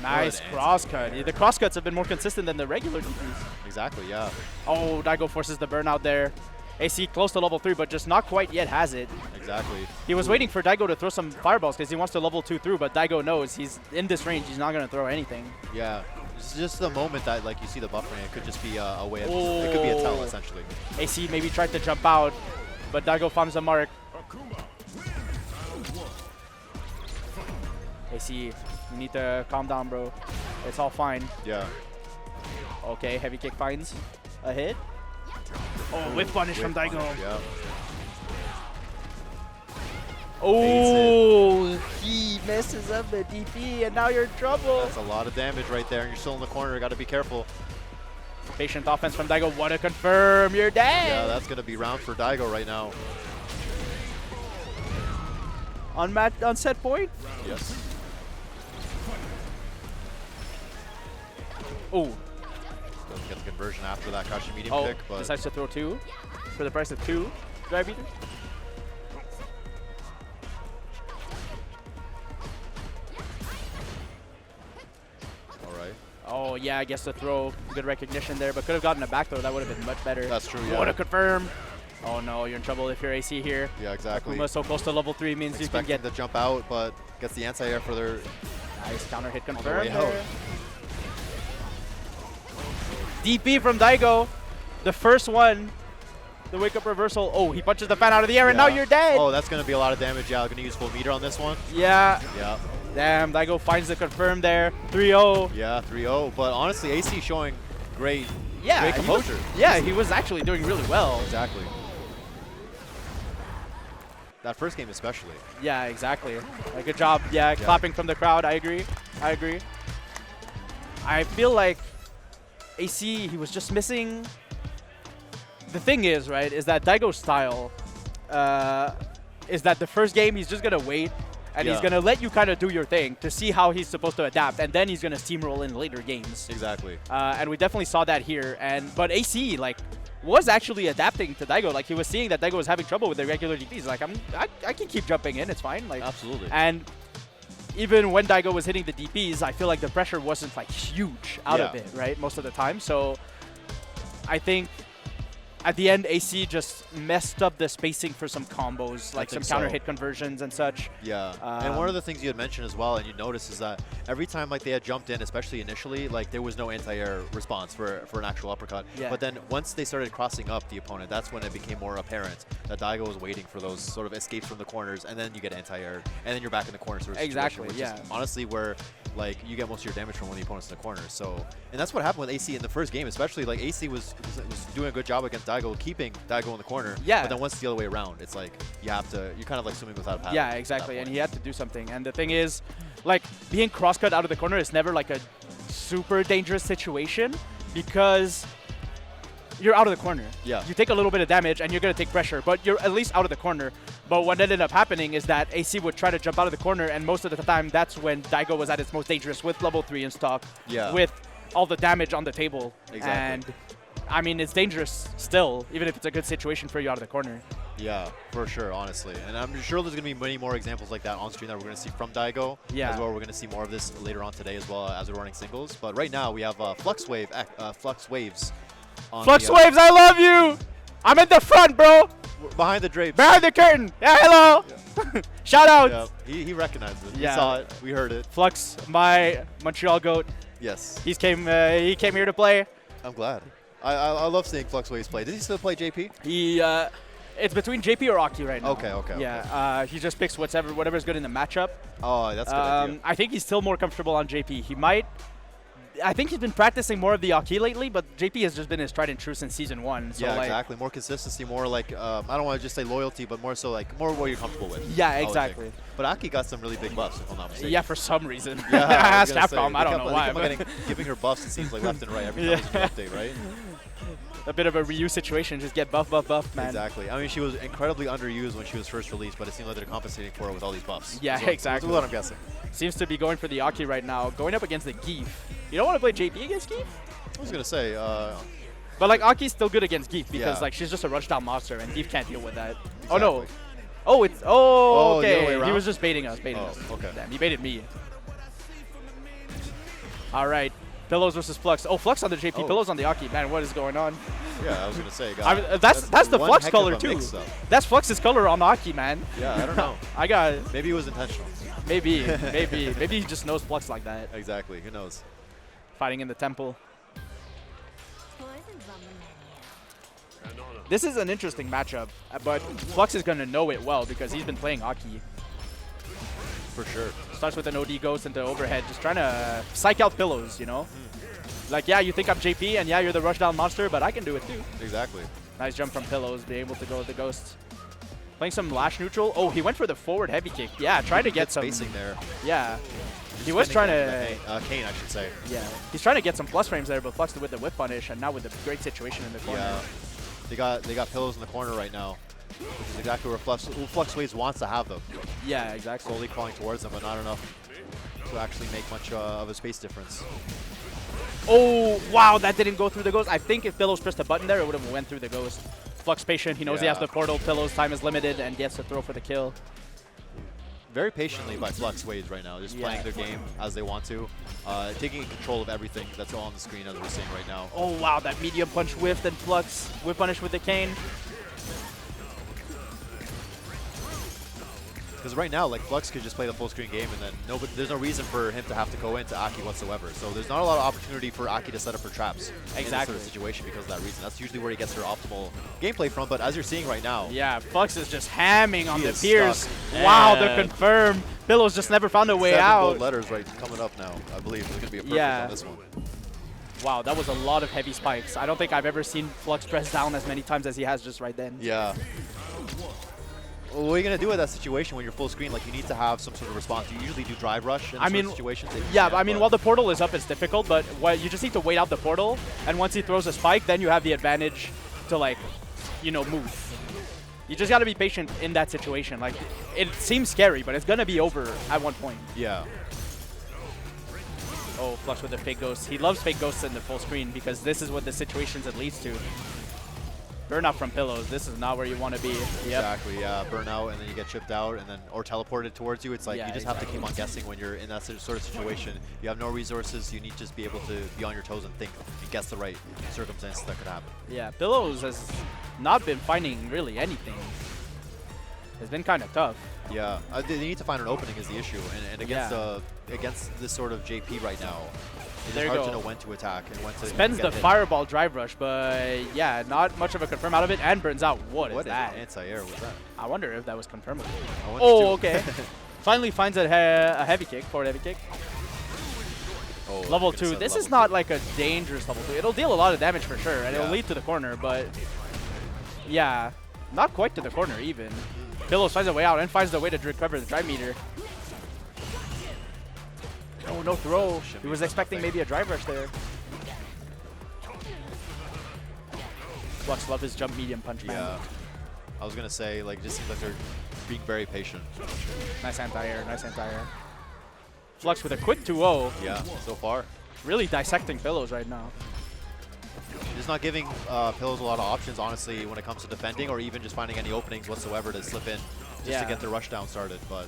Nice crosscut. The crosscuts have been more consistent than the regular DPs. Exactly, yeah. Oh, Daigo forces the burnout there. AC close to level 3, but just not quite yet has it. Exactly. He was waiting for Daigo to throw some fireballs because he wants to level 2 through, but Daigo knows he's in this range. He's not going to throw anything. Yeah. It's just the moment that like you see the buffering, it could just be a way of it could be a tell essentially. AC maybe tried to jump out, but Daigo finds the mark. AC, you need to calm down, bro. It's all fine. Yeah. Okay, heavy kick finds a hit. Oh, whip punish from Daigo. Yeah. Oh, he messes up the DP, and now you're in trouble. That's a lot of damage right there, and you're still in the corner. Got to be careful. Patient offense from Daigo. Want to confirm you're dead. Yeah, that's going to be round for Daigo right now. On set point. Yes. Oh. Doesn't get the conversion after that Kashi medium Oh, kick, but decides to throw 2 for the price of 2 drive beaters. all right. Oh, yeah, I guess the throw. Good recognition there, but could have gotten a back throw. That would have been much better. That's true, yeah. Want to confirm. Oh, no, you're in trouble if you're AC here. Yeah, exactly. Akuma so close to level 3 means you can get the jump out, but gets the anti-air for their nice counter hit the confirmed way out. there. DP from Daigo. The first one. The wake up reversal. Oh, he punches the fan out of the air, and now you're dead. Oh, that's going to be a lot of damage. Yeah, going to use full meter on this one. Yeah. Yeah. Damn, Daigo finds the confirm there. 3-0. Yeah, 3-0. But honestly, AC showing great, Yeah, great composure. He was actually doing really well. Exactly. That first game especially. Yeah, exactly. Like, good job. Yeah, clapping from the crowd. I agree. I feel like AC, he was just missing. The thing is, right, is that Daigo's style is that the first game he's just going to wait and he's going to let you kind of do your thing to see how he's supposed to adapt, and then he's going to steamroll in later games. Exactly. And we definitely saw that here. But AC, like, was actually adapting to Daigo. Like, he was seeing that Daigo was having trouble with the regular DPs. Like, I can keep jumping in. It's fine. Like, absolutely. And even when Daigo was hitting the DPs, I feel like the pressure wasn't, like, huge out of it, right, most of the time. So I think at the end, AC just messed up the spacing for some combos, like some counter hit conversions and such. Yeah, and one of the things you had mentioned as well, and you noticed, is that every time like they had jumped in, especially initially, like there was no anti-air response for an actual uppercut. Yeah. But then once they started crossing up the opponent, that's when it became more apparent that Daigo was waiting for those sort of escapes from the corners, and then you get anti-air, and then you're back in the corner sort of Exactly, situation, which is honestly where like you get most of your damage from when the opponent's in the corner. So, and that's what happened with AC in the first game, especially like AC was doing a good job against Daigo, keeping Daigo in the corner. Yeah. But then once it's the other way around, it's like you're kind of like swimming without a paddle. Yeah, exactly. And he had to do something. And the thing is, like, being cross-cut out of the corner is never like a super dangerous situation because you're out of the corner. Yeah. You take a little bit of damage and you're going to take pressure, but you're at least out of the corner. But what ended up happening is that AC would try to jump out of the corner, and most of the time that's when Daigo was at its most dangerous with level 3 in stock, with all the damage on the table. Exactly. And I mean, it's dangerous still, even if it's a good situation for you out of the corner. Yeah, for sure, honestly. And I'm sure there's going to be many more examples like that on stream that we're going to see from Daigo. Yeah. As well, we're going to see more of this later on today as well as we're running singles. But right now, we have Flux Waves. Flux Waves, I love you! I'm at the front, bro! Behind the drapes. Behind the curtain! Yeah, hello! Yeah. Shout out! Yeah, he recognized it. Yeah. We saw it. We heard it. Flux, my Montreal GOAT. Yes. He came here to play. I'm glad. I love seeing Flux Waves play. Does he still play JP? He it's between JP or Aki right now. Okay. Yeah, he just picks whatever's good in the matchup. Oh, that's a good idea. I think he's still more comfortable on JP. I think he's been practicing more of the Aki lately, but JP has just been his tried and true since season 1. So yeah, exactly. More consistency, more like, I don't want to just say loyalty, but more so like, more what you're comfortable with. Yeah, exactly. But Aki got some really big buffs, if I'm not mistaken. Yeah, for some reason. Yeah, Ask Capcom, I don't know why. Giving her buffs, it seems like left and right every time there's a new update, right? A bit of a Ryu situation, just get buff, man. Exactly. I mean, she was incredibly underused when she was first released, but it seems like they're compensating for her with all these buffs. Yeah, exactly. That's what I'm guessing. Seems to be going for the Aki right now, going up against the Geef. You don't want to play JP against Geef? I was going to say, but like Aki's still good against Geef because like she's just a rush down monster and Geef can't deal with that. Exactly. Oh no. Oh, okay. He was just baiting us. Okay. Damn, he baited me. All right. Pillows versus Flux. Oh, Flux on the JP, Pillows on the Aki. Man, what is going on? Yeah, I was going to say. That's the Flux color too. That's Flux's color on Aki, man. Yeah, I don't know. I got it. Maybe it was intentional. Maybe he just knows Flux like that. Exactly. Who knows? Fighting in the temple. This is an interesting matchup, but Flux is going to know it well because he's been playing Aki. For sure. Starts with an OD ghost into overhead, just trying to psych out Pillows, you know? Like, yeah, you think I'm JP, and yeah, you're the rushdown monster, but I can do it too. Exactly. Nice jump from Pillows, being able to go with the ghost. Playing some lash neutral. Oh, he went for the forward heavy kick. Yeah, trying to get some spacing there. Yeah. He was trying to... Kane, I should say. Yeah. He's trying to get some plus frames there, but Flux with the whip punish, and now with the great situation in the corner. Yeah. They got Pillows in the corner right now, which is exactly where Flux Waves wants to have them. Yeah, exactly. Slowly crawling towards them, but not enough to actually make much of a space difference. Oh, wow, that didn't go through the ghost. I think if Pillows pressed a button there, it would have went through the ghost. Flux patient. He knows he has the portal. Pillows' time is limited and gets to throw for the kill. Very patiently by Flux Waves right now, just playing their game as they want to, taking control of everything that's on the screen as we're seeing right now. Oh, wow, that medium punch whiffed and Flux whip punish with the cane. Because right now, like, Flux could just play the full screen game, and then there's no reason for him to have to go into Aki whatsoever. So there's not a lot of opportunity for Aki to set up for traps in this sort of situation because of that reason. That's usually where he gets her optimal gameplay from, but as you're seeing right now... Yeah, Flux is just hamming on the Pierce. Wow, they're confirmed. Pillows just never found a way out. 7 gold letters coming up now, I believe. There's going to be a perfect on this one. Wow, that was a lot of heavy spikes. I don't think I've ever seen Flux press down as many times as he has just right then. Yeah. What are you going to do with that situation when you're full screen? Like, you need to have some sort of response. You usually do drive rush in certain situations. Yeah, I mean, while the portal is up, it's difficult, but you just need to wait out the portal, and once he throws a spike, then you have the advantage to, like, you know, move. You just got to be patient in that situation. Like, it seems scary, but it's going to be over at one point. Yeah. Oh, Flux with the fake ghost. He loves fake ghosts in the full screen because this is what the situations it leads to. Burnout from Pillows. This is not where you want to be. Yep. Exactly, yeah. Burnout, and then you get chipped out, and then or teleported towards you. It's like you just have to keep on guessing when you're in that sort of situation. You have no resources. You need to just be able to be on your toes and think and guess the right circumstances that could happen. Yeah, Pillows has not been finding really anything. It's been kind of tough. Yeah, they need to find an opening is the issue, and against this sort of JP right now, it's hard to know when to attack and when to spends the fireball drive rush, but yeah, not much of a confirm out of it, and burns out. What is that? Anti-air was that? I wonder if that was confirmable. Oh, okay. Finally finds a heavy kick, forward heavy kick. Oh, level 2. This is not like a dangerous level 2. It'll deal a lot of damage for sure, and it'll lead to the corner, but yeah, not quite to the corner even. Pillows finds a way out and finds the way to recover the drive meter. Oh, no throw. He was expecting maybe a drive rush there. Flux love his jump medium punch, man. Yeah. I was going to say, like, it just seems like they're being very patient. Nice anti-air, nice anti-air. Flux with a quick 2-0. Yeah, so far. Really dissecting Pillows right now. Just not giving Pillows a lot of options, honestly, when it comes to defending or even just finding any openings whatsoever to slip in just to get the rush down started. But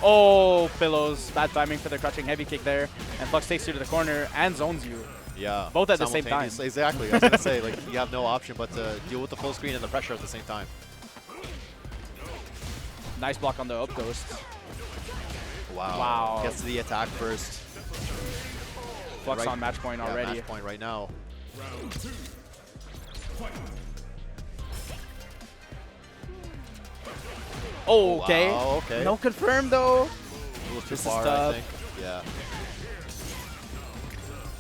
oh, Pillows. Bad timing for the crouching heavy kick there. And Flux takes you to the corner and zones you. Yeah. Both at the same time. Exactly. I was going to say, like, you have no option but to deal with the full screen and the pressure at the same time. Nice block on the up ghost. Wow. Gets to the attack first. Flux on match point already. Match point right now. Oh, okay. Wow, okay. No confirm though. A little too far, I think. Yeah.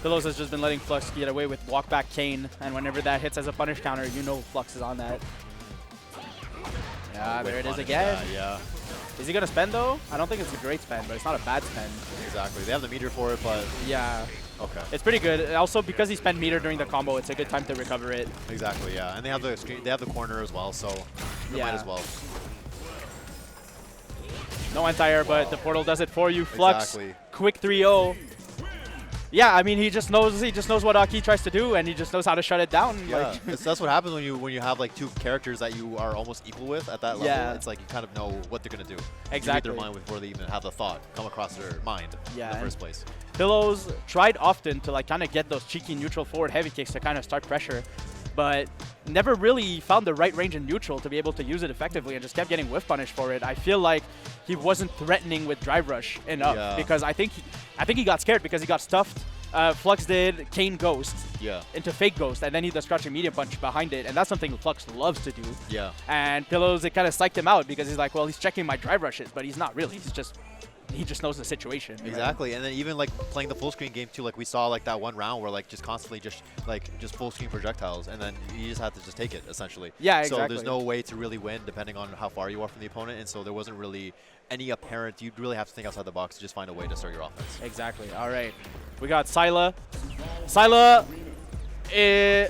Pillows has just been letting Flux get away with walk back cane, and whenever that hits as a punish counter, you know Flux is on that. Yeah, there it is again. Yeah. Is he gonna spend though? I don't think it's a great spend, but it's not a bad spend. Exactly. They have the meter for it, but yeah. Okay. It's pretty good. Also, because he spent meter during the combo, it's a good time to recover it. Exactly. Yeah, and they have the screen. They have the corner as well, so they might as well. No anti-air, but the portal does it for you. Flux, exactly. Quick 3-0. Yeah, I mean, he just knows what Aki tries to do, and he just knows how to shut it down. Yeah, like that's what happens when you have like two characters that you are almost equal with at that level. Yeah. It's like you kind of know what they're gonna do. Exactly. You read their mind before they even have the thought come across their mind in the first place. Pillows tried often to like kind of get those cheeky neutral forward heavy kicks to kind of start pressure, but never really found the right range in neutral to be able to use it effectively, and just kept getting whiff punished for it. I feel like he wasn't threatening with drive rush enough because I think he got scared because he got stuffed. Flux did Cane Ghost into Fake Ghost, and then he does Crouching Medium Punch behind it, and that's something Flux loves to do. Yeah. And Pillows, it kind of psyched him out because he's like, well, he's checking my drive rushes, but he's not really. He's just he just knows the situation. Exactly, right? and then even like playing the full screen game too, like we saw like that one round where like just constantly just full screen projectiles, and then you just have to just take it essentially. Yeah, exactly. exactly. So there's no way to really win depending on how far you are from the opponent, and so there wasn't really any apparent. You'd really have to think outside the box to just find a way to start your offense. Exactly. All right, we got Syla. Syla,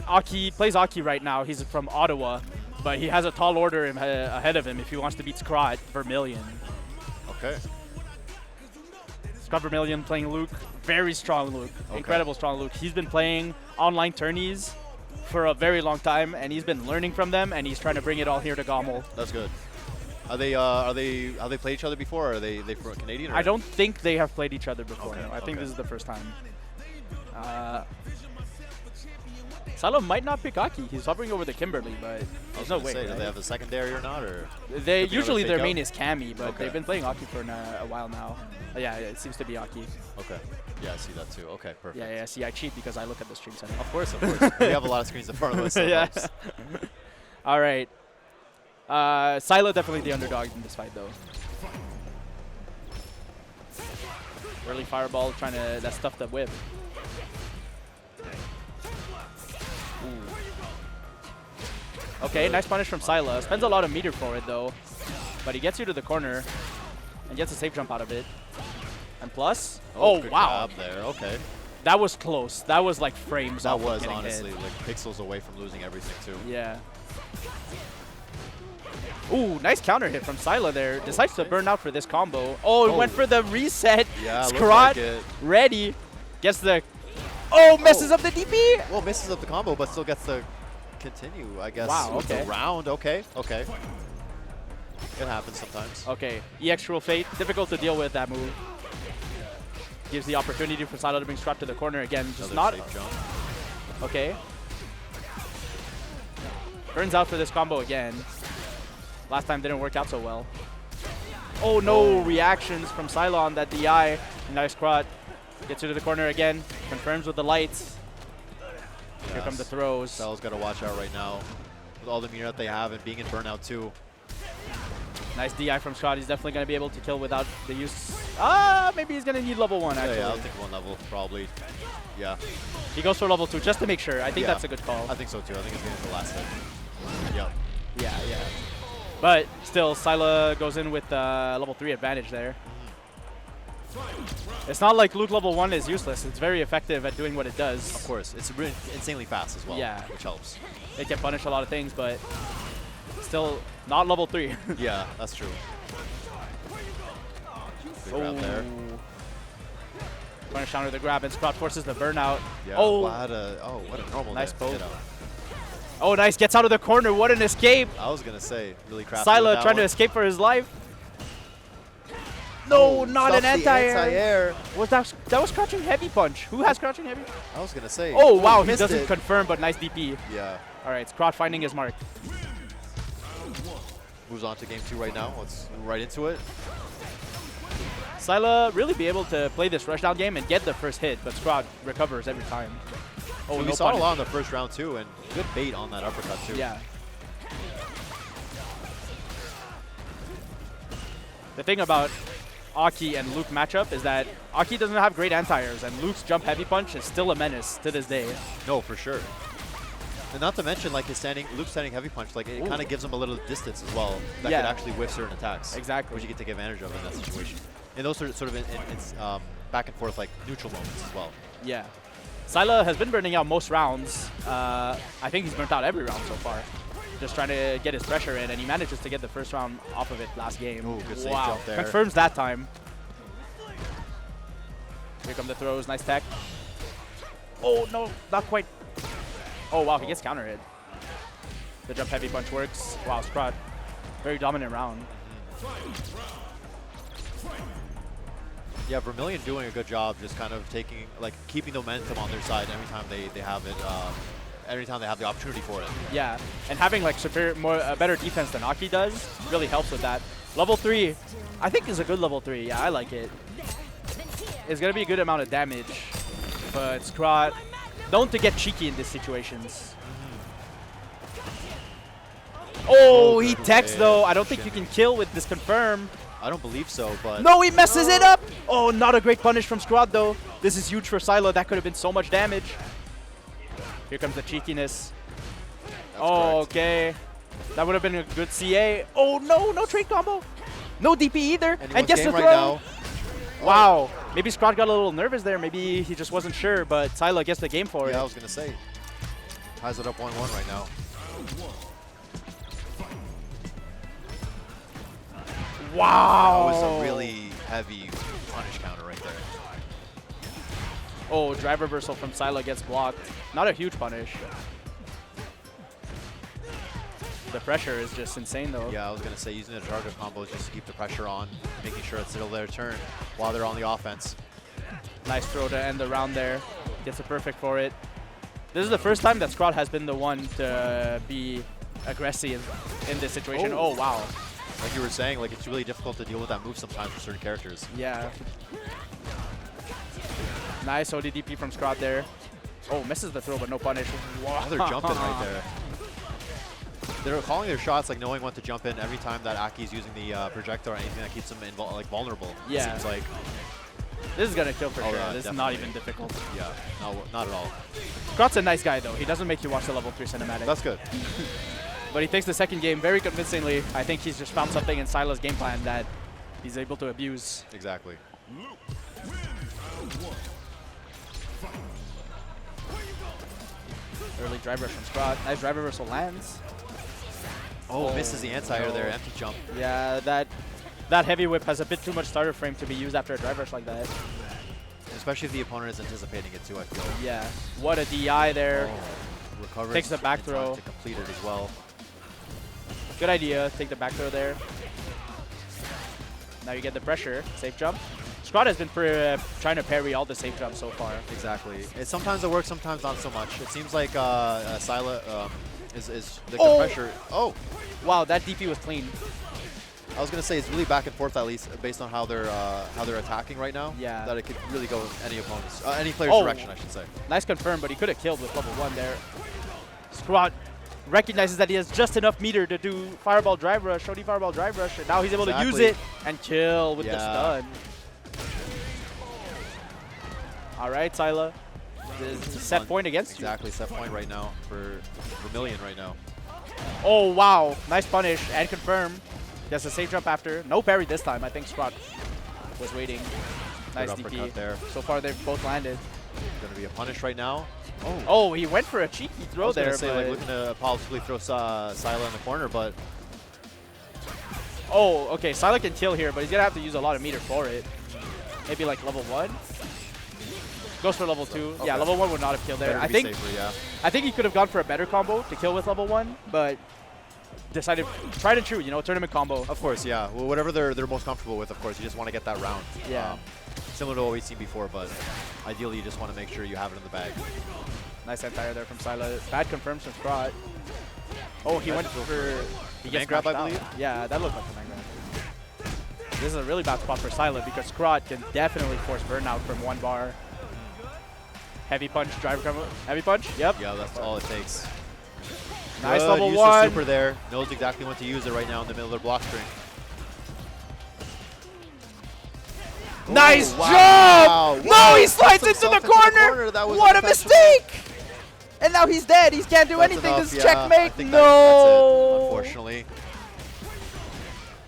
Aki plays Aki right now. He's from Ottawa, but he has a tall order ahead of him if he wants to beat Scrot Vermilion. Okay. Scott Vermilion playing Luke. Very strong Luke. Okay. Incredible strong Luke. He's been playing online tourneys for a very long time, and he's been learning from them, and he's trying to bring it all here to GOML. That's good. Have they played each other before? Or are they Canadian? Or? I don't think they have played each other before. Okay. No. I think this is the first time. Silo might not pick Aki. He's hovering over the Kimberly, but there's no way. Say, right? Do they have a secondary or not? Or they usually their main is Cammy, but okay. they've been playing Aki for a while now. Yeah, it seems to be Aki. Okay. Yeah, I see that too. Okay, perfect. Yeah, see, I cheat because I look at the stream center. Of course. We have a lot of screens in front of us. So yeah. All right. Silo definitely the underdog in this fight, though. Early fireball trying to that stuff the whip. Ooh. Okay, nice punish from Syla. Spends a lot of meter for it though, but he gets you to the corner and gets a safe jump out of it. And plus, oh wow, there. Okay, that was close. That was like frames. That was honestly like pixels away from losing everything too. Yeah. Ooh, nice counter hit from Syla there. Decides to burn out for this combo. Oh, it went for the reset. Yeah, Scrot ready. Gets the. Oh, messes up the DP. Well, misses up the combo, but still gets the continue, I guess. Wow, with the round. Okay. It happens sometimes. Okay, EX Cruel Fate. Difficult to deal with that move. Gives the opportunity for Syla to bring Scrot to the corner again. Just Another not. safe jump. Okay. Burns out for this combo again. Last time didn't work out so well. Oh no, reactions from Syla on that DI. Nice Scrot. Gets you to the corner again. Confirms with the lights. Yes. Here come the throws. Sal's got to watch out right now with all the meter that they have and being in burnout too. Nice DI from Scrot. He's definitely going to be able to kill without the use. Maybe he's going to need level 1 actually. Yeah, I'll think 1 level probably. Yeah. He goes for level 2 just to make sure. I think that's a good call. I think so too. I think it's going to be the last hit. Yep. Yeah. But still, Syla goes in with level 3 advantage there. It's not like Luke level 1 is useless. It's very effective at doing what it does. Of course. It's really insanely fast as well, which helps. It can punish a lot of things, but still not level 3. Yeah, that's true. Good grab there. Punish counter the grab, and Scrot forces the burnout. Yeah, what a normal nice poke. Ditto. Oh, nice. Gets out of the corner. What an escape. I was going to say, really crafty. Syla trying to escape for his life. No, not an anti-air. That was crouching heavy punch. Who has crouching heavy? I was going to say. Oh, wow. He doesn't confirm, but nice DP. Yeah. All right. Scrot finding his mark. Moves on to game 2 right now. Let's move right into it. Syla really be able to play this rushdown game and get the first hit, but Scrot recovers every time. Oh, we saw a lot in the first round too, and good bait on that uppercut too. Yeah. The thing about Aki and Luke matchup is that Aki doesn't have great anti-airs, and Luke's jump heavy punch is still a menace to this day. No, for sure. And not to mention, like Luke's standing heavy punch, like it kind of gives him a little distance as well that could actually whiff certain attacks. Exactly. Which you can take advantage of in that situation. And those are sort of back and forth like neutral moments as well. Yeah. Syla has been burning out most rounds. I think he's burnt out every round so far. Just trying to get his pressure in, and he manages to get the first round off of it last game. Ooh, good safe jump there. Confirms that time. Here come the throws. Nice tech. Oh, no, not quite. Oh, wow, he gets counter hit. The jump heavy punch works. Wow, Scrot. Very dominant round. Yeah, Vermilion doing a good job just kind of keeping the momentum on their side every time they have it, every time they have the opportunity for it. Yeah, and having like a better defense than Aki does really helps with that. Level 3, I think is a good level 3. Yeah, I like it. It's going to be a good amount of damage, but Scrot known to get cheeky in these situations. Oh, he techs though. I don't think you can kill with this confirm. I don't believe so, but... No, he messes it up! Oh, not a great punish from Squad, though. This is huge for Silo. That could have been so much damage. Here comes the cheekiness. Oh, okay. That would have been a good CA. Oh, no, no trade combo. No DP either. And gets the throw. Right now. Wow. Maybe Squad got a little nervous there. Maybe he just wasn't sure, but Silo gets the game for it. Yeah, I was going to say. Ties it up 1-1 right now. Wow. That was a really heavy punish counter right there. Oh, drive reversal from Silo gets blocked. Not a huge punish. The pressure is just insane, though. Yeah, I was going to say using the target combos just to keep the pressure on, making sure it's still their turn while they're on the offense. Nice throw to end the round there. Gets a perfect for it. This is the first time that Scrod has been the one to be aggressive in this situation. Oh, wow. Like you were saying, like it's really difficult to deal with that move sometimes for certain characters. Yeah. Nice ODDP from Scrod there. Oh, misses the throw, but no punish. Wow. They're jumping right there. They're calling their shots, like knowing when to jump in every time that Aki's using the projectile or anything that keeps them like vulnerable. Yeah. It seems like. This is gonna kill for sure. This is not even difficult. Yeah, no, not at all. Scrod's a nice guy though. He doesn't make you watch the level 3 cinematic. That's good. But he takes the second game very convincingly. I think he's just found something in Silo's game plan that he's able to abuse. Exactly. Early drive rush from Scrod. Nice drive reversal lands. Oh, misses the anti-air there, empty jump. Yeah, that heavy whip has a bit too much starter frame to be used after a drive rush like that. Especially if the opponent is anticipating it too, I feel. Yeah, what a DI there. Oh, recovers. Takes the back throw. To complete it as well. Good idea, take the back throw there. Now you get the pressure, safe jump. Scrod has been trying to parry all the safe jumps so far. Exactly. Sometimes it works, sometimes not so much. It seems like Sila is the pressure. Oh! Wow, that DP was clean. I was gonna say it's really back and forth at least based on how they're attacking right now. Yeah. That it could really go any opponent's any player's direction, I should say. Nice confirm, but he could have killed with level 1 there. Scrod recognizes that he has just enough meter to do Fireball Drive Rush, Shody Fireball Drive Rush, and now he's able to use it and kill with the stun. All right, Sila. Set point against you. Exactly, set point right now for Vermilion right now. Oh, wow. Nice punish and confirm. Gets a safe jump after. No parry this time. I think Scrod was waiting. Nice DP. There. So far, they've both landed. Going to be a punish right now. Oh, he went for a cheeky throw there. Say, like, looking to possibly throw Sila in the corner, but... Oh, okay. Sila can kill here, but he's going to have to use a lot of meter for it. Maybe like level 1. Goes for level 2. Okay. Yeah, level 1 would not have killed there. I think he could have gone for a better combo to kill with level 1, but decided tried and true, you know, tournament combo. Of course, yeah. Well, whatever they're most comfortable with, of course. You just want to get that round. Yeah. Similar to what we've seen before, but ideally you just want to make sure you have it in the bag. Nice anti-air there from Sila. Bad confirms from Scrod. Oh, he went for... He gets grab, I believe? Yeah, that looked like a man grab. This is a really bad spot for Sila because Scrod can definitely force burnout from 1 bar. Heavy punch, driver combo. Heavy punch? Yep. Yeah, that's all it takes. Nice level 1. The super there. Knows exactly when to use it right now in the middle of their block string. Nice jump! No, he slides into the corner! What a mistake! And now he's dead. He can't do anything. This is checkmate. No! That's it, unfortunately.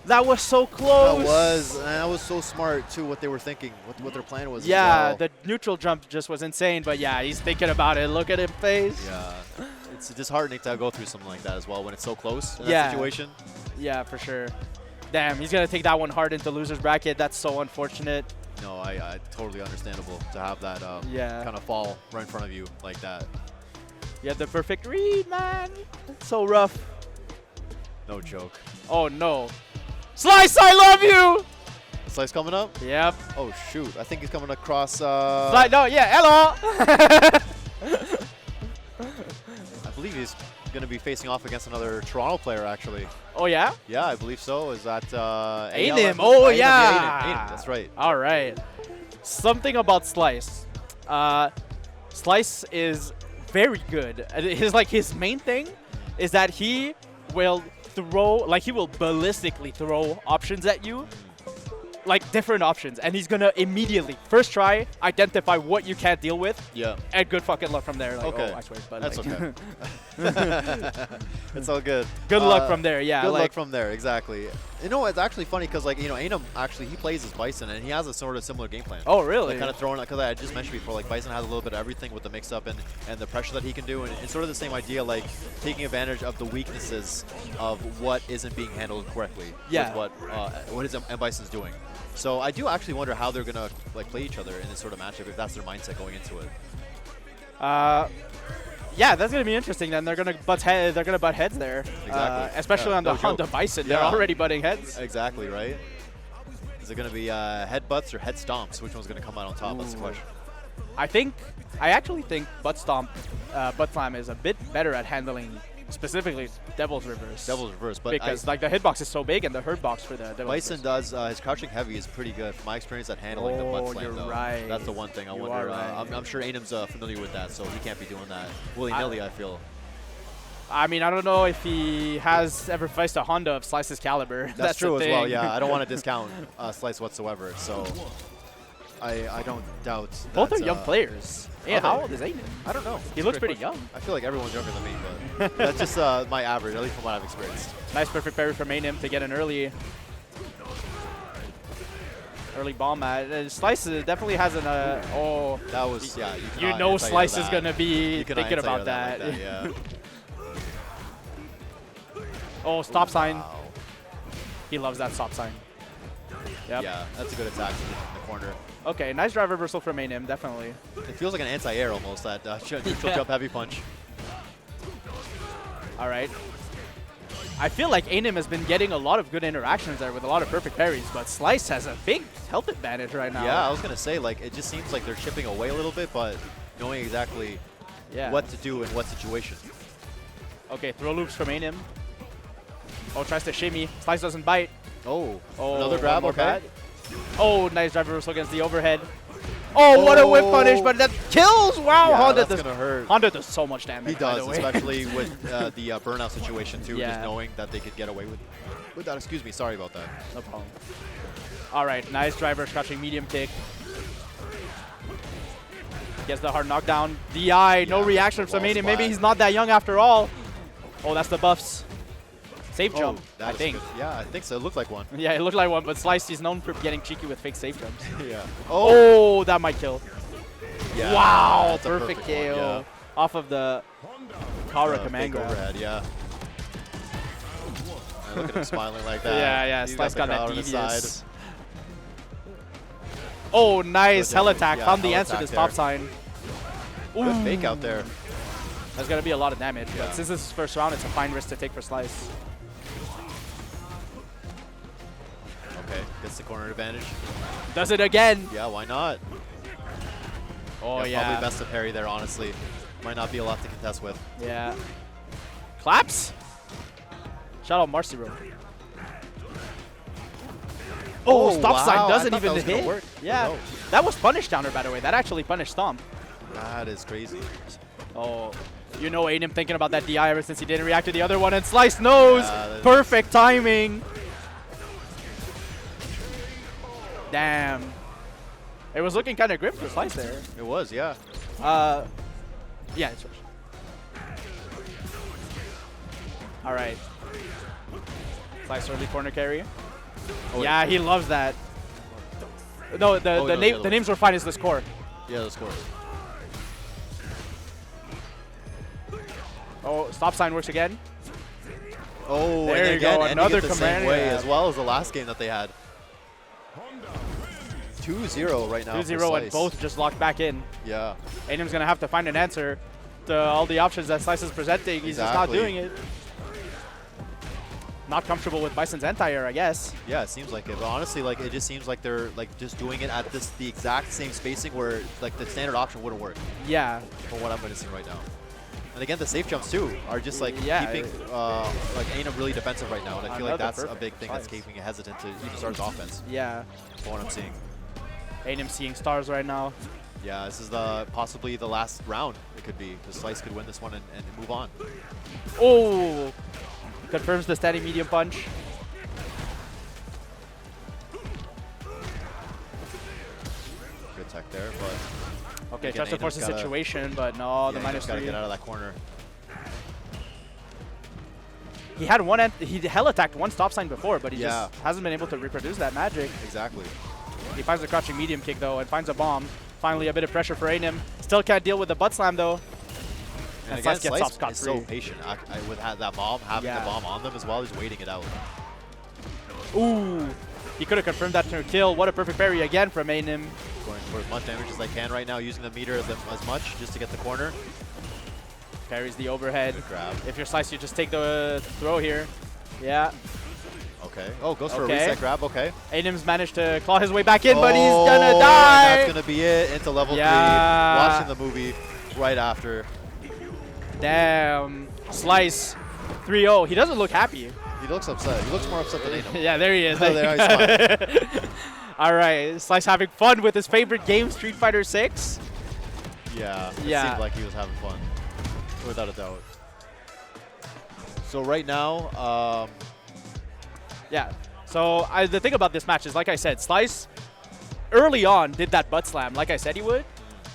That was so close. That was so smart too. What they were thinking, what their plan was. Yeah, as well. The neutral jump just was insane. But yeah, he's thinking about it. Look at his face. Yeah, it's disheartening to go through something like that as well when it's so close in that situation. Yeah, for sure. Damn, he's gonna take that one hard into loser's bracket. That's so unfortunate. No, I totally understandable to have that kind of fall right in front of you like that. You had the perfect read, man. It's so rough. No joke. Oh no. Slice, I love you! Slice coming up? Yep. Oh, shoot. I think he's coming across... Slice, no, yeah, hello! I believe he's going to be facing off against another Toronto player, actually. Oh, yeah? Yeah, I believe so. Is that... Anim. Oh, yeah. Anim, that's right. All right. Something about Slice. Slice is very good. His main thing is that he will... he will ballistically throw options at you like different options, and he's gonna immediately first try identify what you can't deal with. Yeah. And good fucking luck from there. Like, Okay. oh, I swear, but That's like, okay. It's all good. Good luck from there. Yeah. Good like, luck from there. Exactly. You know, it's actually funny because like Ainum actually he plays as Bison and he has a sort of similar game plan. Oh really? Like, kind of throwing, because I just mentioned before, like Bison has a little bit of everything with the mix-up and the pressure that he can do, and it's sort of the same idea, like taking advantage of the weaknesses of what isn't being handled correctly. Yeah. With what his M Bison's doing. So I do actually wonder how they're gonna like play each other in this sort of matchup if that's their mindset going into it. Yeah, that's gonna be interesting. Then they're gonna butt heads there. Exactly. Especially on the Bison, they're already butting heads. Exactly right. Is it gonna be headbutts or head stomps? Which one's gonna come out on top? That's the question. I actually think butt slam is a bit better at handling specifically Devil's Reverse. Devil's Reverse, but because like the hitbox is so big and the hurt box for the Devil's Bison Reverse. does his crouching heavy is pretty good from my experience at handling the butt slam. You're though. right. That's the one thing I wonder. I'm sure Ainum's familiar with that, so he can't be doing that willy-nilly. I feel. I mean, I don't know if he has ever faced a Honda of Slice's caliber. That's true as well. Yeah, I don't want to discount Slice whatsoever. So I don't doubt. Both are young players. Yeah, how old is Ainum? I don't know. He looks pretty young. I feel like everyone's younger than me, but that's just my average, at least from what I've experienced. Nice perfect parry from Ainum to get an early bomb at. Slice definitely has an oh. That was You know Slice is gonna be thinking about that. Like that yeah. Oh, stop sign. Wow. He loves that stop sign. Yep. Yeah, that's a good attack in the corner. Okay, nice drive reversal from Ainum, definitely. It feels like an anti-air almost, that neutral jump heavy punch. All right. I feel like Ainum has been getting a lot of good interactions there with a lot of perfect parries, but Slice has a big health advantage right now. Yeah, I was going to say, like, it just seems like they're chipping away a little bit, but knowing exactly what to do in what situation. Okay, throw loops from Ainum. Oh, tries to shimmy. Slice doesn't bite. Oh, another grab, okay. Bad. Oh, nice drive reversal against the overhead. Oh, what a whip punish, but that kills! Wow, yeah, Honda that's gonna hurt. Honda does so much damage. He does, by the way. especially with the burnout situation too, just knowing that they could get away with that. Excuse me, sorry about that. No problem. All right, nice driver crouching medium kick. Gets the hard knockdown. DI, no reaction from Ainum. Maybe he's not that young after all. Oh, that's the buffs. Safe jump, I think. Yeah, I think so. It looked like one. Yeah, it looked like one, but Slice is known for getting cheeky with fake safe jumps. Yeah. Oh, that might kill. Yeah, wow, perfect KO. Yeah. Off of the Kara command grab. Overhead, yeah. And look at him smiling like that. Yeah, He's Slice got that on his devious. Oh, nice hell attack. Found the answer to this top sign. Good fake out there. That's going to be a lot of damage, but since this is first round, it's a fine risk to take for Slice. Okay, gets the corner advantage. Does it again. Yeah, why not? Oh, Probably best to parry there, honestly. Might not be a lot to contest with. Yeah. Claps? Shout out Marcy Road. Oh, stop sign doesn't even hit. Work. Yeah. Oh. That was punish downer, by the way. That actually punished Stomp. That is crazy. Oh, you know Ainum thinking about that DI ever since he didn't react to the other one, and Slice knows. Perfect timing. Damn. It was looking kind of grim for Slice there. It was, yeah. Yeah, it's rushed. All right. Slice early corner carry. Oh, yeah, he loves that. No, the names were fine. It's the score. Yeah, the score. Oh, stop sign works again. Oh, there you go. Another command way as well as the last game that they had. 2-0 right now. 2-0 and both just locked back in. Yeah. Ainum's going to have to find an answer to all the options that Slice is presenting. He's just not doing it. Not comfortable with Bison's anti-air, I guess. Yeah, it seems like it. But honestly, like it just seems like they're like just doing it at the exact same spacing where like the standard option wouldn't work. Yeah. From what I'm witnessing right now. And again, the safe jumps too are just like keeping like Ainum really defensive right now, and I feel like that's a big thing that's keeping it hesitant to even start his offense. Yeah. From what I'm seeing. Ainum seeing stars right now. Yeah, this is possibly the last round. It could be because Slice could win this one and move on. Oh, confirms the standing medium punch. tech there, but okay, again, tries to force the situation, but no, the minus gotta 3. get out of that corner. He had one, he hell attacked one stop sign before, but he Yeah. just hasn't been able to reproduce that magic. Exactly. He finds the crouching medium kick though, and finds a bomb. Finally, a bit of pressure for Anim. Still can't deal with the butt slam though. And Slice again, gets Slice scot is so free. patient with that bomb, having the bomb on them as well. He's waiting it out. Ooh, he could have confirmed that to kill. What a perfect parry again from Anim. Going for as much damage as I can right now, using the meter as much just to get the corner. Parries the overhead. Good grab. If you're Slice, you just take the throw here. Yeah. Okay. Oh, goes for a reset grab. Okay. Anim's managed to claw his way back in, but he's gonna die. That's gonna be it into level 3. Watching the movie right after. Damn. Slice 3-0. He doesn't look happy. He looks upset. He looks more upset than Anim. Yeah, there he is. There he's fine. All right, Slice having fun with his favorite game, Street Fighter 6. Yeah. It seemed like he was having fun, without a doubt. So right now, yeah. So the thing about this match is, like I said, Slice early on did that butt slam, like I said he would.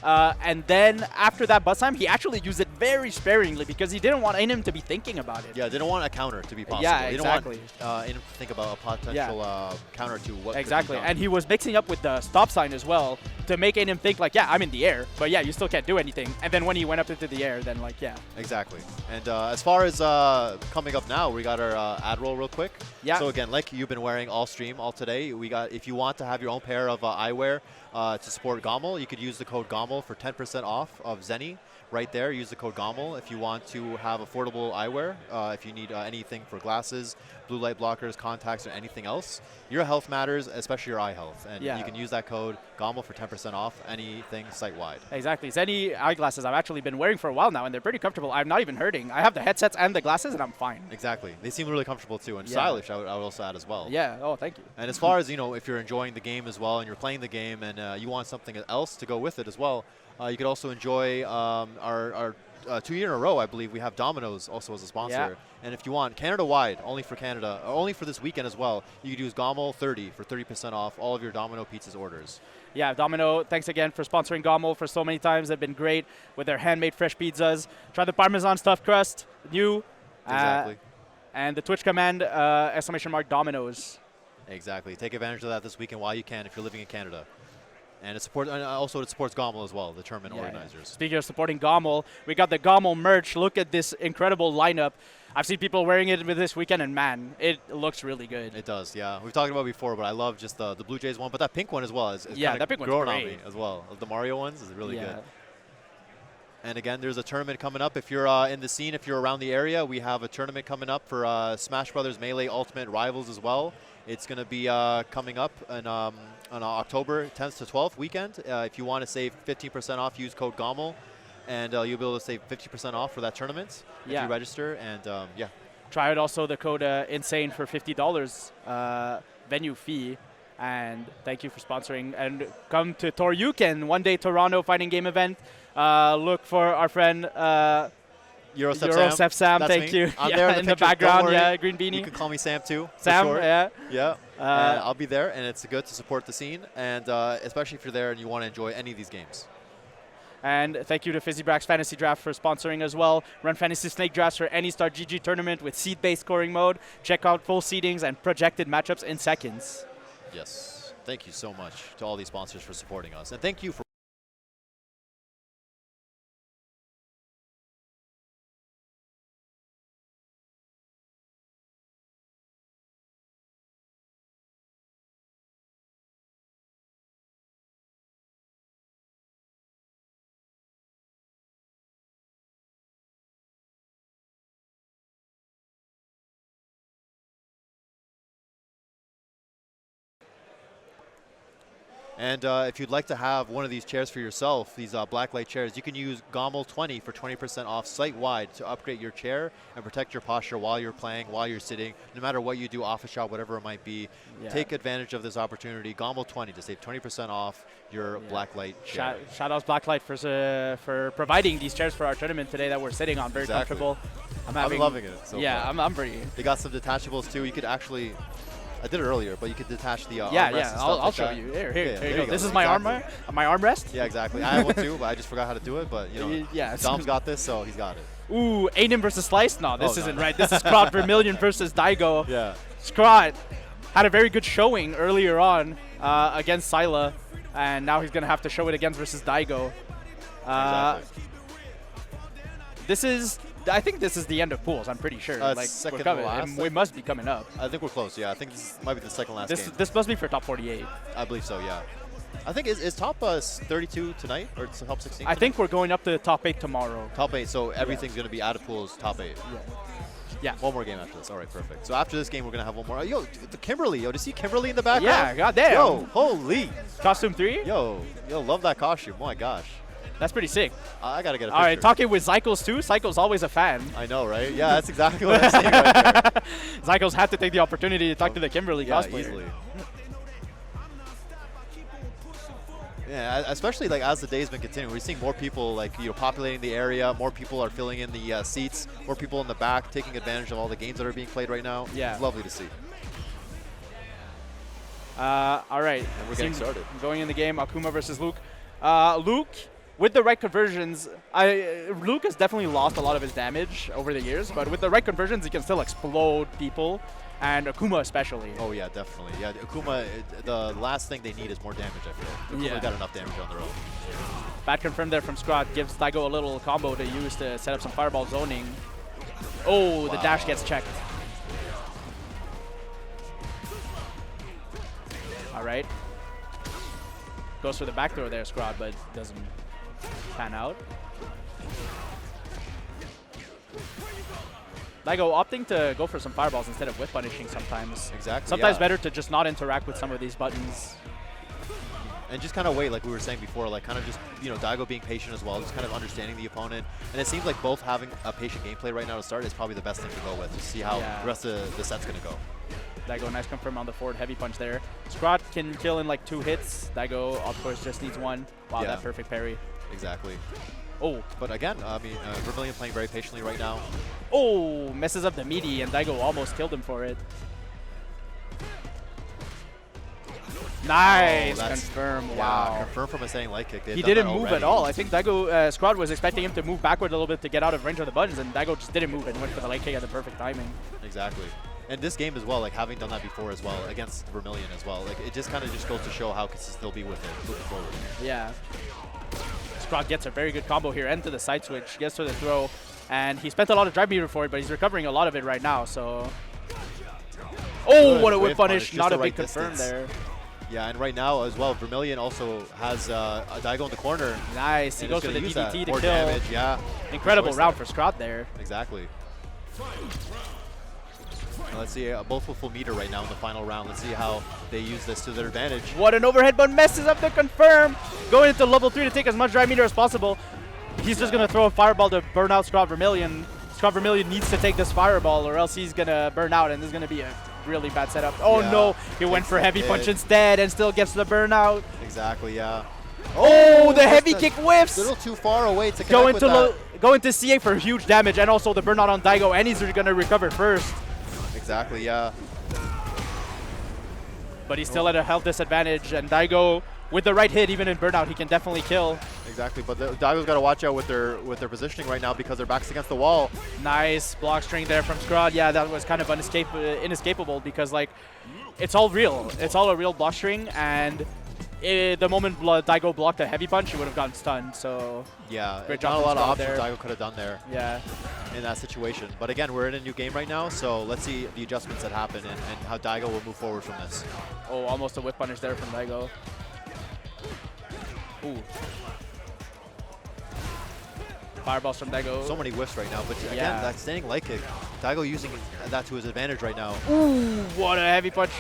And then after that butt slam, he actually used it very sparingly because he didn't want Anim to be thinking about it. Yeah, didn't want a counter to be possible. Yeah, he exactly. didn't want Anim to think about a potential counter to what Exactly. could be done. And he was mixing up with the stop sign as well to make Anim think like, yeah, I'm in the air, but yeah, you still can't do anything. And then when he went up into the air, then like, yeah. Exactly. And as far as coming up now, we got our ad roll real quick. Yeah. So again, like you've been wearing all stream, all today, we got, if you want to have your own pair of eyewear to support GOML, you could use the code GOML for 10% off of Zenny. Right there, use the code GOML if you want to have affordable eyewear, if you need anything for glasses, blue light blockers, contacts, or anything else. Your health matters, especially your eye health. And you can use that code GOML for 10% off anything site-wide. Exactly. Zenny eyeglasses I've actually been wearing for a while now, and they're pretty comfortable. I'm not even hurting. I have the headsets and the glasses, and I'm fine. Exactly. They seem really comfortable, too, and stylish, I would also add as well. Yeah. Oh, thank you. And as far as, you know, if you're enjoying the game as well, and you're playing the game, and you want something else to go with it as well, you could also enjoy our 2 year in a row, I believe, we have Domino's also as a sponsor. Yeah. And if you want Canada-wide, only for Canada, or only for this weekend as well, you could use GOML 30 for 30% off all of your Domino Pizzas orders. Yeah, Domino, thanks again for sponsoring GOML for so many times. They've been great with their handmade fresh pizzas. Try the Parmesan stuffed crust, new. Exactly. And the Twitch command, ! Domino's. Exactly. Take advantage of that this weekend while you can if you're living in Canada. And it supports GOML as well, the tournament organizers. Speaking of supporting GOML, we got the GOML merch. Look at this incredible lineup. I've seen people wearing it this weekend, and man, it looks really good. It does, yeah. We've talked about it before, but I love just the Blue Jays one. But that pink one as well is that pink one's growing great on me as well. The Mario ones is really good. And again, there's a tournament coming up. If you're in the scene, if you're around the area, we have a tournament coming up for Smash Brothers Melee Ultimate Rivals as well. It's going to be coming up on October 10th to 12th weekend. If you want to save 15% off, use code GOML, and you'll be able to save 50% off for that tournament if you register. And try out also the code INSANE for $50 venue fee. And thank you for sponsoring. And come to Toryuken, one-day Toronto fighting game event. Look for our friend Eurosef Sam. Thank you. I'm there in the background. Green beanie. You can call me Sam too. Sam, for short. Yeah. And I'll be there, and it's good to support the scene, and especially if you're there and you want to enjoy any of these games. And thank you to FizzyBrax Fantasy Draft for sponsoring as well. Run Fantasy Snake Drafts for any Star GG tournament with seed-based scoring mode. Check out full seedings and projected matchups in seconds. Yes. Thank you so much to all these sponsors for supporting us. And thank you for And if you'd like to have one of these chairs for yourself, these blacklight chairs, you can use GOML 20 for 20% off site-wide to upgrade your chair and protect your posture while you're playing, while you're sitting, no matter what you do, office shop, whatever it might be. Take advantage of this opportunity. GOML 20 to save 20% off your blacklight chair. Shout out Blacklight for providing these chairs for our tournament today that we're sitting on. Very comfortable. I'm loving it. So I'm pretty. They got some detachables too. You could actually I did it earlier, but you could detach the armrest yeah. and stuff I'll like show that. you. Here Yeah, you go. This is exactly. my armrest. Yeah, exactly. I have one too, but I just forgot how to do it. But you know, Yeah, Dom's got this, so he's got it. Ooh, Aiden versus Slice? No, this Oh, isn't no. right. This is Scrod Vermilion versus Daigo. Yeah. Scrod had a very good showing earlier on against Syla, and now he's going to have to show it again versus Daigo. Exactly. I think this is the end of pools, I'm pretty sure. Like second we're coming, to last, we must be coming up. I think we're close, yeah. I think this might be the second last game. This must be for top 48. I believe so, yeah. I think, is top 32 tonight, or it's top 16 I think we're going up to top 8 tomorrow. Top 8, so everything's going to be out of pools, top 8. Yeah. One more game after this. All right, perfect. So after this game, we're going to have one more. Yo, the Kimberly. Yo, to see Kimberly in the background? Yeah, goddamn. Yo, holy. Costume 3? Yo, love that costume. Oh, my gosh. That's pretty sick. I got to get a picture. All right, talking with Zycles too. Zycles always a fan. I know, right? Yeah, that's exactly what I'm saying right there. Zycles had to take the opportunity to talk to the Kimberly cosplayer. Easily. Yeah, especially like as the day's been continuing, we're seeing more people like populating the area. More people are filling in the seats. More people in the back taking advantage of all the games that are being played right now. Yeah, it's lovely to see. All right, and we're getting started. Going in the game, Akuma versus Luke. Luke, with the right conversions, Luke has definitely lost a lot of his damage over the years, but with the right conversions, he can still explode people. And Akuma especially. Oh yeah, definitely. Yeah, Akuma, the last thing they need is more damage, I feel. Akuma got enough damage on their own. Bad confirm there from Scrod. Gives Daigo a little combo to use to set up some fireball zoning. Oh, the dash gets checked. All right. Goes for the back throw there, Scrod, but doesn't pan out. Daigo opting to go for some fireballs instead of whip punishing sometimes. Exactly. Sometimes better to just not interact with some of these buttons. And just kind of wait, like we were saying before, like kind of just, Daigo being patient as well, just kind of understanding the opponent. And it seems like both having a patient gameplay right now to start is probably the best thing to go with, to see how the rest of the set's going to go. Daigo, nice confirm on the forward heavy punch there. Scrod can kill in like 2 hits. Daigo, of course, just needs 1. Wow, that perfect parry. Exactly. Oh. But again, I mean, Vermilion playing very patiently right now. Oh, messes up the meaty, and Daigo almost killed him for it. Nice, confirm. Wow. Confirm from a setting light kick. He didn't move at all. I think Daigo, Scrod was expecting him to move backward a little bit to get out of range of the buttons, and Daigo just didn't move and went for the light kick at the perfect timing. Exactly. And this game as well, like having done that before as well, against Vermilion as well, like it just kind of just goes to show how consistent they'll be with it moving forward. Yeah. Scrod gets a very good combo here, into the side switch, gets to the throw, and he spent a lot of drive meter for it, but he's recovering a lot of it right now, so... Oh, what a whip punish, not a big confirm there. Yeah, and right now as well, Vermilion also has a Daigo in the corner. Nice, he goes for the DDT to kill. More damage, yeah. Incredible round for Scrod there. Exactly. Let's see, both with full meter right now in the final round. Let's see how they use this to their advantage. What an overhead, but messes up the confirm. Going into level 3 to take as much drive meter as possible. He's just going to throw a fireball to burn out Scrod Vermilion. Scrod Vermilion needs to take this fireball or else he's going to burn out, and this is going to be a really bad setup. Oh no, he went for heavy punch instead and still gets the burnout. Exactly, yeah. Oh, the heavy kick whiffs. A little too far away to connect with that. Going to CA for huge damage, and also the burnout on Daigo, and he's going to recover first. Exactly, yeah. But he's still at a health disadvantage, and Daigo, with the right hit, even in burnout, he can definitely kill. Exactly, but Daigo's got to watch out with their positioning right now because their back's against the wall. Nice block string there from Scrod. Yeah, that was kind of inescapable because, like, it's all real. It's all a real block string, and the moment Daigo blocked a heavy punch, he would have gotten stunned. So yeah, great job. Not a lot of options there. Daigo could have done there. Yeah. In that situation, but again, we're in a new game right now, so let's see the adjustments that happen and how Daigo will move forward from this. Oh, almost a whip punish there from Daigo. Ooh. Fireballs from Daigo. So many whiffs right now, but again, that standing light kick, Daigo using that to his advantage right now. Ooh, what a heavy punch.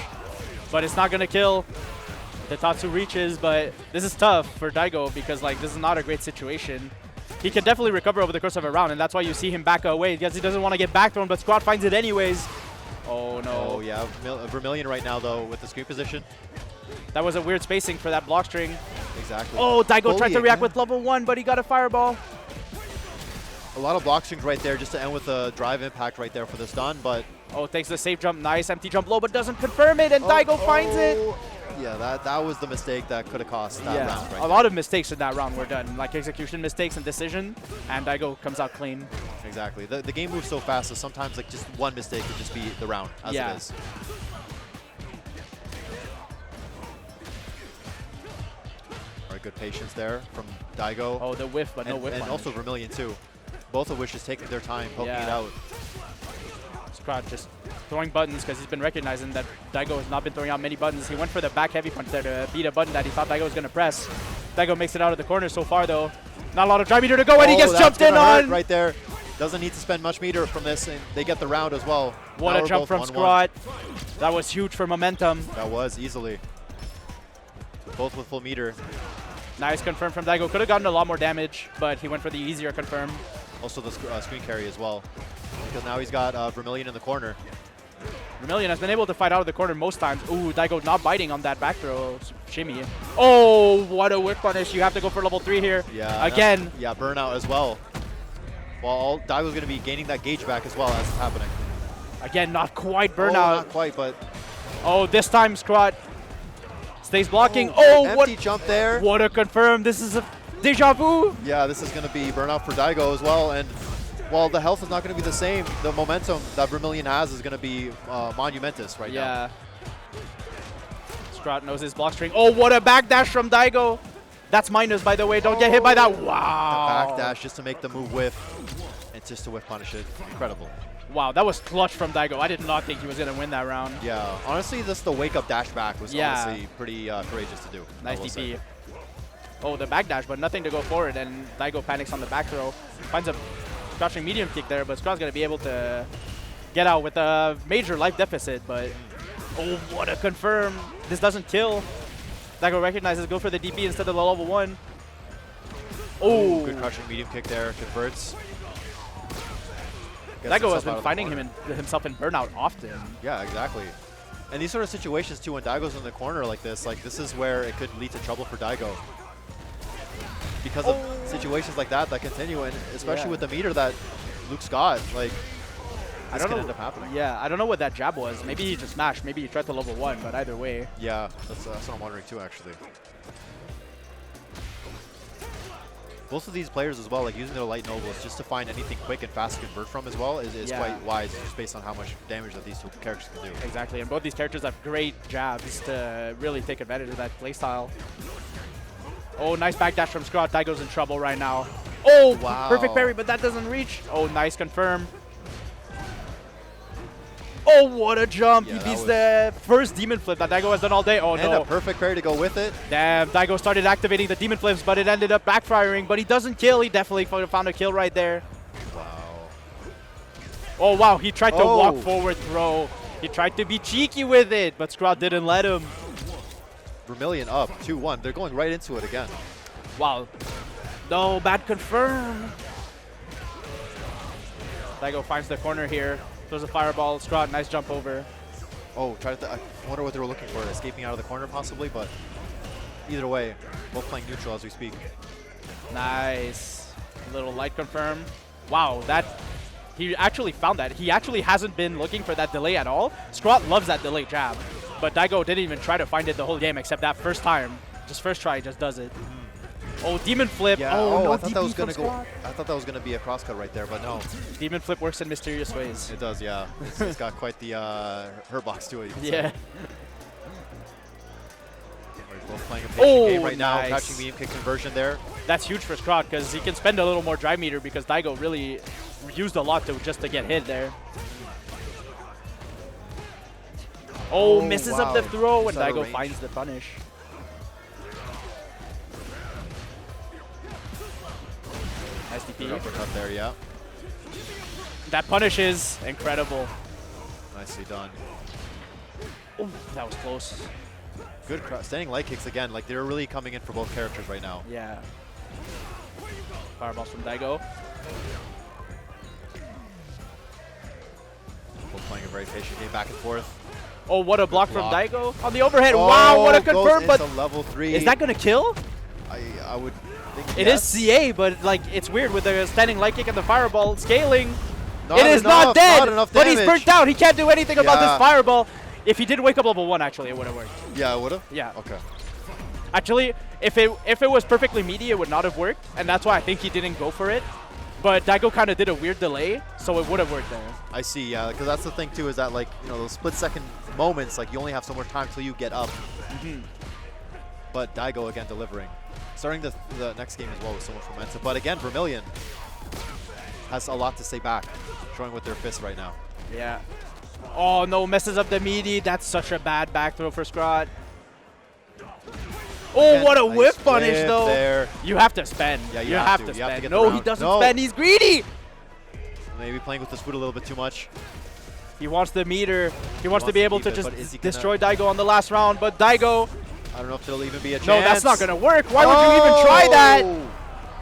But it's not going to kill. The Tatsu reaches, but this is tough for Daigo because, like, this is not a great situation. He can definitely recover over the course of a round, and that's why you see him back away because he doesn't want to get back thrown, but Scrod finds it anyways. Oh, no. Oh, yeah. Vermilion right now, though, with the screen position. That was a weird spacing for that block string. Exactly. Oh, Daigo tried to react with level 1, but he got a fireball. A lot of block strings right there just to end with a drive impact right there for the stun, but Oh, takes the safe jump. Nice empty jump low, but doesn't confirm it, and Daigo finds it. Yeah, that was the mistake that could have cost that round right a lot of mistakes in that round were done, like execution mistakes and decision, and Daigo comes out clean. Exactly. The game moves so fast, so sometimes like just one mistake could just be the round, as it is. All right, good patience there from Daigo. Oh, the whiff, but no whiff. And also Vermilion too. Both of which is taking their time, poking it out. Scrod just throwing buttons because he's been recognizing that Daigo has not been throwing out many buttons. He went for the back heavy punch there to beat a button that he thought Daigo was going to press. Daigo makes it out of the corner so far though. Not a lot of drive meter to go, and he gets jumped in on. Right there. Doesn't need to spend much meter from this, and they get the round as well. What a jump from Scrod. That was huge for momentum. That was easily. Both with full meter. Nice confirm from Daigo. Could have gotten a lot more damage, but he went for the easier confirm. Also the screen carry as well, because now he's got Vermilion in the corner. Vermilion has been able to fight out of the corner most times. Ooh, Daigo not biting on that back throw shimmy. Oh, what a whip punish. You have to go for level 3 here. Yeah. Again. Yeah, burnout as well. Well, Daigo's going to be gaining that gauge back as well as it's happening. Again, not quite burnout. Oh, not quite, but... Oh, this time Scrod stays blocking. Empty jump there. What a confirm. This is a deja vu. Yeah, this is going to be burnout for Daigo as well. And while the health is not going to be the same, the momentum that Vermilion has is going to be monumentous right now. Yeah. Scrod knows his block string. Oh, what a backdash from Daigo. That's minus, by the way. Don't get hit by that. Wow. The backdash just to make the move whiff and just to whiff punish it. Incredible. Wow, that was clutch from Daigo. I did not think he was going to win that round. Yeah, honestly, just the wake-up dash back was honestly pretty courageous to do. Nice DP. Oh, the backdash, but nothing to go forward, and Daigo panics on the back throw. Finds a crouching medium kick there, but Scrod's going to be able to get out with a major life deficit, but oh, what a confirm. This doesn't kill. Daigo recognizes, go for the DP instead of the level 1. Oh, good crouching medium kick there, converts. Daigo has been finding himself in burnout often. Yeah, exactly. And these sort of situations too, when Daigo's in the corner like this is where it could lead to trouble for Daigo. Because of situations like that continue, and especially with the meter that Luke's got, like, this could end up happening. Yeah, I don't know what that jab was. Maybe he just mashed. Maybe he tried to level 1, but either way. Yeah, that's what I'm wondering too, actually. Both of these players as well, like using their light nobles just to find anything quick and fast to convert from as well is quite wise, just based on how much damage that these two characters can do. Exactly, and both these characters have great jabs to really take advantage of that playstyle. Oh, nice backdash from Scrod. Daigo's in trouble right now. Oh, wow. Perfect parry, but that doesn't reach. Oh, nice confirm. Oh, what a jump. Yeah, he beats the first demon flip that Daigo has done all day. Oh, and no. a perfect parry to go with it. Damn, Daigo started activating the demon flips, but it ended up backfiring. But he doesn't kill. He definitely found a kill right there. Wow. Oh, wow. He tried to walk forward throw. He tried to be cheeky with it, but Scrod didn't let him. Vermilion up 2-1. They're going right into it again. Wow. No, bad confirm. Daigo finds the corner here. Throws a fireball. Scrod, nice jump over. Oh, I wonder what they were looking for. Escaping out of the corner possibly, but either way, both playing neutral as we speak. Nice. Little light confirm. Wow, he actually found that. He actually hasn't been looking for that delay at all. Scrod loves that delay jab, but Daigo didn't even try to find it the whole game except that first time. Just first try, he just does it. Oh, demon flip. Yeah. Oh, no, I thought that was gonna go. I thought that was gonna be a crosscut right there, but no. Demon flip works in mysterious ways. It does, yeah. It's got quite the hurt box to it. Yeah. We're both playing a patient game right now. Crouching medium kick conversion there. That's huge for Scrod because he can spend a little more drive meter because Daigo really used a lot just to get hit there. Oh, misses up the throw and Daigo finds the punish. Nice DP. Good uppercut there, yeah. That punish is incredible. Nicely done. Oh, that was close. Good standing light kicks again. Like, they're really coming in for both characters right now. Yeah. Fireballs from Daigo. Both playing a very patient game back and forth. Oh, what a block from Daigo on the overhead. Oh, wow, what a confirm. But level 3. Is that going to kill? I would think It is CA, but like it's weird with the standing light kick and the fireball scaling. It is not dead, but he's damage. burnt out. He can't do anything about this fireball. If he did wake up level 1, actually, it would have worked. Yeah, it would have? Yeah. Okay. Actually, if it was perfectly meaty, it would not have worked, and that's why I think he didn't go for it. But Daigo kind of did a weird delay, so it would have worked there. I see, yeah, because that's the thing too, is that like, you know, those split-second moments, like you only have so much time till you get up. But Daigo again delivering. Starting the next game as well with so much momentum. But again, Vermilion has a lot to say back, showing with their fists right now. Yeah. Oh no, messes up the meaty. That's such a bad back throw for Scrod. Oh, Again, what a nice whip punish whip though. there. You have to spend. Yeah, you have to You have to spend. get No, the he round. doesn't spend. He's greedy. Maybe playing with his foot a little bit too much. He wants the meter. He wants to be able to just it, destroy Daigo on the last round. But Daigo, I don't know if it'll even be a chance. no, that's not going to work. Why would you even try that?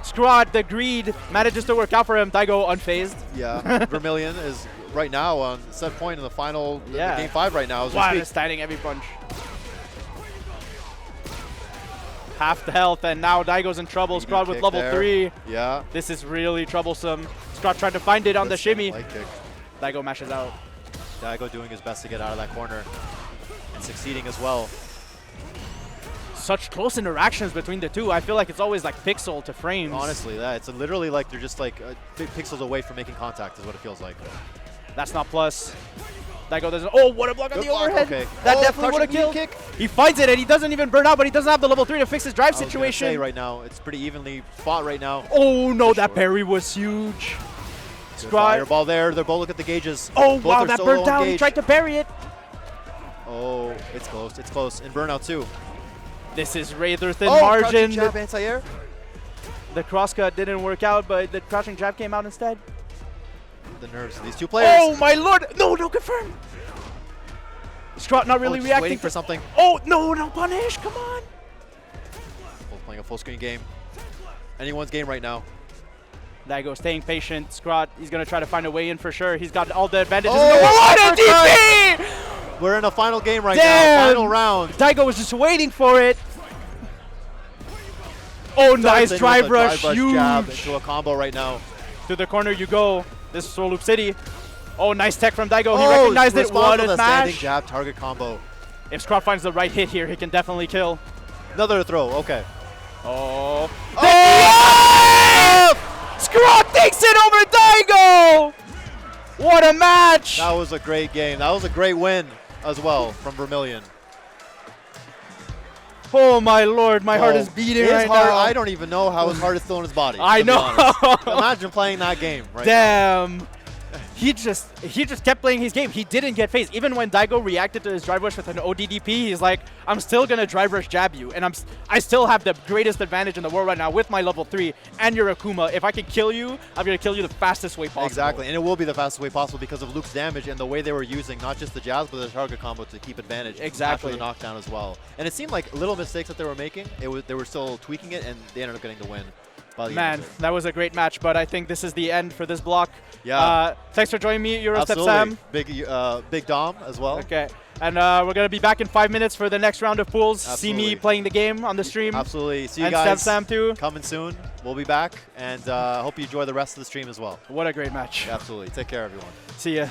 Scrod, the greed, manages to work out for him. Daigo unfazed. Yeah, Vermilion is right now on set point in the final, the game 5 right now. Wow, he's standing every punch. Half the health, and now Daigo's in trouble. Scrod with level 3. Yeah. This is really troublesome. Scrod trying to find it on the shimmy. Light kick. Daigo mashes out. Daigo doing his best to get out of that corner and succeeding as well. Such close interactions between the two. I feel like it's always like pixel to frames. Honestly, it's literally like they're just like big pixels away from making contact is what it feels like. That's not plus. Daigo doesn't. Oh, what a block on the overhead. Okay. That definitely would have killed. Kick. He finds it and he doesn't even burn out, but he doesn't have the level 3 to fix his drive situation. Say right now, it's pretty evenly fought right now. Oh no, that parry was huge. Fireball there. They're both look at the gauges. Oh both wow, that burnt out. He tried to parry it. Oh, it's close. It's close. And burnout too. This is rather thin margin. Jab, anti-air. The crosscut didn't work out, but the crouching jab came out instead. The nerves of these two players. Oh my lord! No, no confirm. Scrod not really reacting. Waiting for something. Oh no, no punish! Come on. Both playing a full screen game. Anyone's game right now. Daigo staying patient. Scrod, he's gonna try to find a way in for sure. He's got all the advantages. Oh, What a DP! We're in a final game right now. Final round. Daigo was just waiting for it. Oh, nice drive rush. Huge. Jab into a combo right now. To the corner you go. This is Soul Loop City. Oh, nice tech from Daigo. He recognized it. What a standing smash. jab target combo. If Scrod finds the right hit here, he can definitely kill. Another throw. Okay. Oh. Scrod takes it over Daigo. What a match. That was a great game. That was a great win as well from Vermilion. Oh my lord, my heart is beating right now. I don't even know how his heart is still in his body. I know. Imagine playing that game right Damn. He just kept playing his game. He didn't get phased. Even when Daigo reacted to his drive rush with an ODDP, he's like, I'm still going to drive rush jab you. And I still have the greatest advantage in the world right now with my level 3 and your Akuma. If I can kill you, I'm going to kill you the fastest way possible. Exactly. And it will be the fastest way possible because of Luke's damage and the way they were using not just the jabs, but the target combo to keep advantage. Exactly. After the knockdown as well. And it seemed like little mistakes that they were making. They were still tweaking it, and they ended up getting the win. Man, that was a great match, but I think this is the end for this block. Yeah. Thanks for joining me, Eurostep Absolutely. Sam. Big Dom as well. Okay. And we're going to be back in 5 minutes for the next round of pools. Absolutely. See me playing the game on the stream. Absolutely. See you and guys. And Sam too. Coming soon. We'll be back, and hope you enjoy the rest of the stream as well. What a great match. Absolutely. Take care, everyone. See ya.